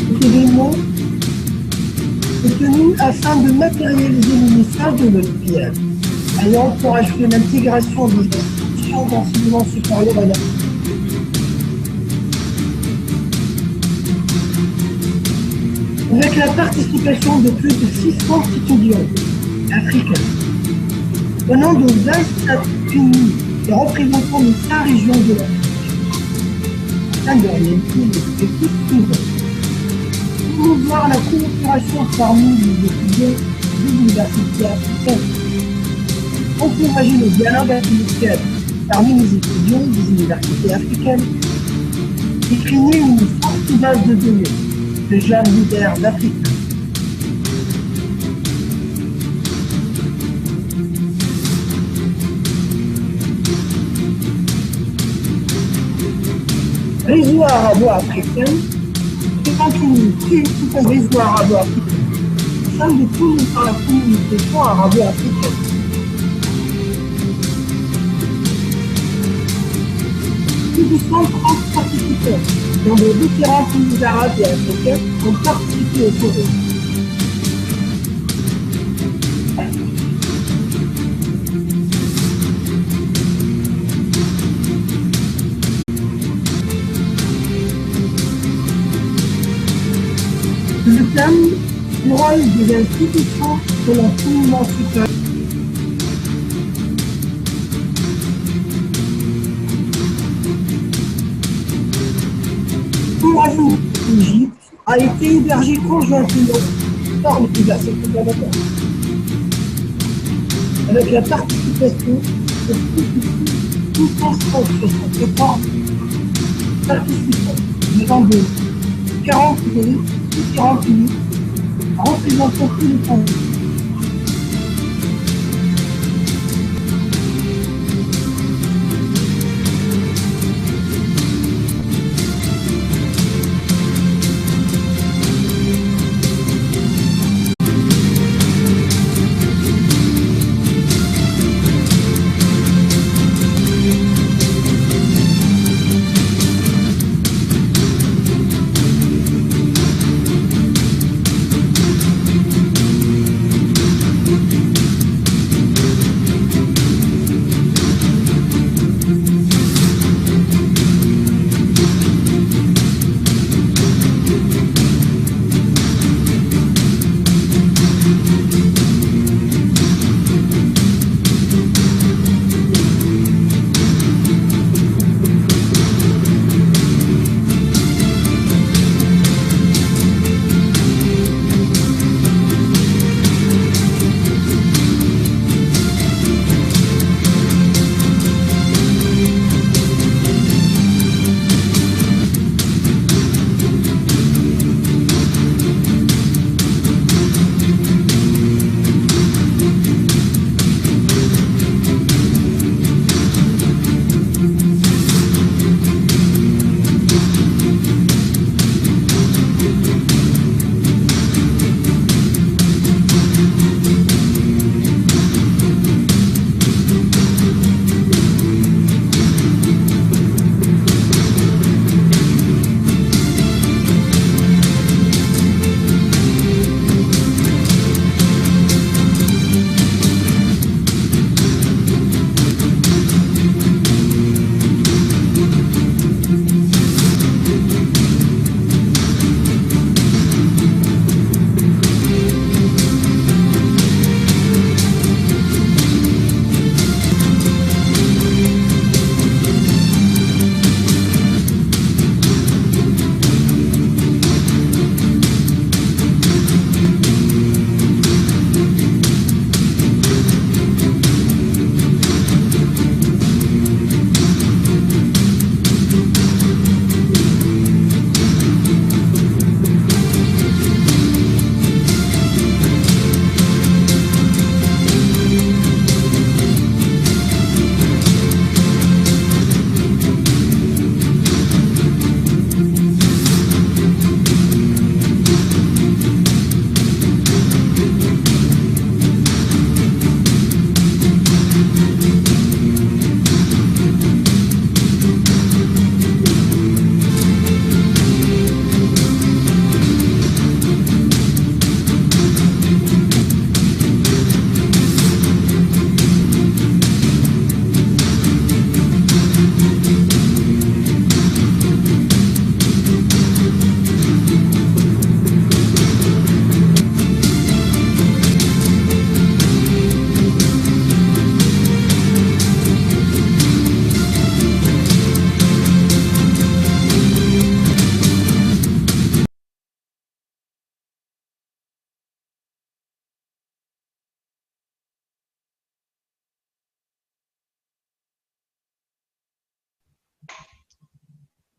Cet événement est tenu afin de matérialiser le message de l'Olympiade, ayant pour achever l'intégration des institutions d'enseignement supérieur en Afrique. Avec la participation de plus de 600 étudiants africains, venant de 27 pays et représentant les 5 régions de l'Afrique, afin de réaliser les objectifs suivants. Promouvoir la coopération parmi les étudiants des universités africaines, encourager le dialogue intellectuel parmi les étudiants des universités africaines, et créer une forte base de données de jeunes leaders d'Afrique. Réseau arabo-africain, c'est une réseau arabo-africain, au sein de toute la communication arabo-africaine. Plus de 130 participants dans les différents pays arabes et africains ont participé au forum. Le thème du rôle des institutions de l'enseignement supérieur. L'Égypte a été hébergée conjointement par l'utilisation de avec la participation de plus de 264 participants venant de 40 pays, 40 pays, représentant tous les pays.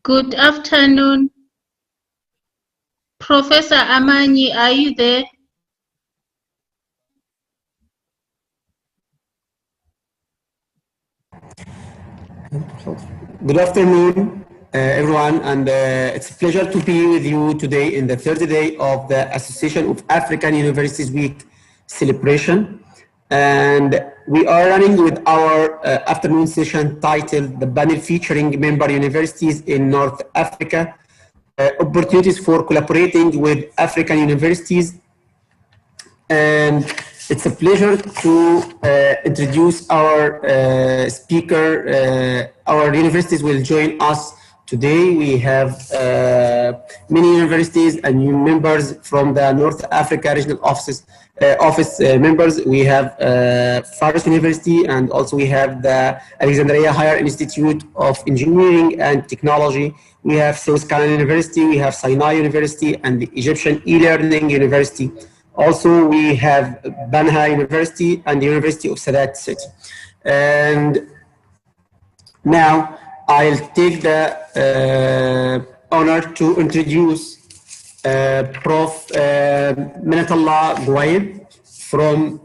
Good afternoon. Professor Amani, are you there? Good afternoon, everyone, and it's a pleasure to be with you today in the third day of the Association of African Universities Week celebration. And we are running with our afternoon session titled The Panel Featuring Member Universities in North Africa, Opportunities for Collaborating with African Universities. And it's a pleasure to introduce our speaker. Our universities will join us today. We have many universities and new members from the North Africa Regional Office members. We have Faris University, and also we have the Alexandria Higher Institute of Engineering and Technology. We have South Carolina University, we have Sinai University, and the Egyptian e-learning university. Also, we have Banha University and the University of Sadat City. And now I'll take the honor to introduce Prof. Minatullah Gouaib from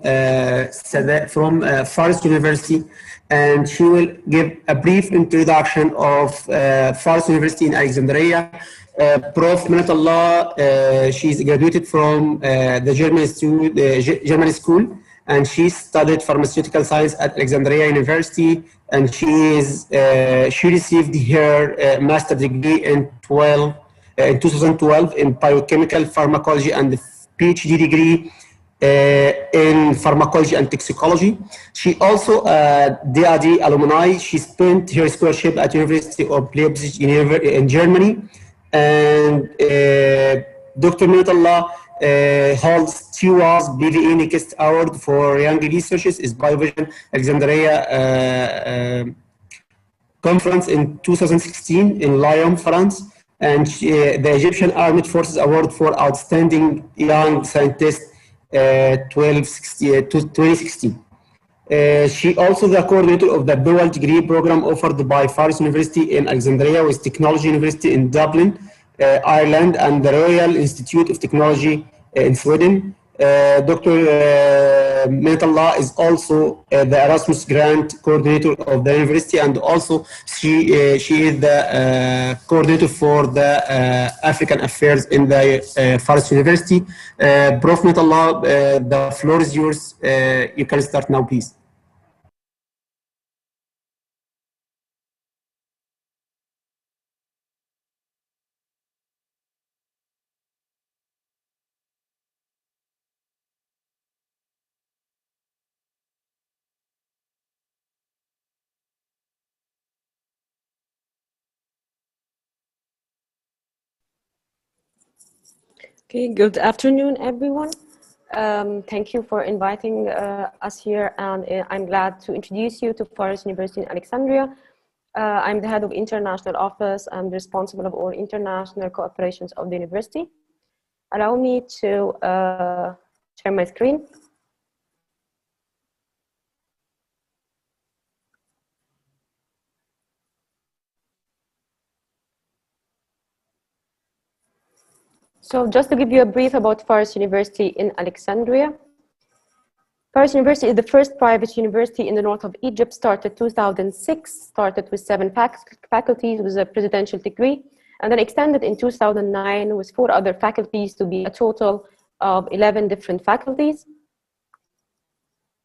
Faris University, and she will give a brief introduction of Faris University in Alexandria. Prof. Minatullah, she's graduated from the German school, and she studied pharmaceutical science at Alexandria University, and she received her master's degree in 2012 in biochemical pharmacology and the PhD degree in pharmacology and toxicology. She also DAD alumni. She spent her scholarship at University of Leipzig in Germany. And Dr. Minatullah holds TUA's BVA Next Award for Young Researchers is BioVision Alexandria Conference in 2016 in Lyon, France, and the Egyptian Armed Forces Award for Outstanding Young Scientist 2016. She also the coordinator of the dual degree program offered by Faris University in Alexandria with Technology University in Dublin, Ireland, and the Royal Institute of Technology in Sweden. Dr. Minatullah is also the Erasmus Grant coordinator of the university, and also she is the coordinator for the African Affairs in the Faris University. Prof. Minatullah, the floor is yours. You can start now, please. Okay, good afternoon, everyone. Thank you for inviting us here, and I'm glad to introduce you to Faris University in Alexandria. I'm the head of international office. I'm responsible of all international cooperations of the university. Allow me to share my screen. So just to give you a brief about Faris University in Alexandria. Faris University is the first private university in the north of Egypt, started 2006, started with 7 faculties with a presidential degree, and then extended in 2009 with 4 other faculties to be a total of 11 different faculties.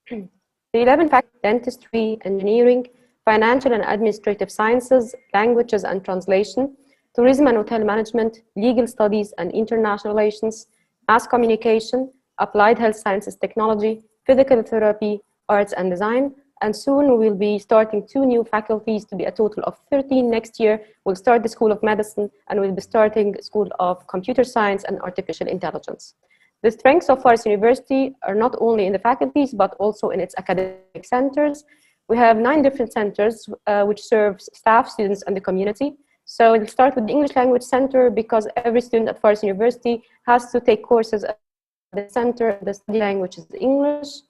The 11 faculties: dentistry, engineering, financial and administrative sciences, languages and translation, tourism and hotel management, legal studies and international relations, mass communication, applied health sciences technology, physical therapy, arts and design. And soon we will be starting 2 new faculties to be a total of 13 next year. We'll start the School of Medicine, and we'll be starting the School of Computer Science and Artificial Intelligence. The strengths of Faris University are not only in the faculties, but also in its academic centers. We have 9 different centers which serve staff, students, and the community. So we'll start with the English Language Center, because every student at Faris University has to take courses at the center. The study language is English.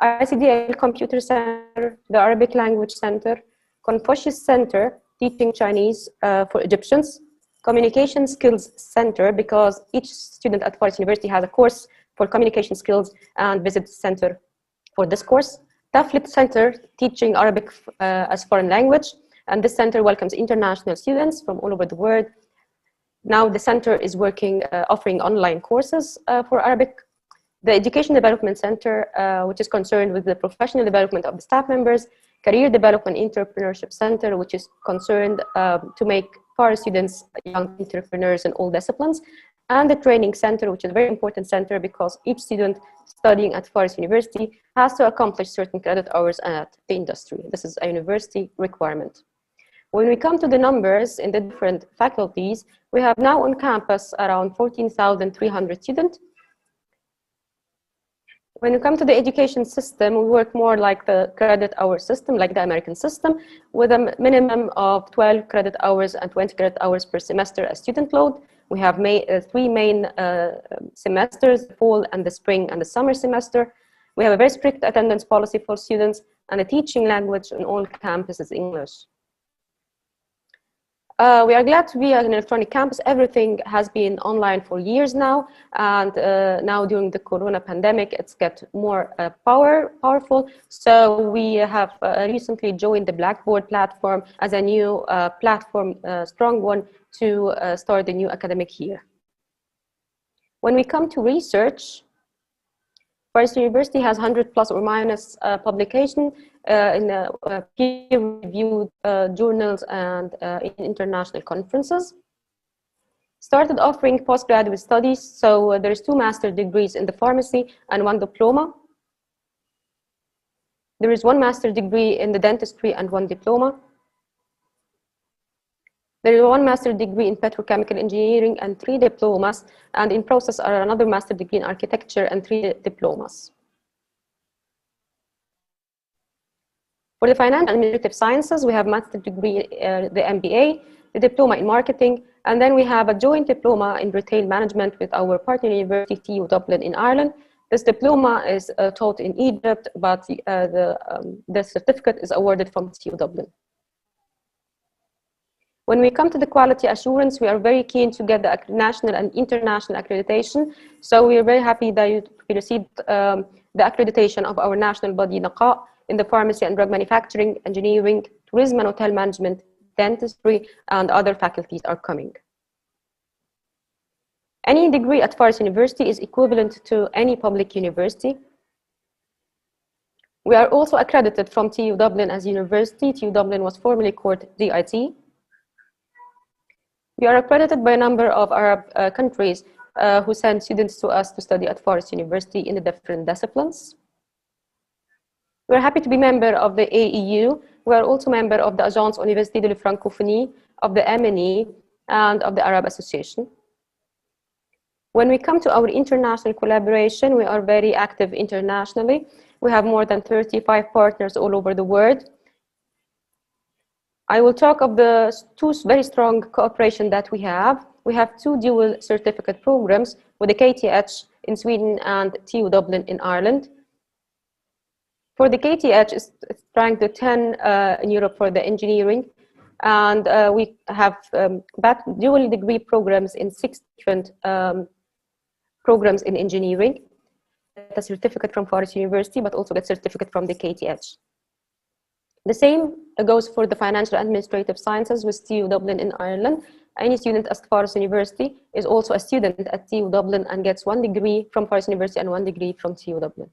ICDL Computer Center, the Arabic Language Center, Confucius Center, teaching Chinese for Egyptians. Communication Skills Center, because each student at Forest University has a course for communication skills and visit the center for this course. Taflit Center, teaching Arabic as foreign language, and this center welcomes international students from all over the world. Now the center is working, offering online courses for Arabic. The Education Development Center, which is concerned with the professional development of the staff members. Career Development Entrepreneurship Center, which is concerned to make foreign students young entrepreneurs in all disciplines. And the Training Center, which is a very important center because each student studying at Forest University has to accomplish certain credit hours at the industry. This is a university requirement. When we come to the numbers in the different faculties, we have now on campus around 14,300 students. When we come to the education system, we work more like the credit hour system, like the American system, with a minimum of 12 credit hours and 20 credit hours per semester as student load. We have three main semesters, the fall and the spring and the summer semester. We have a very strict attendance policy for students, and the teaching language on all campuses is English. We are glad to be an electronic campus. Everything has been online for years now, and now during the Corona pandemic, it's got more powerful. So we have recently joined the Blackboard platform as a new platform, strong one, to start the new academic year. When we come to research, Forest University has 100 plus or minus publication in peer-reviewed journals and in international conferences. Started offering postgraduate studies, so there's 2 master's degrees in the pharmacy and 1 diploma. There is 1 master's degree in the dentistry and 1 diploma. There is 1 master's degree in petrochemical engineering and 3 diplomas, and in process are another master's degree in architecture and 3 diplomas. For the finance and administrative sciences, we have master's degree, the MBA, the diploma in marketing, and then we have a joint diploma in retail management with our partner university, TU Dublin in Ireland. This diploma is taught in Egypt, but the certificate is awarded from TU Dublin. When we come to the quality assurance, we are very keen to get the national and international accreditation. So we are very happy that we received the accreditation of our national body, NAQA, in the pharmacy and drug manufacturing, engineering, tourism and hotel management, dentistry, and other faculties are coming. Any degree at Forest University is equivalent to any public university. We are also accredited from TU Dublin as university. TU Dublin was formerly called DIT. We are accredited by a number of Arab countries who send students to us to study at Forest University in the different disciplines. We are happy to be member of the AEU. We are also member of the Agence Université de la Francophonie, of the MNE, and of the Arab Association. When we come to our international collaboration, we are very active internationally. We have more than 35 partners all over the world. I will talk of the 2 very strong cooperation that we have. We have 2 dual certificate programs with the KTH in Sweden and TU Dublin in Ireland. For the KTH, it's ranked the 10 in Europe for the engineering, and we have dual degree programs in 6 different programs in engineering. Get a certificate from Forest University, but also get certificate from the KTH. The same goes for the financial administrative sciences with TU Dublin in Ireland. Any student at Forest University is also a student at TU Dublin and gets 1 degree from Forest University and 1 degree from TU Dublin.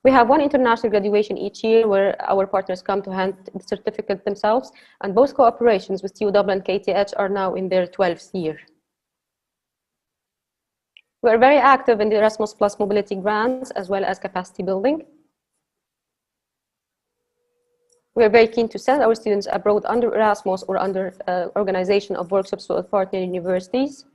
We have 1 international graduation each year where our partners come to hand the certificate themselves, and both cooperations with TU Dublin and KTH are now in their 12th year. We are very active in the Erasmus Plus mobility grants as well as capacity building. We are very keen to send our students abroad under Erasmus or under organization of workshops with partner universities.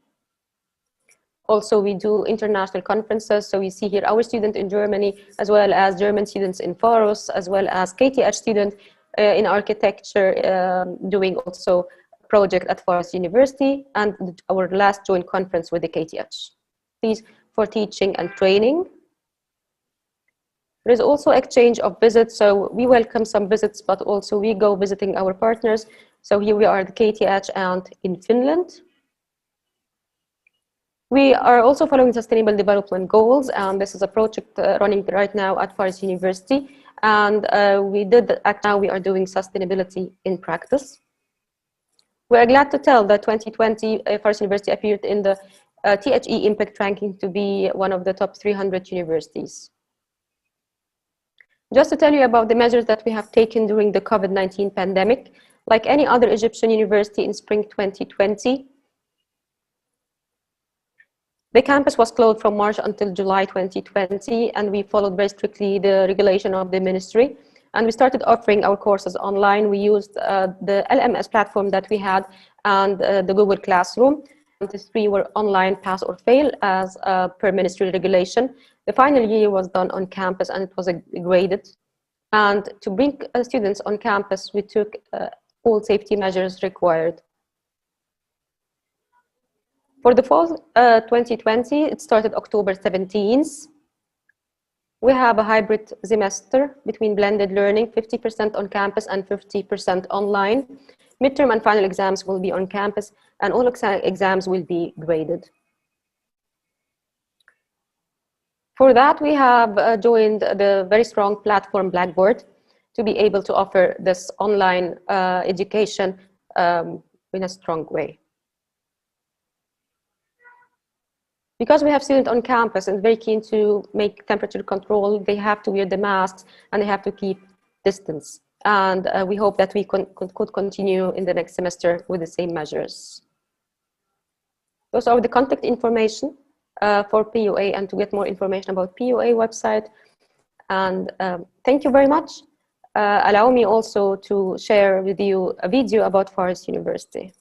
Also, we do international conferences. So you see here our student in Germany, as well as German students in Faros, as well as KTH student in architecture, doing also a project at Forest University, and our last joint conference with the KTH. These for teaching and training. There is also exchange of visits, so we welcome some visits, but also we go visiting our partners. So here we are at KTH and in Finland. We are also following Sustainable Development Goals, and this is a project running right now at Far East University. And now we are doing sustainability in practice. We are glad to tell that 2020 Far East University appeared in the THE Impact Ranking to be one of the top 300 universities. Just to tell you about the measures that we have taken during the COVID-19 pandemic, like any other Egyptian university in spring 2020, the campus was closed from March until July 2020, and we followed very strictly the regulation of the ministry. And we started offering our courses online. We used the LMS platform that we had and the Google Classroom. And the three were online, pass or fail, as per ministry regulation. The final year was done on campus and it was graded. And to bring students on campus, we took all safety measures required. For the fall 2020, it started October 17th. We have a hybrid semester between blended learning, 50% on campus and 50% online. Midterm and final exams will be on campus, and all exams will be graded. For that, we have joined the very strong platform Blackboard to be able to offer this online education in a strong way. Because we have students on campus and very keen to make temperature control, they have to wear the masks and they have to keep distance. And we hope that we could continue in the next semester with the same measures. Those are the contact information for PUA, and to get more information about PUA website. And thank you very much. Allow me also to share with you a video about Far East University.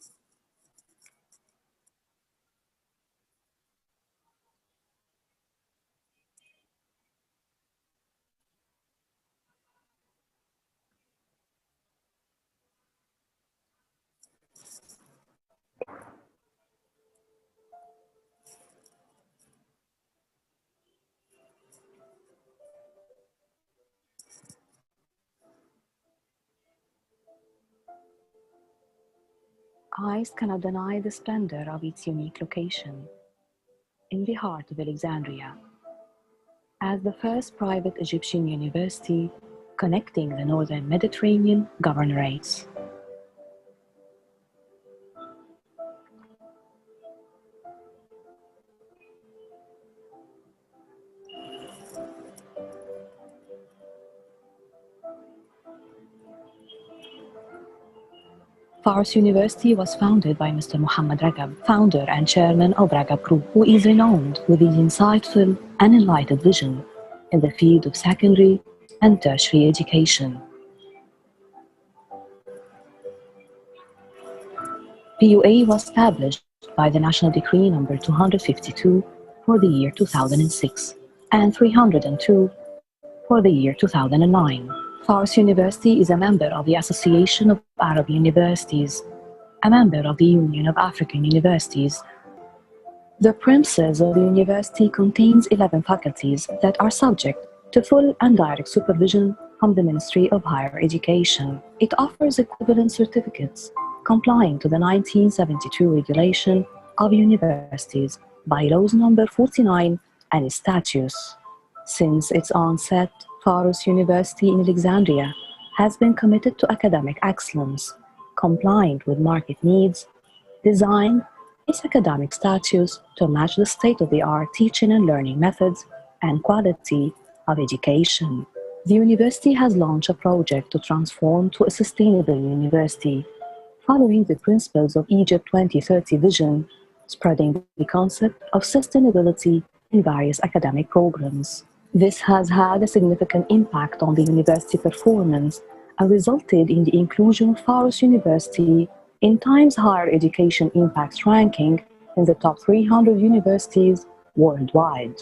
Eyes cannot deny the splendor of its unique location, in the heart of Alexandria. As the first private Egyptian university connecting the northern Mediterranean governorates. Far East University was founded by Mr. Muhammad Ragab, founder and chairman of Ragab Group, who is renowned with his insightful and enlightened vision in the field of secondary and tertiary education. PUA was established by the National Decree number 252 for the year 2006 and 302 for the year 2009. Far East University is a member of the Association of Arab Universities, a member of the Union of African Universities. The premises of the university contains 11 faculties that are subject to full and direct supervision from the Ministry of Higher Education. It offers equivalent certificates complying to the 1972 regulation of universities, bylaws number 49 and its statutes. Since its onset, Far East University in Alexandria has been committed to academic excellence, compliant with market needs, designed its academic status to match the state-of-the-art teaching and learning methods and quality of education. The university has launched a project to transform to a sustainable university, following the principles of Egypt 2030 vision, spreading the concept of sustainability in various academic programs. This has had a significant impact on the university performance and resulted in the inclusion of Far East University in Times Higher Education Impacts ranking in the top 300 universities worldwide.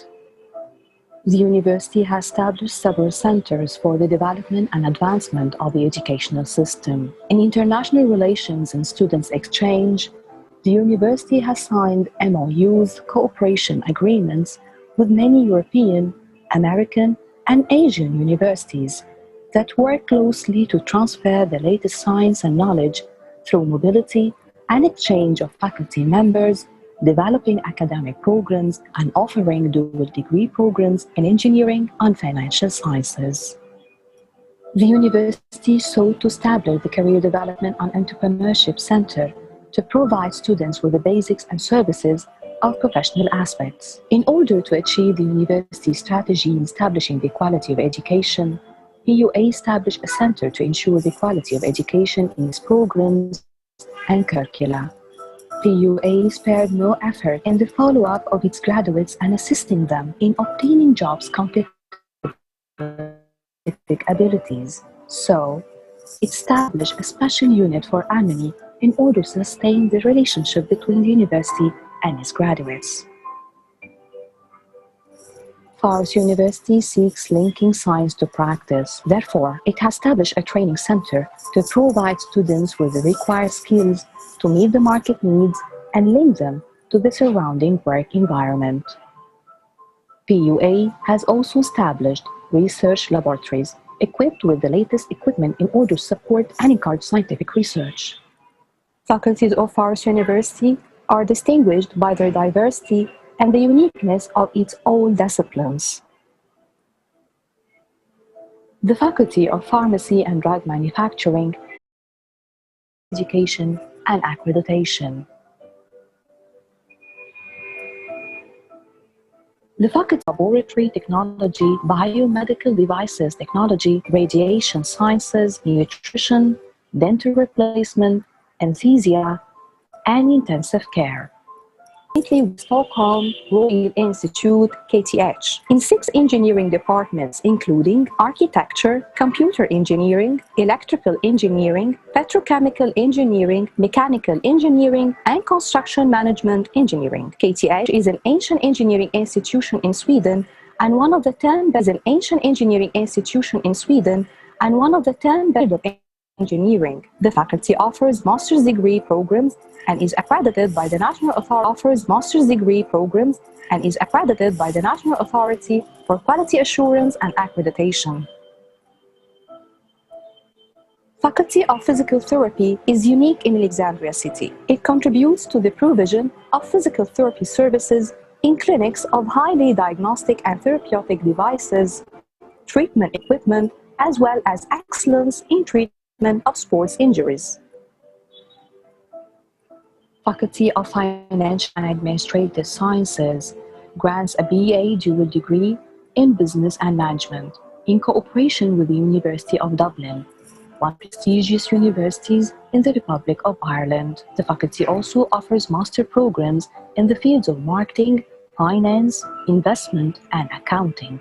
The university has established several centers for the development and advancement of the educational system. In international relations and students' exchange, the university has signed MOUs, cooperation agreements with many European, American, and Asian universities that work closely to transfer the latest science and knowledge through mobility and exchange of faculty members, developing academic programs, and offering dual degree programs in engineering and financial sciences. The university sought to establish the Career Development and Entrepreneurship Center to provide students with the basics and services of professional aspects. In order to achieve the university's strategy in establishing the quality of education, PUA established a center to ensure the quality of education in its programs and curricula. PUA spared no effort in the follow-up of its graduates and assisting them in obtaining jobs compatible with specific abilities. So, it established a special unit for alumni in order to sustain the relationship between the university and its graduates. Fars University seeks linking science to practice. Therefore, it has established a training center to provide students with the required skills to meet the market needs and link them to the surrounding work environment. PUA has also established research laboratories equipped with the latest equipment in order to support and encourage scientific research. Faculties of Fars University are distinguished by their diversity and the uniqueness of its own disciplines. The Faculty of Pharmacy and Drug Manufacturing, Education and Accreditation. The Faculty of Laboratory Technology, Biomedical Devices Technology, Radiation Sciences, Nutrition, Dental Replacement, Anesthesia, and Intensive Care. With Stockholm Royal Institute, KTH, in 6 engineering departments including architecture, computer engineering, electrical engineering, petrochemical engineering, mechanical engineering, and construction management engineering. KTH is an ancient engineering institution in Sweden and one of the 10 best ancient engineering institutions in Sweden and one of the 10 best of engineering. The faculty offers master's degree programs and is accredited by the National Authority for Quality Assurance and Accreditation. Faculty of Physical Therapy is unique in Alexandria City. It contributes to the provision of physical therapy services in clinics of highly diagnostic and therapeutic devices, treatment equipment, as well as excellence in treatment of sports injuries. Faculty of Financial and Administrative Sciences grants a BA dual degree in Business and Management in cooperation with the University of Dublin, one of the prestigious universities in the Republic of Ireland. The faculty also offers master programs in the fields of marketing, finance, investment, and accounting.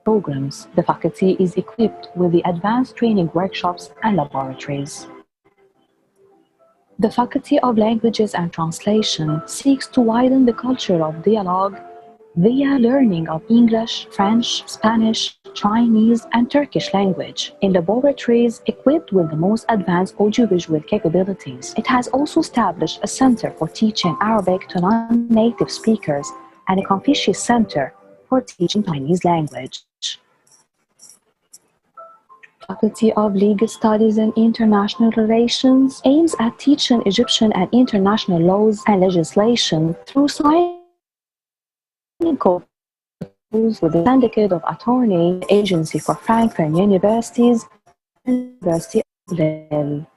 Programs. The faculty is equipped with the advanced training workshops and laboratories. The Faculty of Languages and Translation seeks to widen the culture of dialogue via learning of English, French, Spanish, Chinese, and Turkish language in laboratories equipped with the most advanced audiovisual capabilities. It has also established a center for teaching Arabic to non-native speakers and a Confucius Center for teaching Chinese language. Faculty of Legal Studies and International Relations aims at teaching Egyptian and international laws and legislation through signing with the Syndicate of Attorney Agency for Francophone Universities and University of Lille.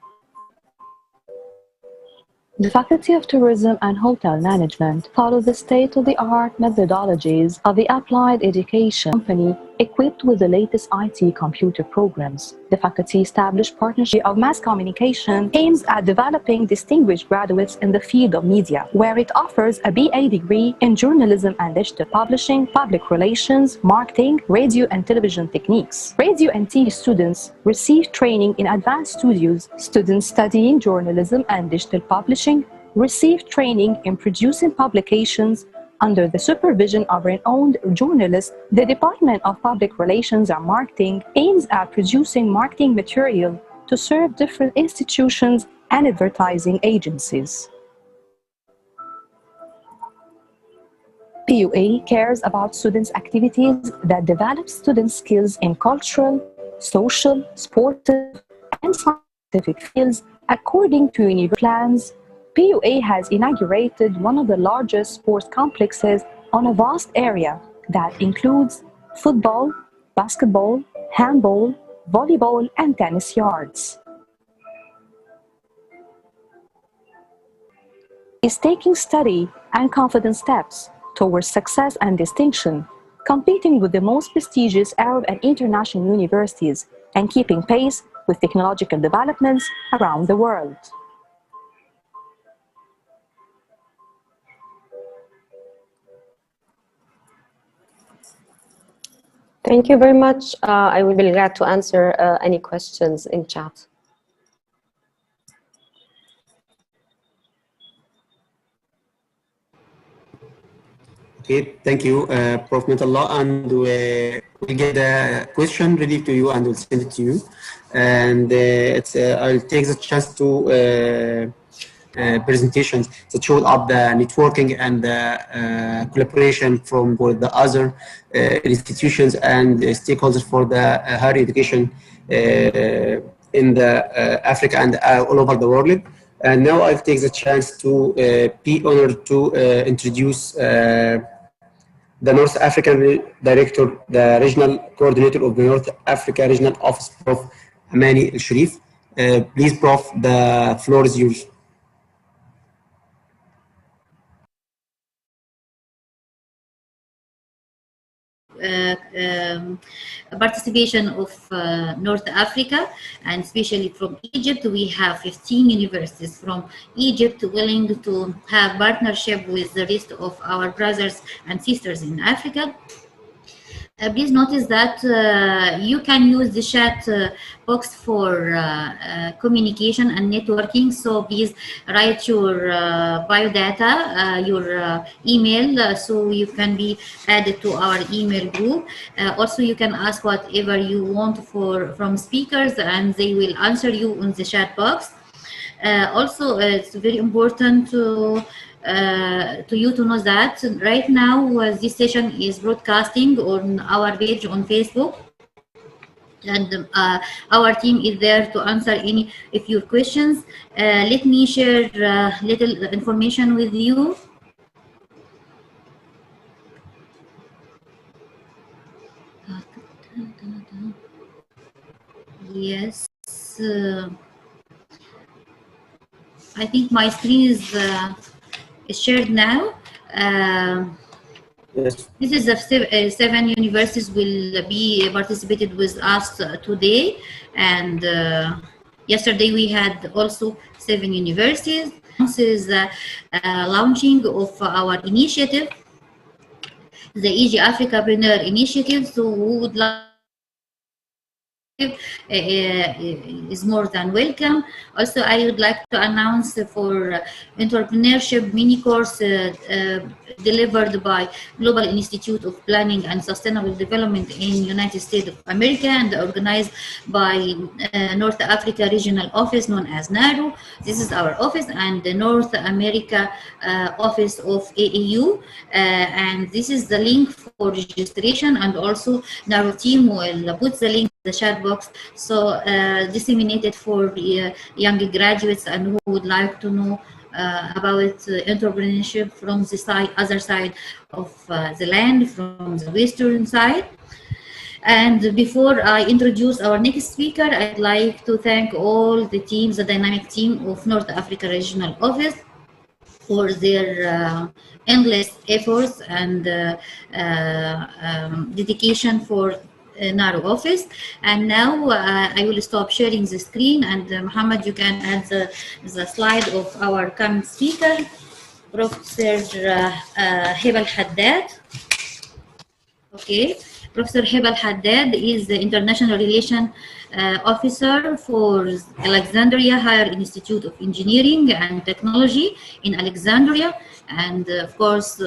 The Faculty of Tourism and Hotel Management follows the state-of-the-art methodologies of the Applied Education Company equipped with the latest IT computer programs. The faculty established partnership of mass communication aims at developing distinguished graduates in the field of media, where it offers a BA degree in journalism and digital publishing, public relations, marketing, radio and television techniques. Radio and TV students receive training in advanced studios. Students studying journalism and digital publishing receive training in producing publications under the supervision of renowned journalists. The Department of Public Relations and Marketing aims at producing marketing material to serve different institutions and advertising agencies. PUA cares about students' activities that develop students' skills in cultural, social, sportive, and scientific fields according to university plans. PUA has inaugurated one of the largest sports complexes on a vast area that includes football, basketball, handball, volleyball, and tennis yards. Is taking steady and confident steps towards success and distinction, competing with the most prestigious Arab and international universities, and keeping pace with technological developments around the world. Thank you very much. I will be glad to answer any questions in chat. Okay, thank you, Prof. Metallah, and we'll get the question ready to you and we'll send it to you. And I'll take the chance to presentations that showed up the networking and the collaboration from both the other institutions and stakeholders for the higher education in the Africa and all over the world. And now I'll take the chance to be honored to introduce the North African Director, the Regional Coordinator of the North Africa Regional Office, Prof. Amani El Sharif. Please, Prof, the floor is yours. Participation of North Africa, and especially from Egypt. We have 15 universities from Egypt willing to have partnership with the rest of our brothers and sisters in Africa. Please notice that you can use the chat box for communication and networking. So please write your biodata, your email, so you can be added to our email group. Also, you can ask whatever you want from speakers, and they will answer you in the chat box. Also, it's very important to you to know that right now this session is broadcasting on our page on Facebook, and our team is there to answer any of your questions. Let me share little information with you. Yes, I think my screen is shared now. Yes. This is the 7 universities will be participated with us today, and yesterday we had also 7 universities. This is the launching of our initiative, the EG Africapreneur Initiative. So we would like is more than welcome. Also, I would like to announce for entrepreneurship mini course delivered by Global Institute of Planning and Sustainable Development in United States of America and organized by North Africa Regional Office known as NARU. This is our office, and the North America office of AAU, and this is the link for registration, and also NARU team will put the link in the chat box, so disseminated for young graduates and who would like to know about entrepreneurship from the other side of the land, from the western side. And before I introduce our next speaker, I'd like to thank all the teams, the dynamic team of North Africa Regional Office, for their endless efforts and dedication for NARU office. And now I will stop sharing the screen, and Muhammad, you can add the slide of our coming speaker, Professor Hiba Al-Haddad. Okay, Professor Hiba Al-Haddad is the International Relations Officer for Alexandria Higher Institute of Engineering and Technology in Alexandria. And of course,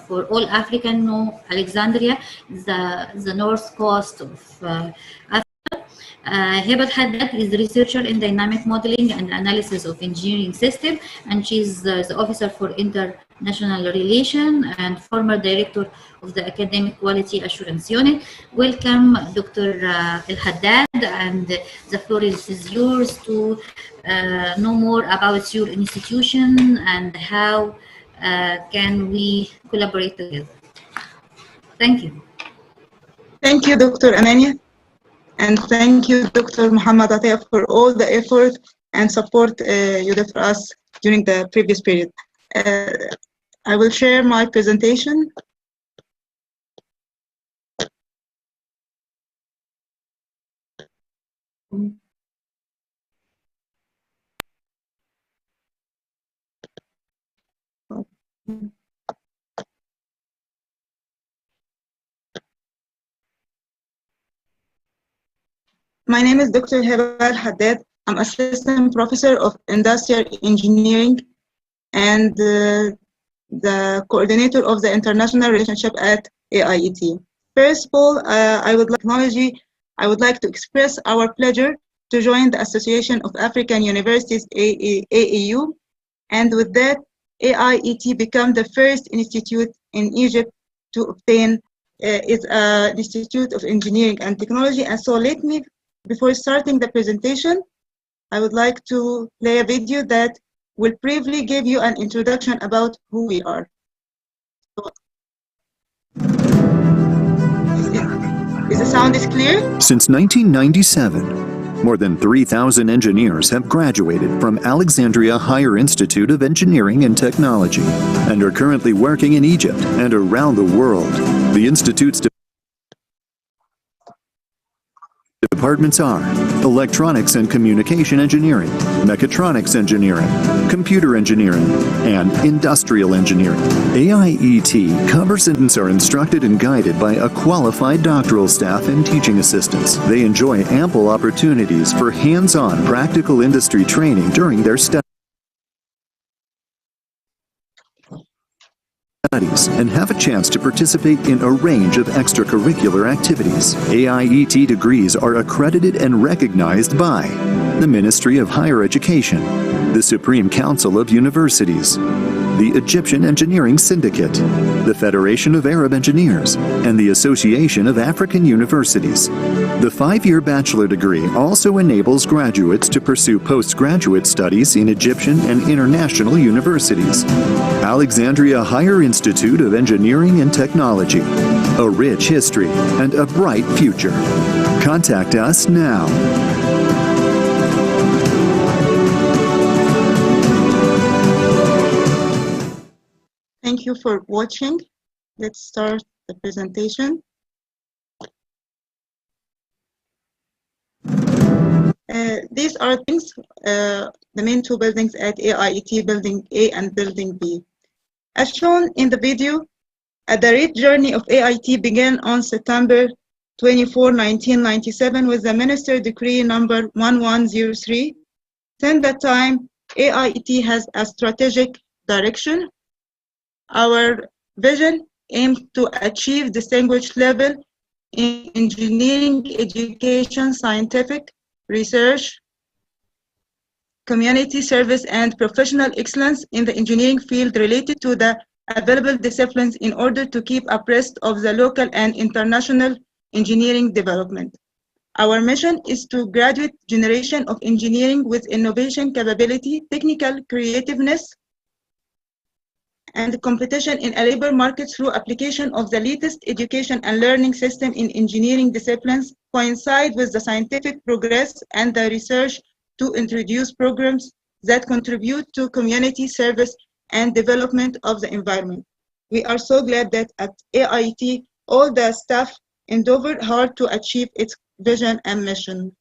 for all African know, Alexandria is the north coast of Africa. Heba Haddad is a researcher in dynamic modeling and analysis of engineering system, and she's the officer for international relation and former director of the academic quality assurance unit. Welcome, Dr. El Haddad, and the floor is yours to know more about your institution and how can we collaborate together. Thank you. Thank you, Dr. Amania. And thank you, Dr. Muhammad Atiyah, for all the effort and support you did for us during the previous period. I will share my presentation. My name is Dr. Heba Haddad. I'm Assistant Professor of Industrial Engineering and the Coordinator of the International Relationship at AIET. First of all, I would like to express our pleasure to join the Association of African Universities, AAU, and with that, AIET became the first institute in Egypt to obtain its Institute of Engineering and Technology. And so let me, before starting the presentation, I would like to play a video that will briefly give you an introduction about who we are. So, is the sound clear? Since 1997, more than 3,000 engineers have graduated from Alexandria Higher Institute of Engineering and Technology and are currently working in Egypt and around the world. The institute's departments are Electronics and Communication Engineering, Mechatronics Engineering, Computer Engineering, and Industrial Engineering. AIET cover students are instructed and guided by a qualified doctoral staff and teaching assistants. They enjoy ample opportunities for hands-on practical industry training during their studies and have a chance to participate in a range of extracurricular activities. AIET degrees are accredited and recognized by the Ministry of Higher Education, the Supreme Council of Universities, the Egyptian Engineering Syndicate, the Federation of Arab Engineers, and the Association of African Universities. The 5-year bachelor degree also enables graduates to pursue postgraduate studies in Egyptian and international universities. Alexandria Higher Institute of Engineering and Technology, a rich history and a bright future. Contact us now. Thank you for watching. Let's start the presentation. These are things, the main two buildings at AIET, Building A and Building B. As shown in the video, the red journey of AIET began on September 24, 1997 with the Minister Decree number 1103. Since that time, AIET has a strategic direction. Our vision aims to achieve distinguished level in engineering, education, scientific research, community service, and professional excellence in the engineering field related to the available disciplines in order to keep abreast of the local and international engineering development. Our mission is to graduate generation of engineering with innovation capability, technical creativeness, and competition in a labor market through application of the latest education and learning system in engineering disciplines coincide with the scientific progress and the research to introduce programs that contribute to community service and development of the environment. We are so glad that at AIET, all the staff endeavored hard to achieve its vision and mission.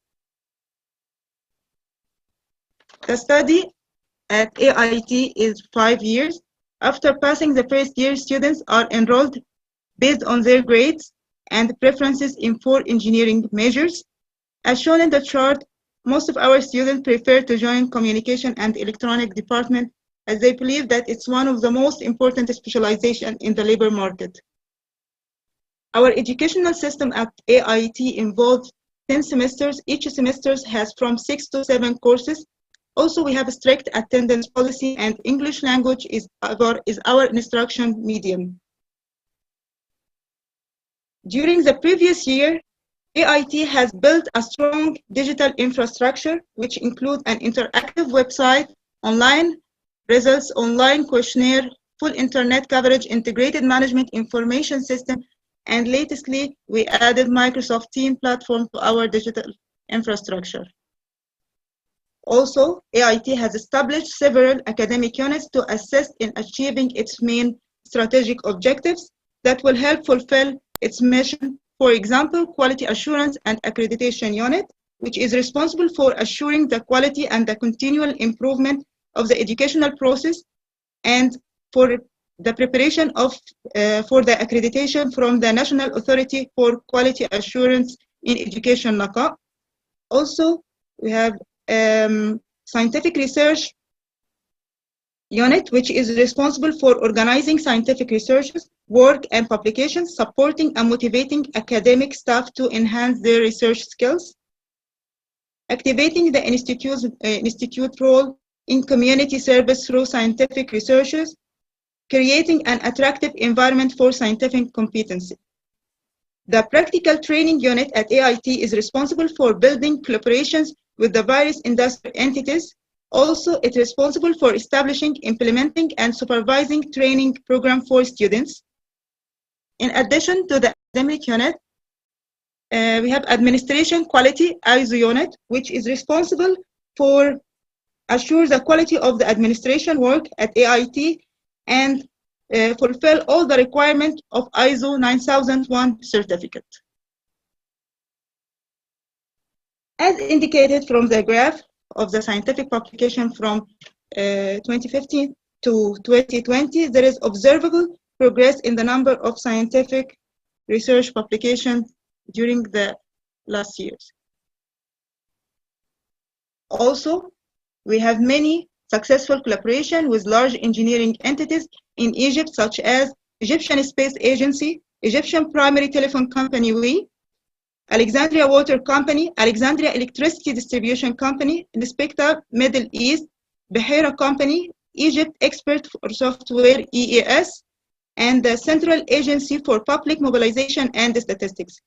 The study at AIET is 5 years. After passing the first year, students are enrolled based on their grades and preferences in 4 engineering majors. As shown in the chart, most of our students prefer to join communication and electronic department as they believe that it's one of the most important specializations in the labor market. Our educational system at AIET involves 10 semesters. Each semester has from 6 to 7 courses. Also, we have a strict attendance policy, and English language is our instruction medium. During the previous year, AIT has built a strong digital infrastructure, which includes an interactive website, online results, online questionnaire, full internet coverage, integrated management information system, and latestly, we added Microsoft Teams platform to our digital infrastructure. Also, AIT has established several academic units to assist in achieving its main strategic objectives that will help fulfill its mission. For example, Quality Assurance and Accreditation Unit, which is responsible for assuring the quality and the continual improvement of the educational process, and for the preparation of for the accreditation from the National Authority for Quality Assurance in Education, NAQA. Also, we have Scientific Research Unit, which is responsible for organizing scientific researches, work, and publications, supporting and motivating academic staff to enhance their research skills, activating the institute role in community service through scientific researches, creating an attractive environment for scientific competency. The Practical Training Unit at AIT is responsible for building collaborations with the various industrial entities. Also, it's responsible for establishing, implementing, and supervising training programs for students. In addition to the academic unit, we have Administration Quality ISO Unit, which is responsible for assure the quality of the administration work at AIT and fulfill all the requirements of ISO 9001 certificate. As indicated from the graph of the scientific publication from 2015 to 2020, there is observable progress in the number of scientific research publications during the last years. Also, we have many successful collaboration with large engineering entities in Egypt, such as Egyptian Space Agency, Egyptian Primary Telephone Company, WE, Alexandria Water Company, Alexandria Electricity Distribution Company, Inspector Middle East, Behera Company, Egypt Expert for Software, EAS, and the Central Agency for Public Mobilization and Statistics.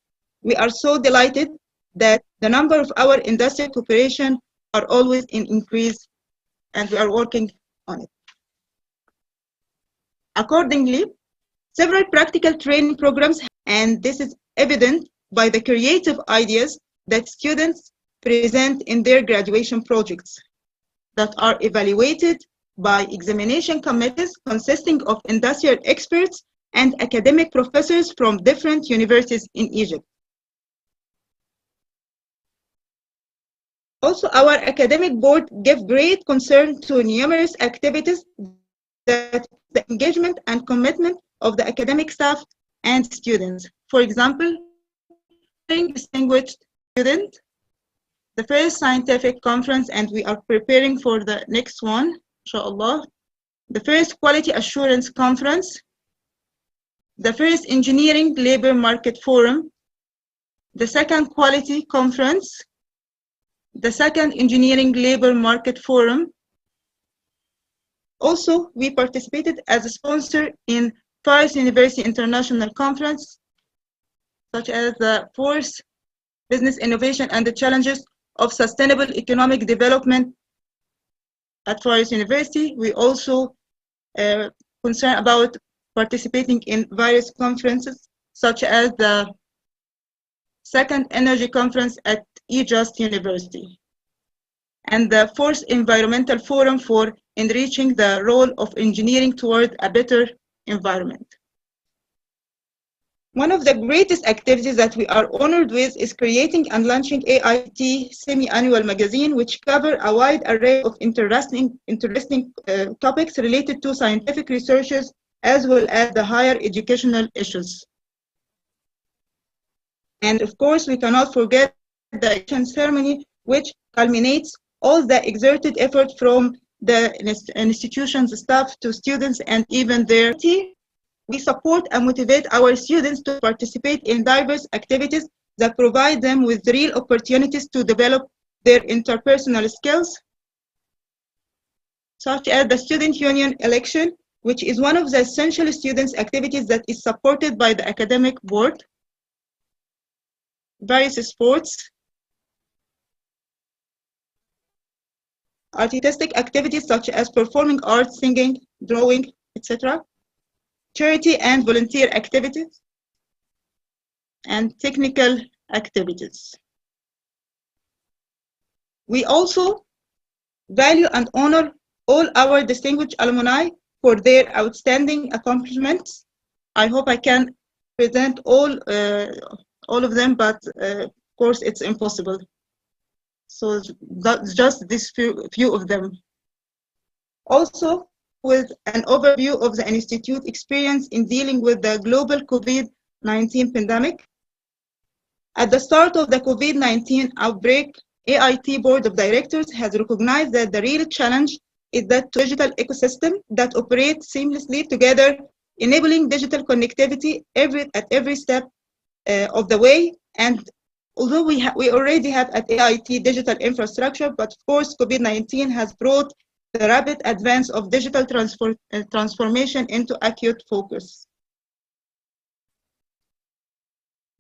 We are so delighted that the number of our industrial cooperation are always in increase, and we are working on it. Accordingly, several practical training programs, and this is evident by the creative ideas that students present in their graduation projects that are evaluated by examination committees consisting of industrial experts and academic professors from different universities in Egypt. Also, our academic board gives great concern to numerous activities that the engagement and commitment of the academic staff and students. For example, distinguished student, the first scientific conference, and we are preparing for the next one, inshallah. The first Quality Assurance Conference, the first Engineering Labor Market Forum, the second Quality Conference, the second Engineering Labor Market Forum. Also, we participated as a sponsor in Paris University International Conference, such as the fourth Business Innovation and the Challenges of Sustainable Economic Development at Paris University. We also concerned about participating in various conferences, such as the second Energy Conference at EJUST University, and the fourth Environmental Forum for enriching the role of engineering toward a better environment. One of the greatest activities that we are honored with is creating and launching AIT semi-annual magazine, which cover a wide array of interesting topics related to scientific researches as well as the higher educational issues. And of course, we cannot forget the election ceremony, which culminates all the exerted effort from the institution's staff to students and even their team. We support and motivate our students to participate in diverse activities that provide them with real opportunities to develop their interpersonal skills, such as the student union election, which is one of the essential students' activities that is supported by the academic board, various sports, artistic activities such as performing arts, singing, drawing, etc., charity and volunteer activities, and technical activities. We also value and honor all our distinguished alumni for their outstanding accomplishments. I hope I can present all of them, but of course it's impossible. So that's just this few of them. Also, with an overview of the Institute experience in dealing with the global COVID-19 pandemic. At the start of the COVID-19 outbreak, AIT Board of Directors has recognized that the real challenge is the digital ecosystem that operates seamlessly together, enabling digital connectivity at every step of the way. And although we already have at AIT digital infrastructure, but of course COVID-19 has brought the rapid advance of digital transformation into acute focus.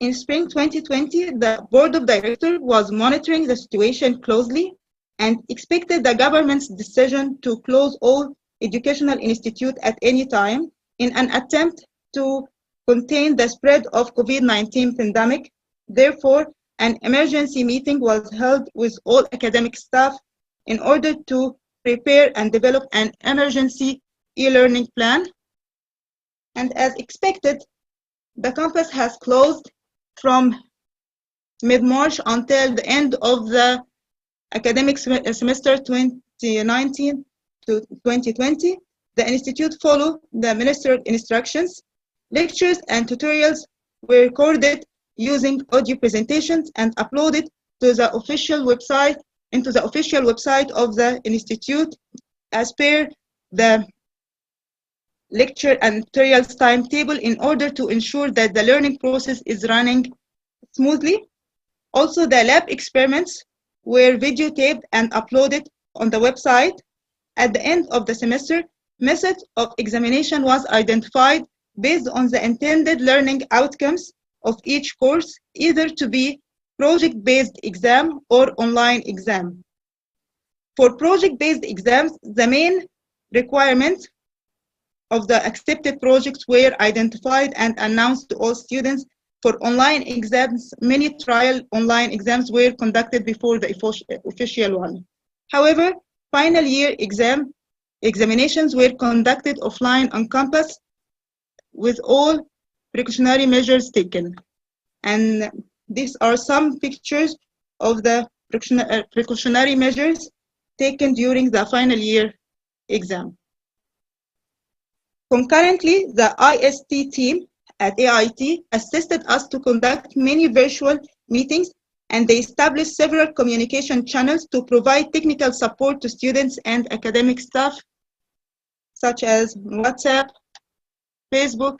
In spring 2020, the Board of Directors was monitoring the situation closely and expected the government's decision to close all educational institutes at any time in an attempt to contain the spread of COVID-19 pandemic. Therefore, an emergency meeting was held with all academic staff in order to prepare and develop an emergency e-learning plan. And as expected, the campus has closed from mid-March until the end of the academic semester 2019 to 2020. The Institute followed the ministerial instructions. Lectures and tutorials were recorded using audio presentations and uploaded to the official website, into the official website of the Institute as per the lecture and tutorials timetable in order to ensure that the learning process is running smoothly. Also, the lab experiments were videotaped and uploaded on the website. At the end of the semester, method of examination was identified based on the intended learning outcomes of each course, either to be project-based exam or online exam. For project-based exams, the main requirements of the accepted projects were identified and announced to all students. For online exams, many trial online exams were conducted before the official one. However, final year examinations were conducted offline on campus with all precautionary measures taken. And these are some pictures of the precautionary measures taken during the final year exam. Concurrently, the IST team at AIT assisted us to conduct many virtual meetings, and they established several communication channels to provide technical support to students and academic staff, such as WhatsApp, Facebook,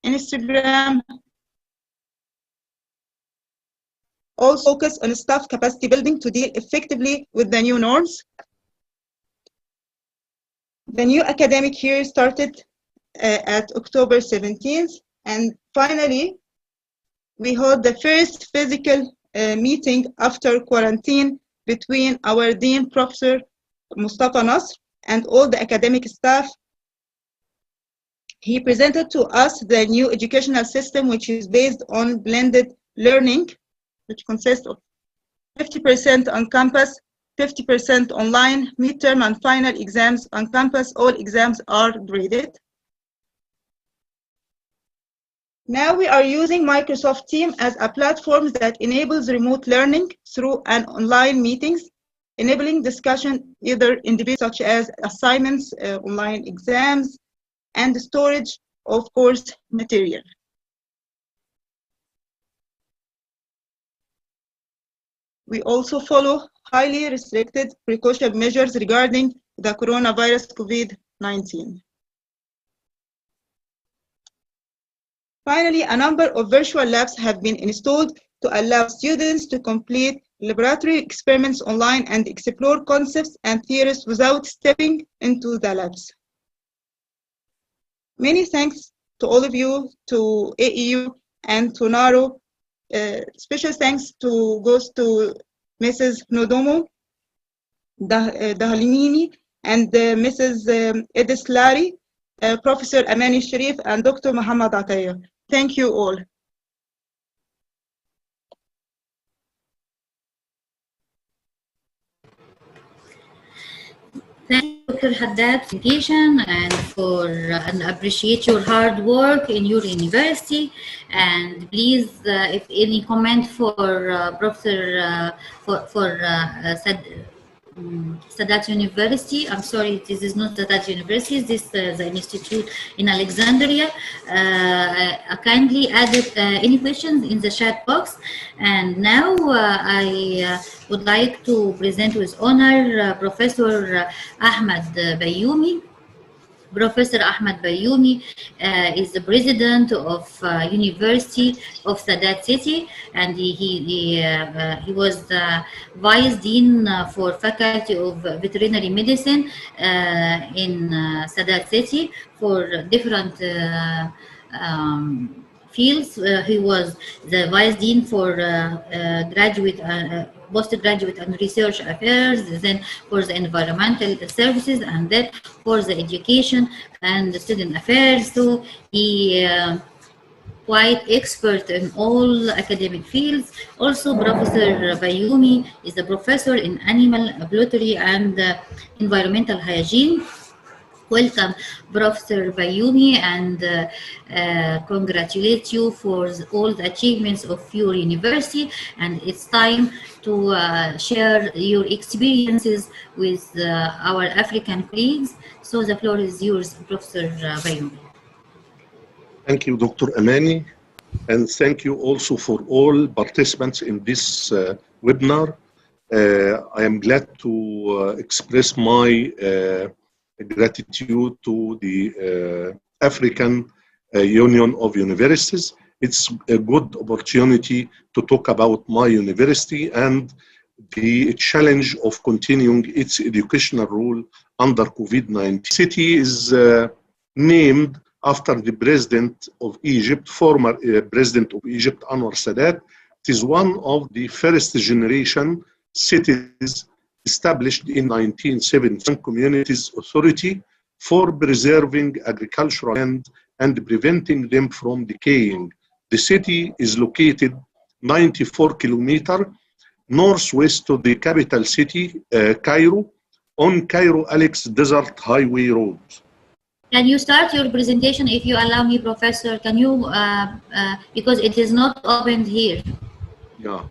Instagram. Also focus on staff capacity building to deal effectively with the new norms. The new academic year started at October 17th, and finally, we hold the first physical meeting after quarantine between our Dean, Professor Mustafa Nasr, and all the academic staff. He presented to us the new educational system, which is based on blended learning, which consists of 50% on campus, 50% online, midterm and final exams on campus. All exams are graded. Now we are using Microsoft Teams as a platform that enables remote learning through an online meetings, enabling discussion either individual such as assignments, online exams, and storage of course material. We also follow highly restricted precaution measures regarding the coronavirus COVID-19. Finally, a number of virtual labs have been installed to allow students to complete laboratory experiments online and explore concepts and theories without stepping into the labs. Many thanks to all of you, to AEU and to NARO. Special thanks goes to Mrs. Nodomo Dahlimini and Mrs. Edis Lari, Professor Amani Sharif, and Dr. Muhammad Ataya. Thank you all. Thank you, Dr. Haddad, for the presentation and appreciate your hard work in your university. And please, if any comment for Professor Sadat University. I'm sorry, this is not Sadat University. This is the institute in Alexandria. I kindly added any questions in the chat box. And now I would like to present with honor Professor Ahmed Bayoumi. Professor Ahmed Bayoumi is the president of University of Sadat City, and he was the vice dean for Faculty of Veterinary Medicine in Sadat City for different fields. He was the vice dean for graduate postgraduate and research affairs, then for the environmental services, and then for the education and the student affairs. So he quite expert in all academic fields. Also, Professor Bayoumi is a professor in animal laboratory and environmental hygiene. Welcome, Professor Bayoumi, and congratulate you for all the achievements of your university. And it's time to share your experiences with our African colleagues. So the floor is yours, Professor Bayoumi. Thank you, Dr. Amani, and thank you also for all participants in this webinar. I am glad to express my gratitude to the African Union of Universities. It's a good opportunity to talk about my university and the challenge of continuing its educational role under COVID-19. City is named after the president of Egypt, former president of Egypt, Anwar Sadat. It is one of the first generation cities established in 1970 Communities Authority for preserving agricultural land and preventing them from decaying. The city is located 94 kilometers northwest of the capital city, Cairo, on Cairo-Alex Desert Highway Road. Can you start your presentation if you allow me, Professor? Can you, because it is not opened here. Yeah.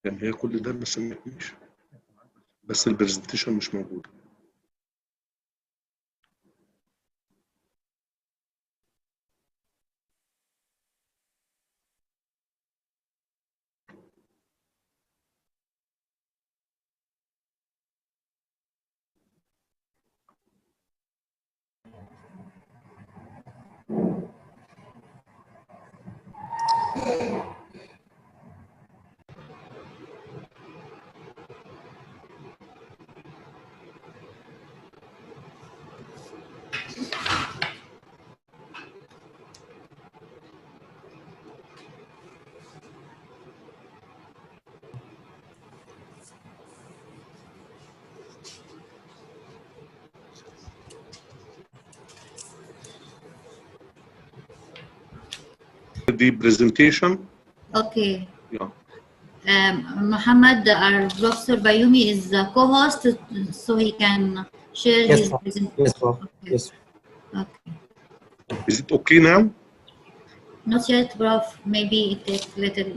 يعني هي كل ده ما سمعتنيش بس البرزنتيشن مش موجود. The presentation. Okay. Yeah. Muhammad, our Professor Bayoumi is the co-host, so he can share his presentation. Yes, okay. yes. Okay. Is it okay now? Not yet, Prof. Maybe it takes little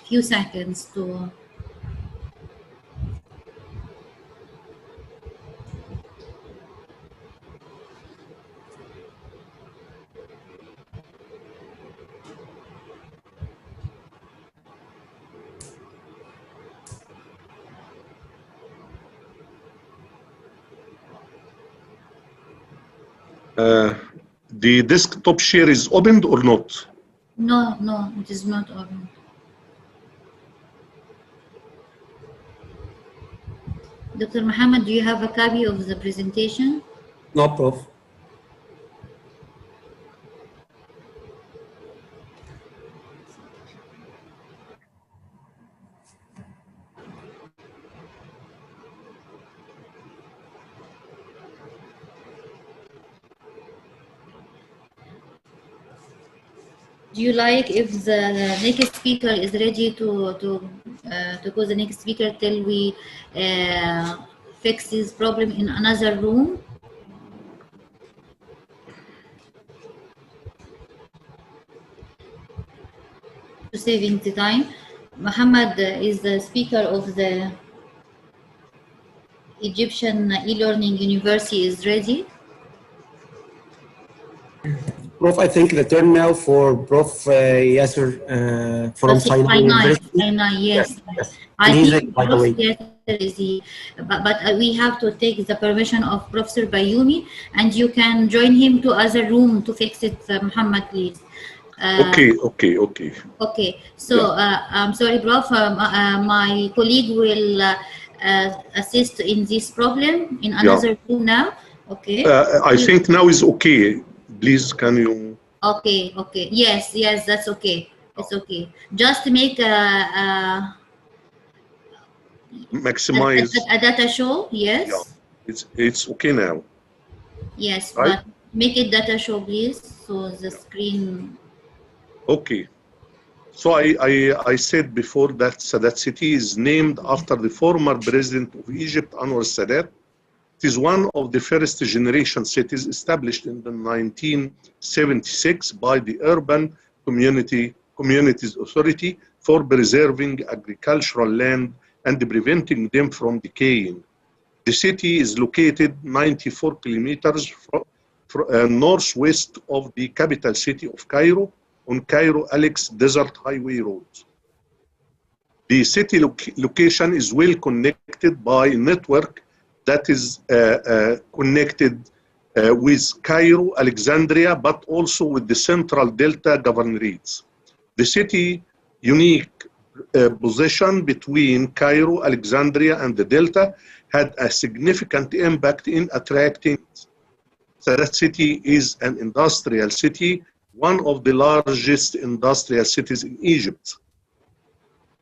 few seconds to. The desktop share is opened or not? No, no, it is not open. Dr. Muhammad, do you have a copy of the presentation? No, Prof. Do you like if the next speaker is ready to go the next speaker till we fix this problem in another room? To saving the time. Muhammad is the speaker of the Egyptian e-learning university is ready. Prof, I think the turn now for Prof. Yasser from Sinai University. Sinai, yes. Yes. I He's think by the way. is he, but we have to take the permission of Professor Bayoumi, and you can join him to other room to fix it, Muhammad, please. Okay. Okay. So I'm sorry, Prof. My colleague will assist in this problem in another room now. Okay. I think now is okay. Please, can you? Okay. Yes, that's okay. It's okay. Just make maximize a data show. Yes. Yeah. It's okay now. Yes, right? But make it data show, please. So the screen. Okay. So I said before that Sadat city is named after the former president of Egypt, Anwar Sadat. It is one of the first generation cities established in the 1976 by the Urban Communities Authority for preserving agricultural land and preventing them from decaying. The city is located 94 kilometers northwest of the capital city of Cairo on Cairo-Alex Desert Highway Road. The city location is well connected by a network that is connected with Cairo, Alexandria, but also with the Central Delta governorates. The city unique position between Cairo, Alexandria, and the Delta had a significant impact in attracting. Sadat city is an industrial city, one of the largest industrial cities in Egypt.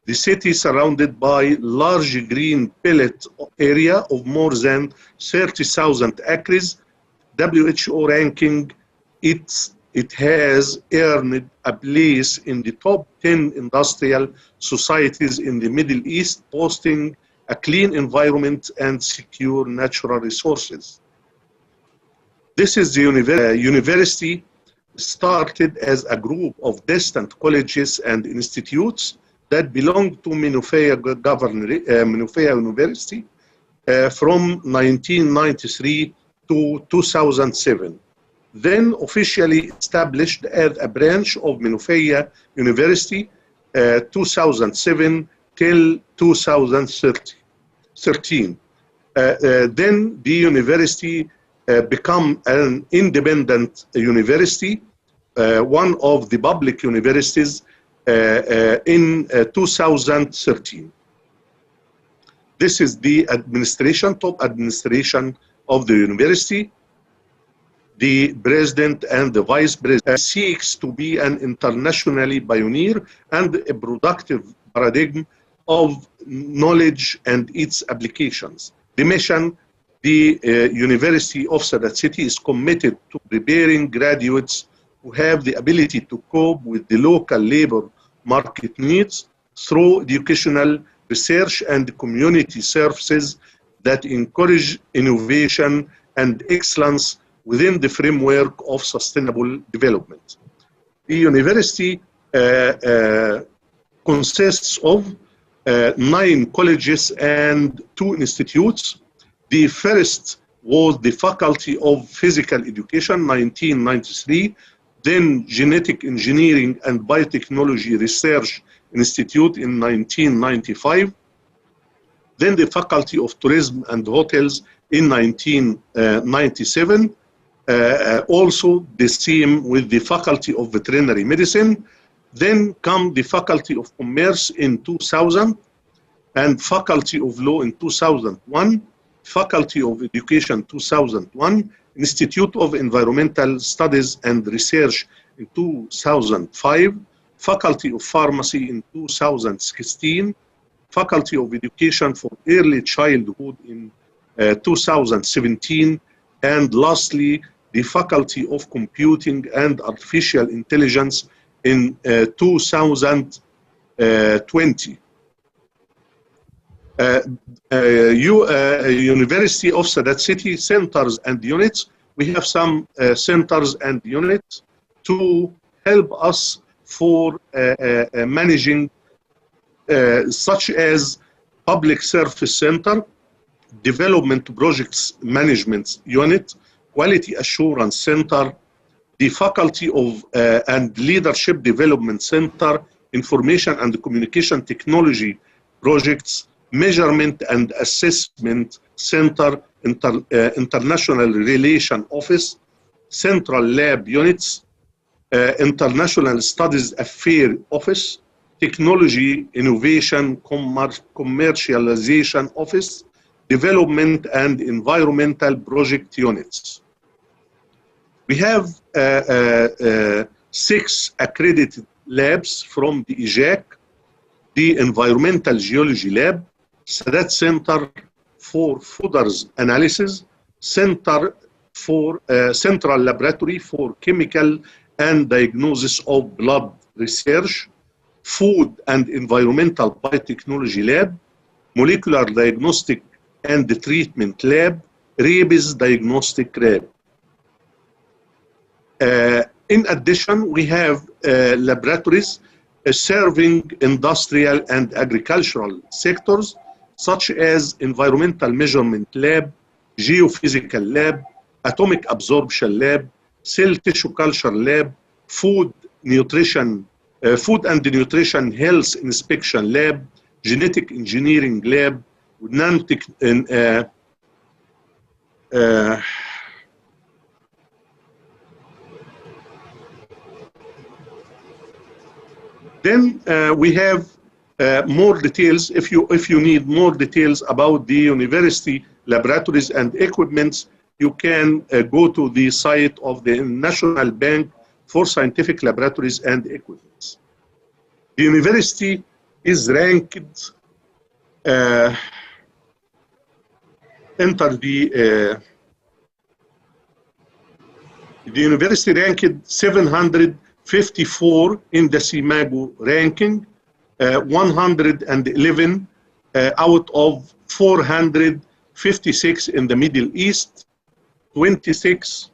The city is surrounded by large green pellet area of more than 30,000 acres. WHO ranking it has earned a place in the top 10 industrial societies in the Middle East, boasting a clean environment and secure natural resources. This is the university started as a group of distant colleges and institutes that belonged to Menufea University from 1993 to 2007. Then officially established as a branch of Menufea University 2007 till 2013. Then the university become an independent university, one of the public universities in 2013. This is the administration, top administration of the university. The president and the vice president seeks to be an internationally pioneer and a productive paradigm of knowledge and its applications. The mission, the University of Sadat City is committed to preparing graduates who have the ability to cope with the local labor market needs through educational research and community services that encourage innovation and excellence within the framework of sustainable development. The university consists of 9 colleges and 2 institutes. The first was the Faculty of Physical Education, 1993, then Genetic Engineering and Biotechnology Research Institute in 1995, then the Faculty of Tourism and Hotels in 1997, also the same with the Faculty of Veterinary Medicine. Then come the Faculty of Commerce in 2000 and Faculty of Law in 2001, Faculty of Education 2001, Institute of Environmental Studies and Research in 2005, Faculty of Pharmacy in 2016, Faculty of Education for Early Childhood in 2017, and lastly, the Faculty of Computing and Artificial Intelligence in 2020. University of Sadat City centers and units. We have some centers and units to help us for managing such as Public Service Center, Development Projects Management Unit, Quality Assurance Center, the Faculty of and Leadership Development Center, Information and Communication Technology Projects, Measurement and Assessment Center, International Relation Office, Central Lab Units, International Studies Affair Office, Technology, Innovation, Commercialization Office, Development and Environmental Project Units. We have 6 accredited labs from the EJAC, the Environmental Geology Lab, Sadat Center for Fooders Analysis, Center for Central Laboratory for Chemical and Diagnosis of Blood Research, Food and Environmental Biotechnology Lab, Molecular Diagnostic and Treatment Lab, Rabies Diagnostic Lab. In addition, we have laboratories serving industrial and agricultural sectors, such as Environmental Measurement Lab, Geophysical Lab, Atomic Absorption Lab, Cell Tissue Culture Lab, Food and Nutrition Health Inspection Lab, Genetic Engineering Lab, then we have more details. If you need more details about the university laboratories and equipments, you can go to the site of the National Bank for Scientific Laboratories and Equipments. The university is ranked the university ranked 754 in the CIMAGO ranking, 111 out of 456 in the Middle East, 26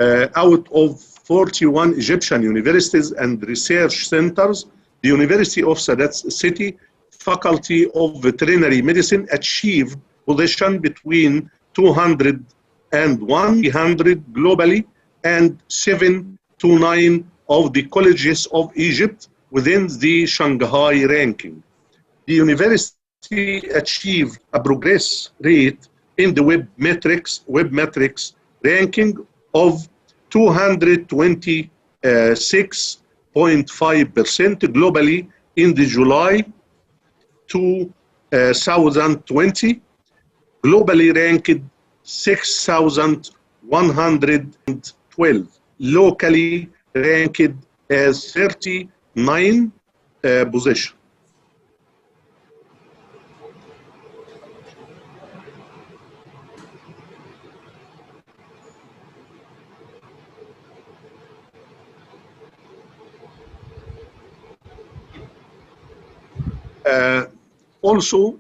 out of 41 Egyptian universities and research centers. The University of Sadat City Faculty of Veterinary Medicine achieved position between 201 300 globally and 7 to 9 of the colleges of Egypt within the Shanghai ranking. The university achieved a progress rate in the web metrics ranking of 226.5% globally in the July 2020, globally ranked 6,112, locally ranked as 39 position. Also,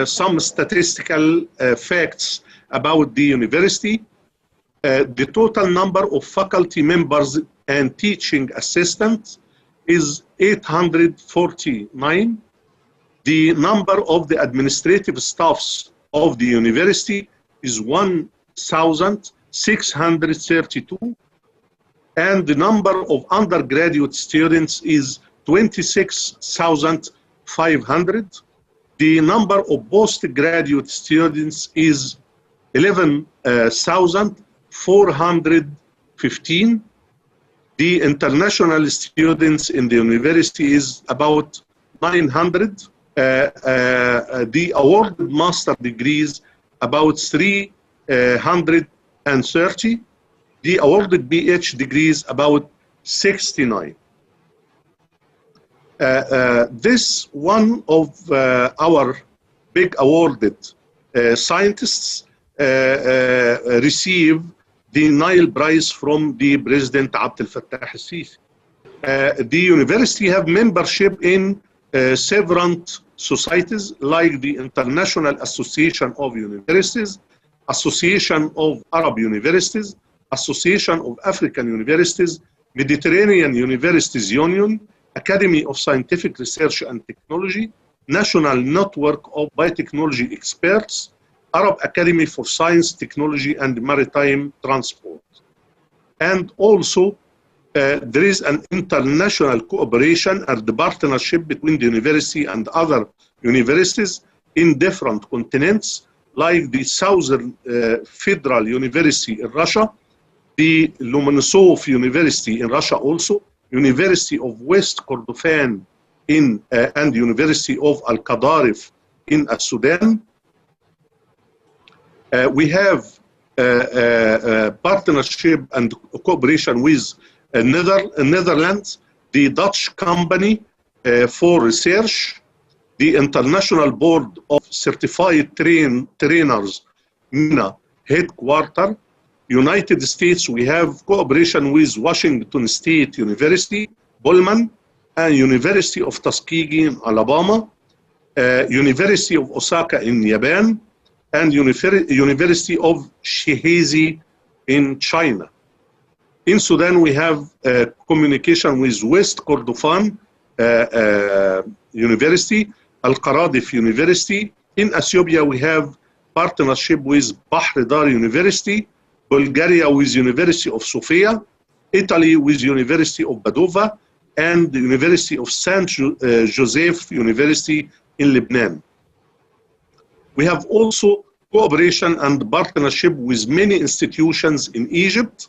some statistical facts about the university. The total number of faculty members and teaching assistants is 849. The number of the administrative staffs of the university is 1,632, and the number of undergraduate students is 26,500. The number of postgraduate students is 11,415. The international students in the university is about 900. The awarded master degrees about 330. The awarded BH degrees about 69. This one of our big awarded scientists receive the Nile Prize from the President Abdel Fattah al-Sisi. The university have membership in several societies like the International Association of Universities, Association of Arab Universities, Association of African Universities, Mediterranean Universities Union, Academy of Scientific Research and Technology, National Network of Biotechnology Experts, Arab Academy for Science, Technology and Maritime Transport. And also there is an international cooperation and the partnership between the university and other universities in different continents, like the Southern Federal University in Russia, the Lomonosov University in Russia also, University of West Kordofan in and University of Al-Qadarif in Sudan. We have partnership and cooperation with Netherlands, the Dutch Company for Research, the International Board of Certified Trainers, MENA headquarters. United States, we have cooperation with Washington State University, Pullman, and University of Tuskegee in Alabama, University of Osaka in Japan, and University of Shihezi in China. In Sudan, we have communication with West Kordofan University, Al-Qaradif University. In Ethiopia, we have partnership with Bahr Dar University, Bulgaria with University of Sofia, Italy with University of Padova, and the University of Saint Joseph University in Lebanon. We have also cooperation and partnership with many institutions in Egypt.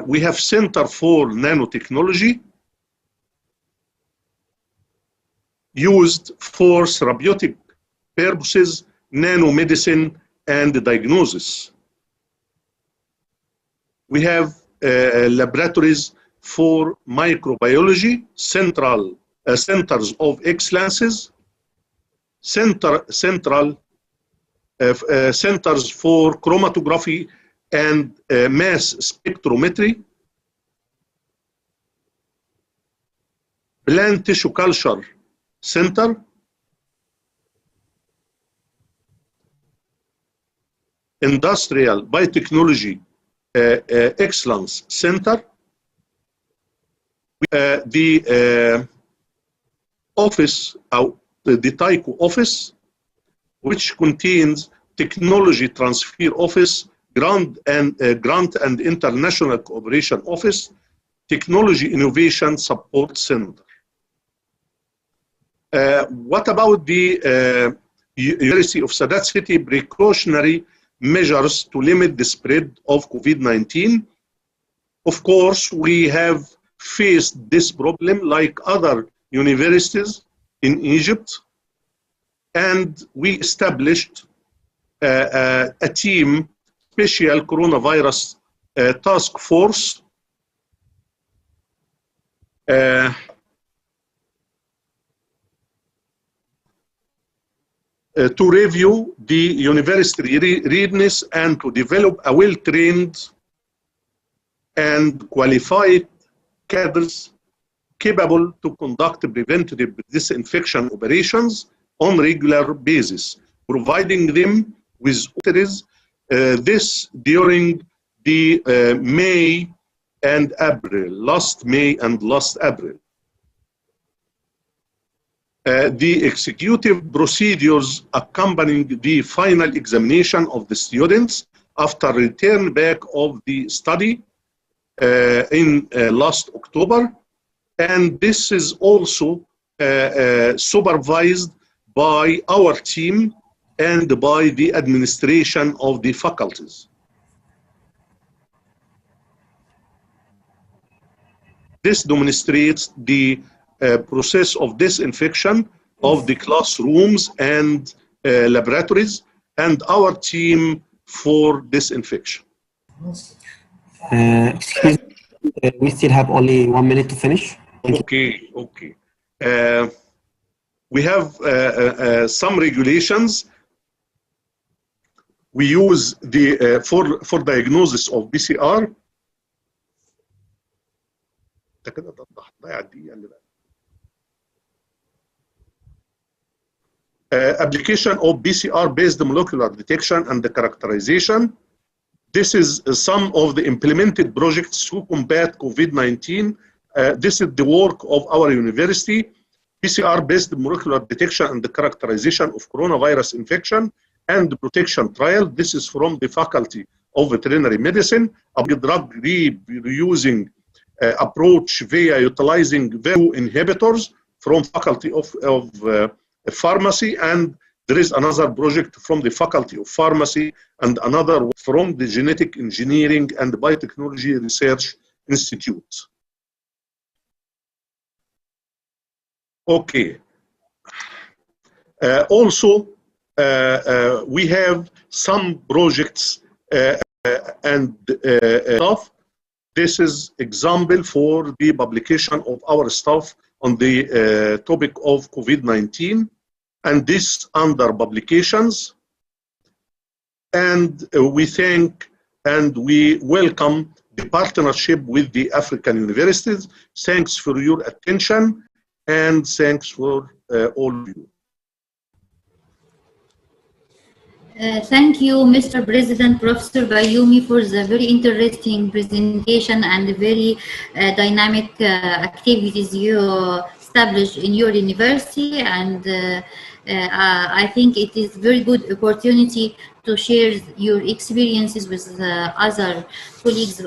We have Center for Nanotechnology used for therapeutic purposes, nanomedicine, and diagnosis. We have laboratories for microbiology, centers of excellences, centers for chromatography and mass spectrometry, plant tissue culture center, Industrial Biotechnology Excellence Center, the office, the TAICO office, which contains Technology Transfer Office, Grant and International Cooperation Office, Technology Innovation Support Center. What about the University of Sadat City precautionary measures to limit the spread of COVID-19? Of course, we have faced this problem like other universities in Egypt, and we established a team, special coronavirus task force, to review the university readiness and to develop a well-trained and qualified cadres capable to conduct preventative disinfection operations on regular basis, providing them with authorities. This during the May and April, last May and last April. The executive procedures accompanying the final examination of the students after return back of the study in last October, and this is also supervised by our team and by the administration of the faculties. This demonstrates the process of disinfection of the classrooms and laboratories and our team for disinfection. Excuse me, we still have only 1 minute to finish. Okay. We have some regulations. We use the for diagnosis of PCR. Application of PCR-based molecular detection and the characterization. This is some of the implemented projects to combat COVID-19. This is the work of our university. PCR-based molecular detection and the characterization of coronavirus infection and the protection trial. This is from the Faculty of Veterinary Medicine. A drug reusing approach via utilizing VEU inhibitors from Faculty of Pharmacy, and there is another project from the Faculty of Pharmacy and another from the Genetic Engineering and Biotechnology Research Institute. Okay. Also, we have some projects and stuff. This is example for the publication of our stuff on the topic of COVID-19, and this under publications. And we thank and we welcome the partnership with the African universities. Thanks for your attention, and thanks for all of you. Thank you, Mr. President, Professor Bayoumi, for the very interesting presentation and the very dynamic activities you established in your university. And I think it is very good opportunity to share your experiences with other colleagues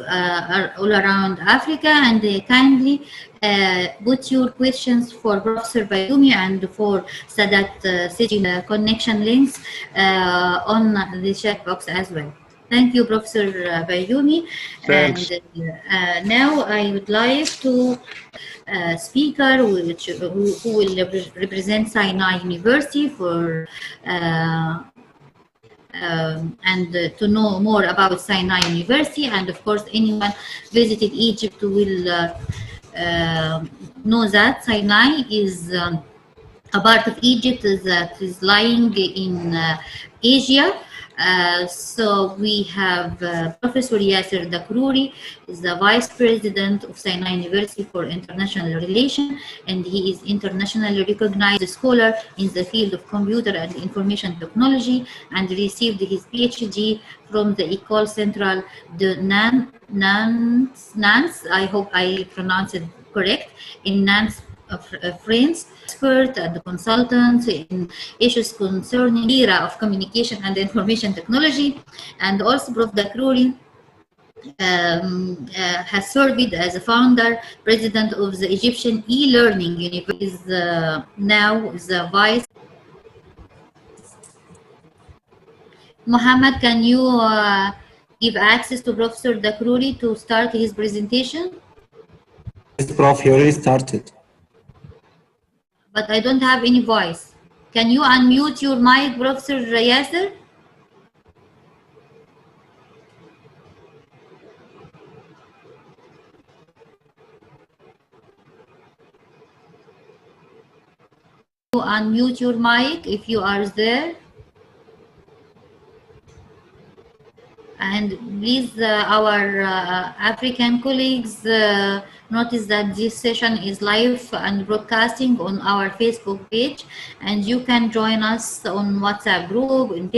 all around Africa, and kindly put your questions for Professor Bayoumi and for Sadat Sejin connection links on the chat box as well. Thank you, Professor Bayoumi. Thanks. And now I would like to speaker who will represent Sinai University for and to know more about Sinai University, and of course anyone visited Egypt will know that Sinai is a part of Egypt that is lying in Asia. So we have Professor Yasser Dakrouri, is the Vice President of Sinai University for International Relations, and he is internationally recognized scholar in the field of computer and information technology, and received his PhD from the École Centrale de Nantes, I hope I pronounced it correct, in Nantes, France, expert and consultant in issues concerning the era of communication and information technology. And also Prof. Dakrouri has served as a founder, president of the Egyptian e-learning university, is now the vice. Mohammed, can you give access to Professor Dakrouri to start his presentation? Yes, Prof, he already started. But I don't have any voice. Can you unmute your mic, Professor Yasser? You unmute your mic if you are there. And please, our African colleagues, notice that this session is live and broadcasting on our Facebook page, and you can join us on WhatsApp group, in